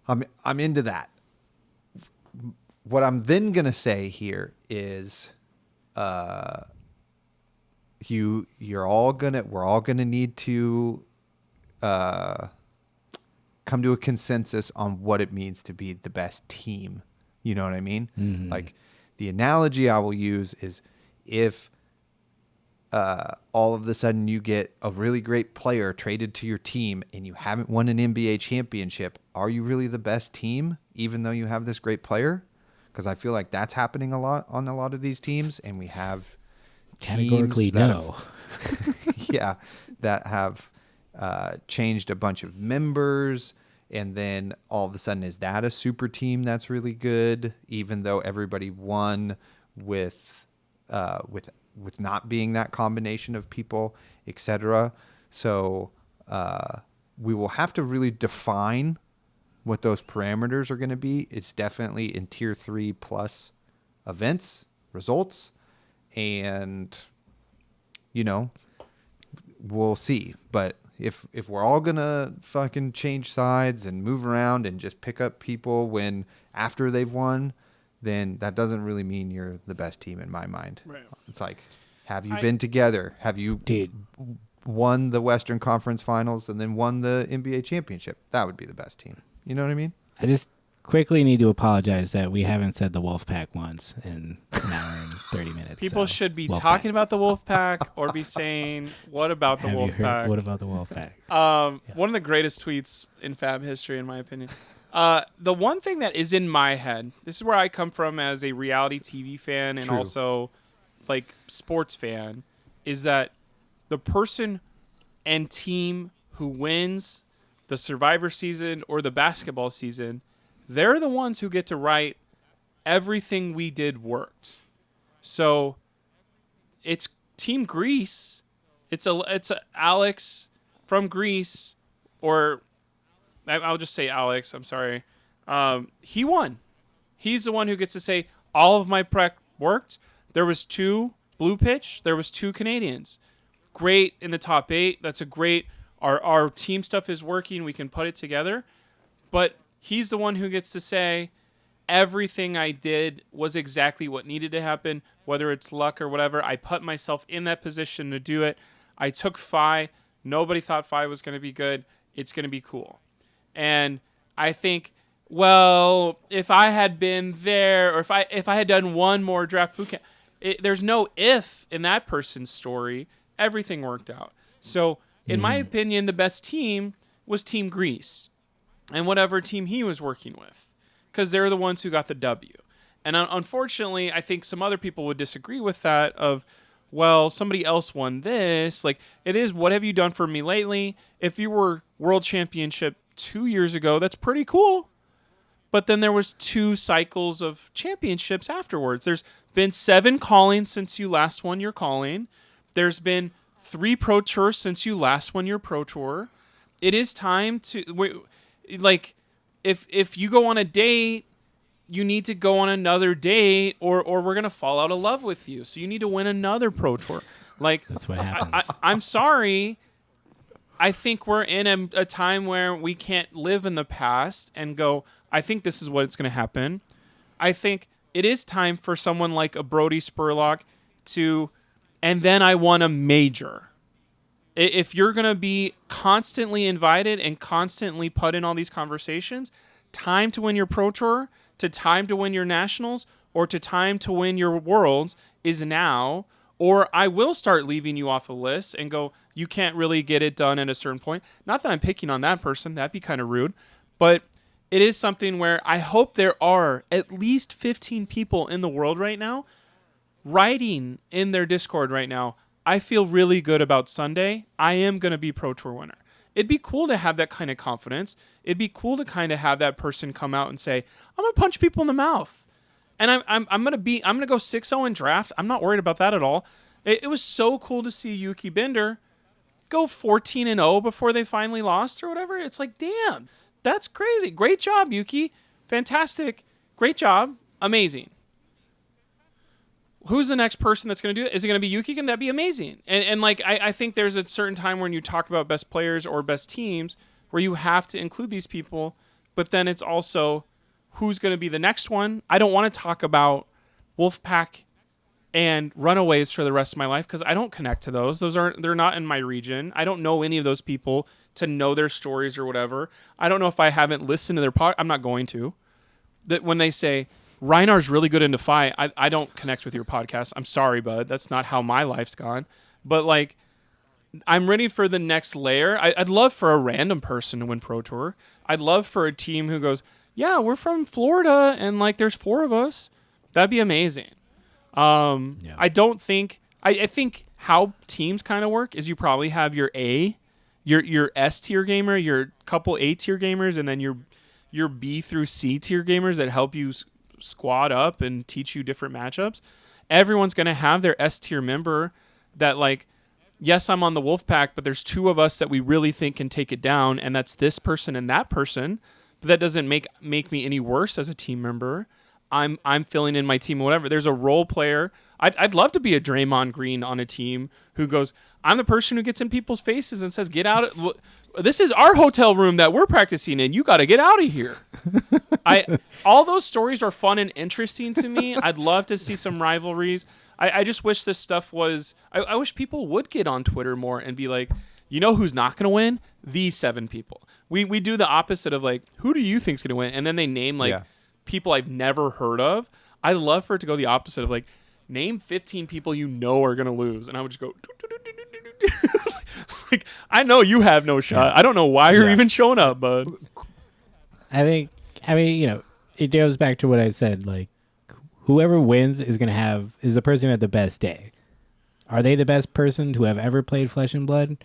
Speaker 1: I'm into that. What I'm then gonna say here is, we're all gonna need to come to a consensus on what it means to be the best team. You know what I mean? Mm-hmm. Like the analogy I will use is if all of a sudden you get a really great player traded to your team and you haven't won an NBA championship, are you really the best team even though you have this great player? Because I feel like that's happening a lot on a lot of these teams, and we have
Speaker 2: categorically
Speaker 1: teams
Speaker 2: no.
Speaker 1: that have changed a bunch of members, and then all of a sudden, is that a super team that's really good, even though everybody won with not being that combination of people, etc. So we will have to really define what those parameters are going to be. It's definitely in tier 3 plus events, results, and we'll see. But if we're all gonna fucking change sides and move around and just pick up people when after they've won, then that doesn't really mean you're the best team in my mind.
Speaker 3: Right.
Speaker 1: It's like, have you been together? Have you won the Western Conference Finals and then won the NBA championship? That would be the best team. You know what I mean?
Speaker 2: I just quickly need to apologize that we haven't said the Wolfpack once in an hour and 30 minutes.
Speaker 3: People should be talking about the Wolfpack or be saying, what about the Wolfpack?
Speaker 2: What about the Wolfpack?
Speaker 3: One of the greatest tweets in Fab history, in my opinion. The one thing that is in my head, this is where I come from as a reality TV fan and also like sports fan, is that the person and team who wins the Survivor season or the basketball season, they're the ones who get to write everything we did worked. So it's Team Greece. It's a Alex from Greece, or I'll just say Alex. I'm sorry. He won. He's the one who gets to say all of my prep worked. There was 2 blue pitch. There was 2 Canadians. Great in the top 8. That's a great. Our team stuff is working. We can put it together. But he's the one who gets to say everything I did was exactly what needed to happen, whether it's luck or whatever. I put myself in that position to do it. I took Phi. Nobody thought Phi was going to be good. It's going to be cool. And I think, well, if I had been there, or if I had done one more draft bootcamp, there's no if in that person's story. Everything worked out. So, in my opinion, the best team was Team Greece and whatever team he was working with, because they're the ones who got the W. And unfortunately, I think some other people would disagree with that of, well, somebody else won this. Like, it is, what have you done for me lately? If you were world championship 2 years ago, that's pretty cool. But then there was 2 cycles of championships afterwards. There's been 7 callings since you last won your calling. There's been 3 Pro Tours since you last won your Pro Tour. It is time to, like, if you go on a date, you need to go on another date, or we're going to fall out of love with you. So you need to win another Pro Tour. Like,
Speaker 2: that's what happens.
Speaker 3: I'm sorry. I think we're in a time where we can't live in the past and go, I think this is what's going to happen. I think it is time for someone like a Brody Spurlock to, and then I won a major. If you're going to be constantly invited and constantly put in all these conversations, time to win your Pro Tour, to time to win your Nationals, or to time to win your Worlds is now, or I will start leaving you off a list and go, you can't really get it done at a certain point. Not that I'm picking on that person. That'd be kind of rude. But it is something where I hope there are at least 15 people in the world right now writing in their Discord right now, I feel really good about Sunday. I am going to be Pro Tour winner. It'd be cool to have that kind of confidence. It'd be cool to kind of have that person come out and say, I'm going to punch people in the mouth. And I'm going to go 6-0 in draft. I'm not worried about that at all. It was so cool to see Yuki Binder go 14-0 before they finally lost or whatever. It's like, damn, that's crazy. Great job, Yuki. Fantastic. Great job. Amazing. Who's the next person that's going to do it? Is it going to be Yuki? Can that be amazing? And like, I think there's a certain time when you talk about best players or best teams where you have to include these people, but then it's also who's going to be the next one. I don't want to talk about Wolfpack and Runaways for the rest of my life because I don't connect to those. They're not in my region. I don't know any of those people to know their stories or whatever. I don't know if I haven't listened to their podcast. I'm not going to. That when they say, Reinar's really good into Phi, I don't connect with your podcast. I'm sorry, bud. That's not how my life's gone. But, like, I'm ready for the next layer. I'd love for a random person to win Pro Tour. I'd love for a team who goes, yeah, we're from Florida, and, like, there's 4 of us. That'd be amazing. I don't think... I think how teams kind of work is you probably have your A, your S tier gamer, your couple A tier gamers, and then your B through C tier gamers that help you squad up and teach you different matchups. Everyone's going to have their S tier member that, like, yes, I'm on the wolf pack, but there's 2 of us that we really think can take it down, and that's this person and that person. But that doesn't make me any worse as a team member. I'm filling in my team or whatever. There's a role player. I'd love to be a Draymond Green on a team who goes, I'm the person who gets in people's faces and says, get out. This is our hotel room that we're practicing in. You got to get out of here. All those stories are fun and interesting to me. I'd love to see some rivalries. I just wish this stuff was, I wish people would get on Twitter more and be like, you know who's not going to win? These 7 people. We do the opposite of, like, who do you think's going to win? And then they name, like, people I've never heard of. I love for it to go the opposite of, like, name 15 people you know are going to lose. And I would just go, like, I know you have no shot. I don't know why you're even showing up, bud.
Speaker 2: I mean, it goes back to what I said. Like, whoever wins is the person who had the best day. Are they the best person to have ever played Flesh and Blood?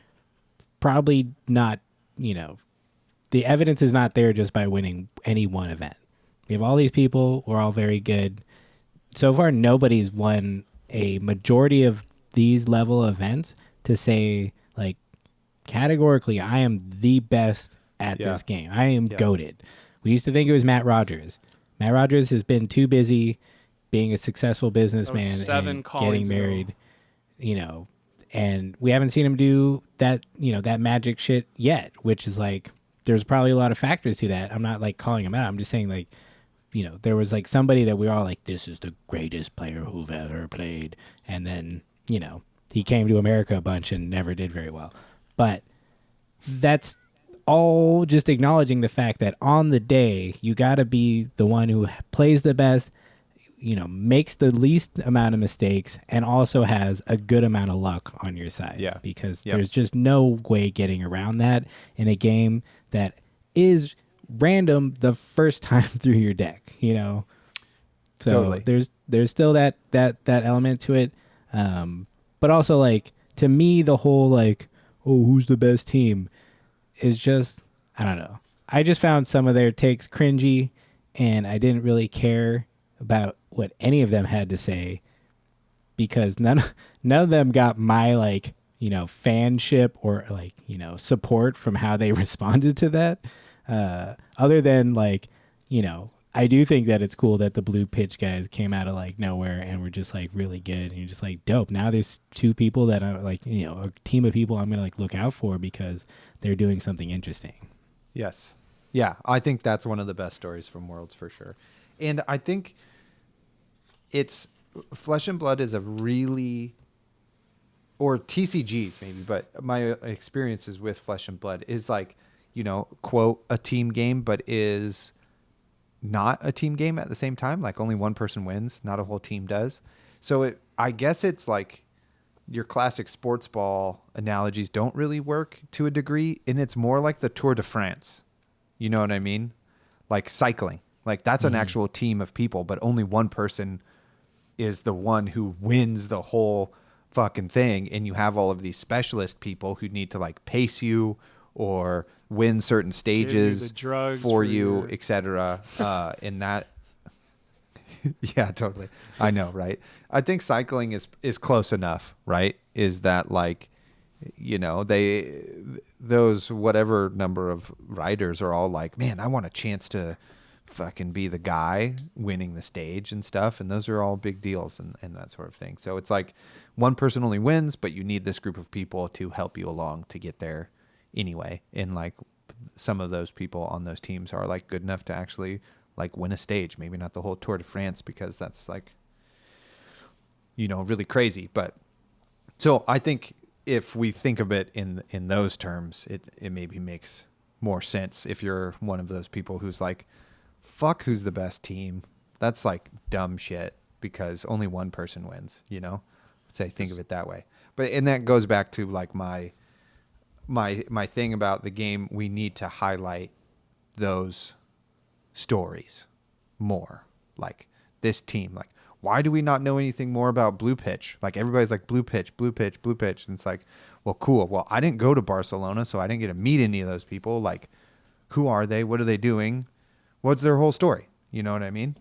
Speaker 2: Probably not. The evidence is not there just by winning any one event. We have all these people. We're all very good. So far, nobody's won a majority of these level events to say, like, categorically, I am the best at this game. I am goated. We used to think it was Matt Rogers. Matt Rogers has been too busy being a successful businessman and getting married, and we haven't seen him do that, that magic shit yet, which is like, there's probably a lot of factors to that. I'm not, like, calling him out. I'm just saying, like, there was, like, somebody that we were all like, this is the greatest player who've ever played. And then, he came to America a bunch and never did very well. But that's all just acknowledging the fact that on the day, you got to be the one who plays the best, makes the least amount of mistakes, and also has a good amount of luck on your side. Yeah. Because there's just no way getting around that in a game that is random the first time through your deck, So totally. There's still that element to it. But also, like, to me, the whole, like, oh, who's the best team is just, I don't know. I just found some of their takes cringy, and I didn't really care about what any of them had to say, because none of them got my, like, fanship or, like, support from how they responded to that. Other than, like, I do think that it's cool that the blue pitch guys came out of, like, nowhere and were just, like, really good. And you're just like, dope. Now there's 2 people that are, like, a team of people I'm going to, like, look out for because they're doing something interesting.
Speaker 1: Yes. Yeah. I think that's one of the best stories from Worlds for sure. And I think it's Flesh and Blood is a really, or TCGs maybe, but my experiences with Flesh and Blood is, like, quote, a team game, but is not a team game at the same time. Like, only one person wins, not a whole team does. So I guess it's like your classic sports ball analogies don't really work to a degree. And it's more like the Tour de France. You know what I mean? Like cycling. Like, that's an actual team of people, but only one person is the one who wins the whole fucking thing. And you have all of these specialist people who need to, like, pace you or win certain stages for you, etc. In that, yeah, totally. I know, right? I think cycling is close enough, right? Is that, like, those whatever number of riders are all like, man, I want a chance to fucking be the guy winning the stage and stuff, and those are all big deals and that sort of thing. So it's like one person only wins, but you need this group of people to help you along to get there anyway. And, like, some of those people on those teams are, like, good enough to actually, like, win a stage. Maybe not the whole Tour de France, because that's, like, really crazy. But so I think if we think of it in those terms, it maybe makes more sense if you're one of those people who's like, fuck, who's the best team? That's, like, dumb shit because only one person wins, Say, think of it that way. But, and that goes back to, like, my thing about the game. We need to highlight those stories more. Like, this team, like, why do we not know anything more about blue pitch? Like everybody's like blue pitch, blue pitch, blue pitch. And it's like, well, cool. Well, I didn't go to Barcelona, so I didn't get to meet any of those people. Like, who are they? What are they doing? What's their whole story? You know what I mean?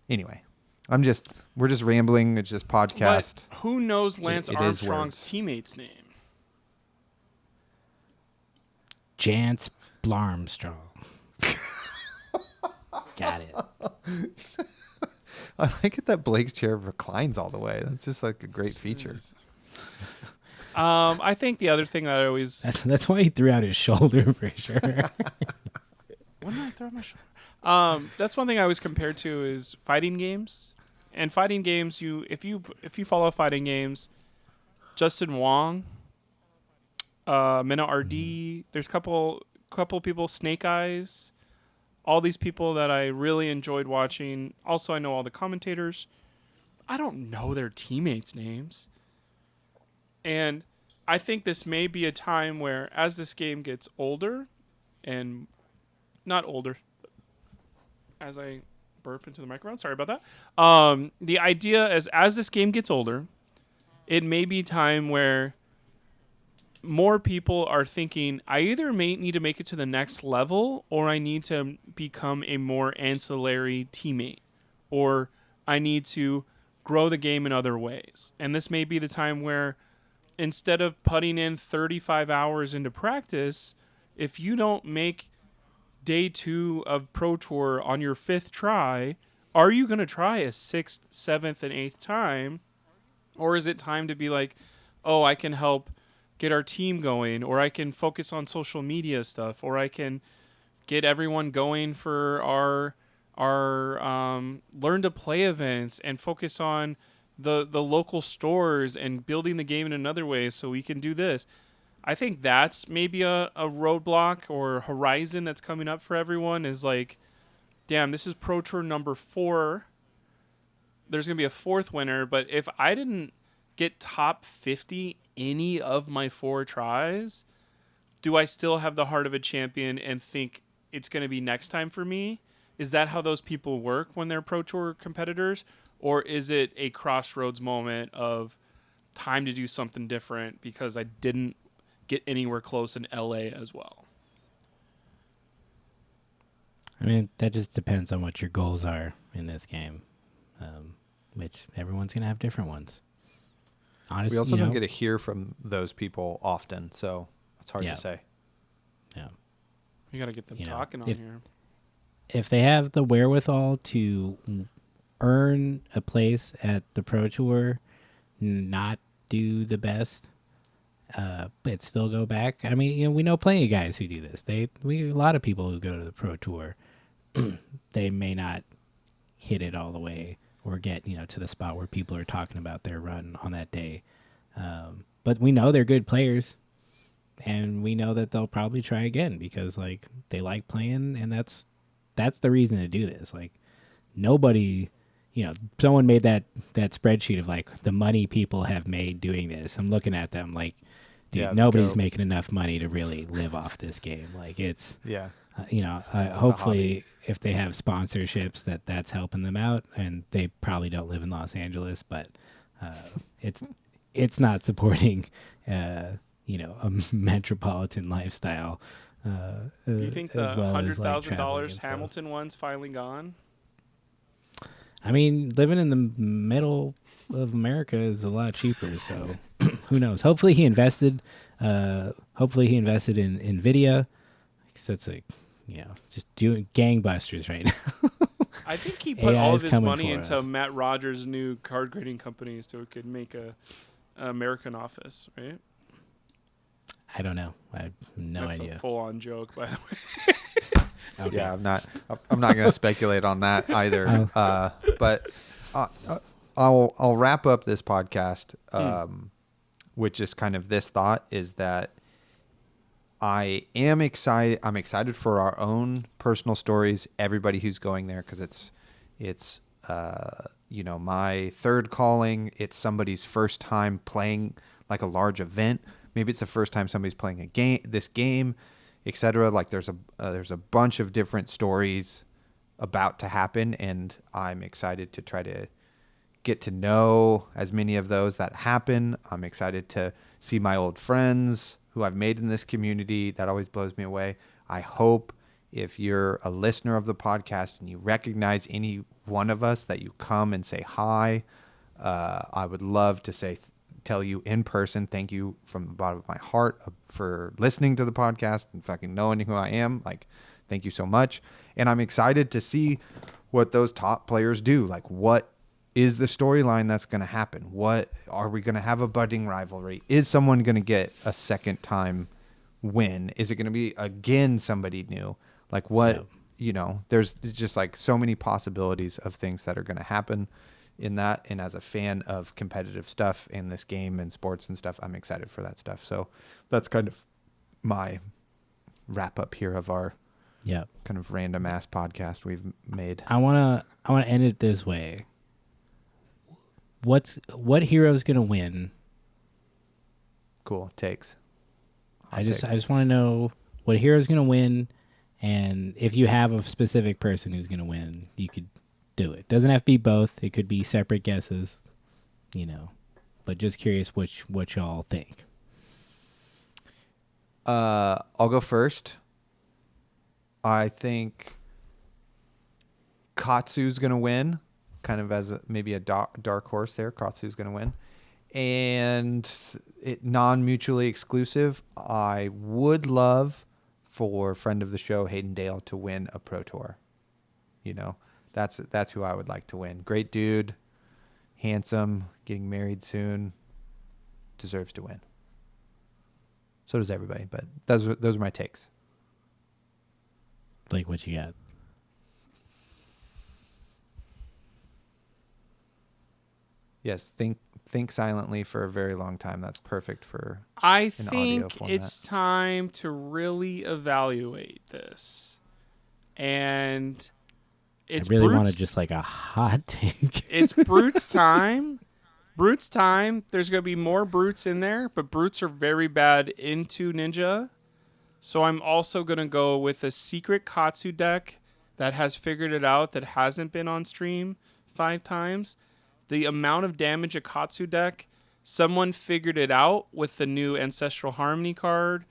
Speaker 1: Anyway, we're just rambling. It's just podcast.
Speaker 3: But who knows Lance
Speaker 1: It is
Speaker 3: Armstrong's
Speaker 1: words.
Speaker 3: teammate's name?
Speaker 2: Jance Blarmstrong. Got it.
Speaker 1: I like it that Blake's chair reclines all the way. That's just like a great feature.
Speaker 3: I think the other thing that I always
Speaker 2: That's why he threw out his shoulder for sure.
Speaker 3: when did I throw my shoulder? That's one thing I always compare to is fighting games. And fighting games, if you follow fighting games, Justin Wong, Minna RD, there's a couple people, Snake Eyes, all these people that I really enjoyed watching. Also, I know all the commentators. I don't know their teammates' names. And I think this may be a time where, as this game gets older, and not older, as I burp into the microphone, sorry about that. The idea is, as this game gets older, it may be time where more people are thinking, I either may need to make it to the next level, or I need to become a more ancillary teammate, or I need to grow the game in other ways. And this may be the time where, instead of putting in 35 hours into practice, if you don't make day 2 of Pro Tour on your 5th try, are you going to try a 6th, 7th, and 8th time? Or is it time to be like, oh, I can help get our team going, or I can focus on social media stuff, or I can get everyone going for our learn to play events and focus on the local stores and building the game in another way so we can do this. I think that's maybe a roadblock or horizon that's coming up for everyone, is like, damn, this is Pro Tour number 4. There's going to be a 4th winner, but if I didn't get top 50 any of my 4 tries, do I still have the heart of a champion and think it's going to be next time for me? Is that how those people work when they're Pro Tour competitors? Or is it a crossroads moment of time to do something different because I didn't get anywhere close in LA as well?
Speaker 2: I mean, that just depends on what your goals are in this game, which everyone's going to have different ones. Honestly,
Speaker 1: We also don't get to hear from those people often, so it's hard
Speaker 2: Yeah.
Speaker 1: to say.
Speaker 2: Yeah.
Speaker 3: You got to get them
Speaker 2: You know,
Speaker 3: talking on here.
Speaker 2: If they have the wherewithal to earn a place at the Pro Tour, not do the best, but still go back. I mean, we know plenty of guys who do this. A lot of people who go to the Pro Tour, they may not hit it all the way or get to the spot where people are talking about their run on that day. But we know they're good players, and we know that they'll probably try again because they like playing, and that's the reason to do this. Nobody, someone made that spreadsheet of the money people have made doing this. I'm looking at them dude,
Speaker 1: Yeah,
Speaker 2: nobody's
Speaker 1: go.
Speaker 2: making enough money to really live off this game. It's,
Speaker 1: Yeah.
Speaker 2: hopefully if they have sponsorships that's helping them out, and they probably don't live in Los Angeles, but it's not supporting, a metropolitan lifestyle.
Speaker 3: Do you think the
Speaker 2: as well as,
Speaker 3: $100,000
Speaker 2: traveling and stuff.
Speaker 3: Hamilton one's finally gone?
Speaker 2: I mean, living in the middle of America is a lot cheaper, so who knows? Hopefully he invested in Nvidia, because that's just doing gangbusters right now.
Speaker 3: I think he put all
Speaker 2: AI
Speaker 3: of
Speaker 2: is
Speaker 3: his
Speaker 2: coming
Speaker 3: money
Speaker 2: for
Speaker 3: into
Speaker 2: us.
Speaker 3: Matt Rogers' new card grading company so it could make a American office, right?
Speaker 2: I don't know. I have no
Speaker 3: That's
Speaker 2: idea.
Speaker 3: a full-on joke, by the way.
Speaker 2: Okay.
Speaker 1: Yeah, I'm not going to speculate on that either. But I'll wrap up this podcast with just kind of this thought, is that I am excited. I'm excited for our own personal stories. Everybody who's going there, because it's my third calling. It's somebody's first time playing like a large event. Maybe it's the first time somebody's playing this game, etc. There's a bunch of different stories about to happen, and I'm excited to try to get to know as many of those that happen. I'm excited to see my old friends who I've made in this community. That always blows me away. I hope if you're a listener of the podcast and you recognize any one of us, that you come and say hi. I would love to tell you in person, thank you from the bottom of my heart for listening to the podcast and fucking knowing who I am. Like, thank you so much. And I'm excited to see what those top players do. Like, what is the storyline that's going to happen? What are we going to have a budding rivalry? Is someone going to get a second time win? Is it going to be again somebody new? Like, what, there's just like so many possibilities of things that are going to happen in that. And as a fan of competitive stuff in this game and sports and stuff, I'm excited for that stuff. So that's kind of my wrap up here of our kind of random ass podcast we've made.
Speaker 2: I want to end it this way. What hero's going to win?
Speaker 1: Cool takes.
Speaker 2: I just want to know what hero's going to win, and if you have a specific person who's going to win, you could do it. Doesn't have to be both. It could be separate guesses, but just curious what y'all think.
Speaker 1: I'll go first. I think Katsu's going to win, kind of as maybe a dark horse there. Katsu's going to win. And it non-mutually exclusive, I would love for friend of the show, Hayden Dale, to win a Pro Tour. That's who I would like to win. Great dude, handsome, getting married soon, deserves to win. So does everybody, but those are my takes.
Speaker 2: Blake, what you got?
Speaker 1: Yes, think silently for a very long time. That's perfect for
Speaker 3: I
Speaker 1: an audio
Speaker 3: think
Speaker 1: format.
Speaker 3: it's time to really evaluate this. And it's
Speaker 2: I really
Speaker 3: Brute's,
Speaker 2: wanted just like a hot take.
Speaker 3: It's Brute's time. Brute's time. There's going to be more Brutes in there, but Brutes are very bad into Ninja. So I'm also going to go with a secret Katsu deck that has figured it out, that hasn't been on stream 5 times. The amount of damage a Katsu deck, someone figured it out with the new Ancestral Harmony card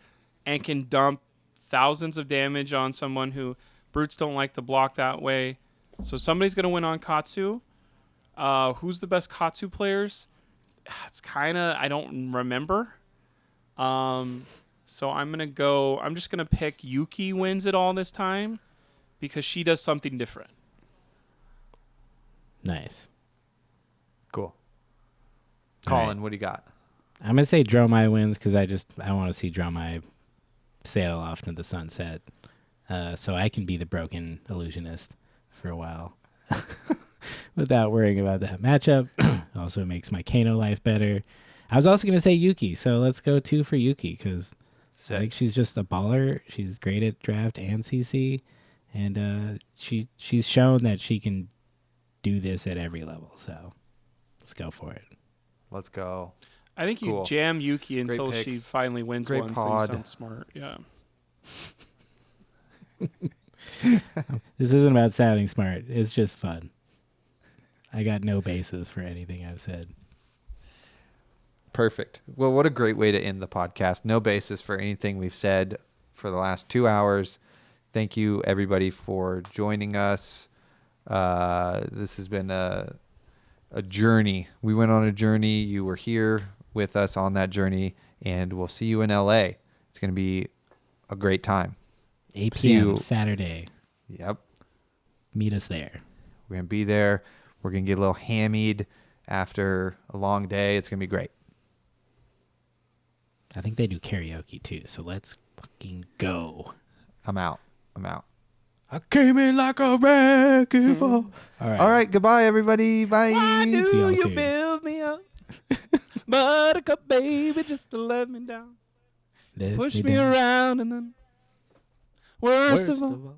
Speaker 3: and can dump thousands of damage on someone who Brutes don't like to block that way. So somebody's going to win on Katsu. Who's the best Katsu players? It's kind of, I don't remember. So I'm just going to pick Yuki wins it all this time because she does something different.
Speaker 2: Nice.
Speaker 1: Cool.
Speaker 2: All
Speaker 1: Colin,
Speaker 2: right.
Speaker 1: what do you got?
Speaker 2: I'm going to say Dromai wins because I want to see Dromai sail off into the sunset. So I can be the broken illusionist for a while without worrying about that matchup. Also makes my Kano life better. I was also going to say Yuki, so let's go 2 for Yuki because I think she's just a baller. She's great at draft and CC, and she's shown that she can do this at every level. So let's go for it.
Speaker 1: Let's go.
Speaker 3: I think you
Speaker 1: Cool.
Speaker 3: jam Yuki
Speaker 1: Great
Speaker 3: until she
Speaker 1: picks.
Speaker 3: finally wins
Speaker 1: Great
Speaker 3: one.
Speaker 1: pod.
Speaker 3: So you sound smart. Yeah.
Speaker 2: This isn't about sounding smart. It's just fun. I got no basis for anything I've said.
Speaker 1: Perfect. Well, what a great way to end the podcast. No basis for anything we've said for the last 2 hours. Thank you, everybody, for joining us. This has been a journey. We went on a journey. You were here with us on that journey, and we'll see you in LA. It's going to be a great time.
Speaker 2: 8
Speaker 1: See
Speaker 2: p.m.
Speaker 1: you.
Speaker 2: Saturday.
Speaker 1: Yep.
Speaker 2: Meet us there.
Speaker 1: We're going to be there. We're going to get a little hammied after a long day. It's going to be great.
Speaker 2: I think they do karaoke too, so let's fucking go.
Speaker 1: I'm out.
Speaker 2: I came in like a wrecking ball. All right.
Speaker 1: Goodbye, everybody. Bye.
Speaker 3: Why
Speaker 2: See y'all
Speaker 3: do you
Speaker 2: soon.
Speaker 3: build me up? Buttercup, baby, just to let me down.
Speaker 2: Let
Speaker 3: Push
Speaker 2: me
Speaker 3: me
Speaker 2: down.
Speaker 3: around and then worst of all.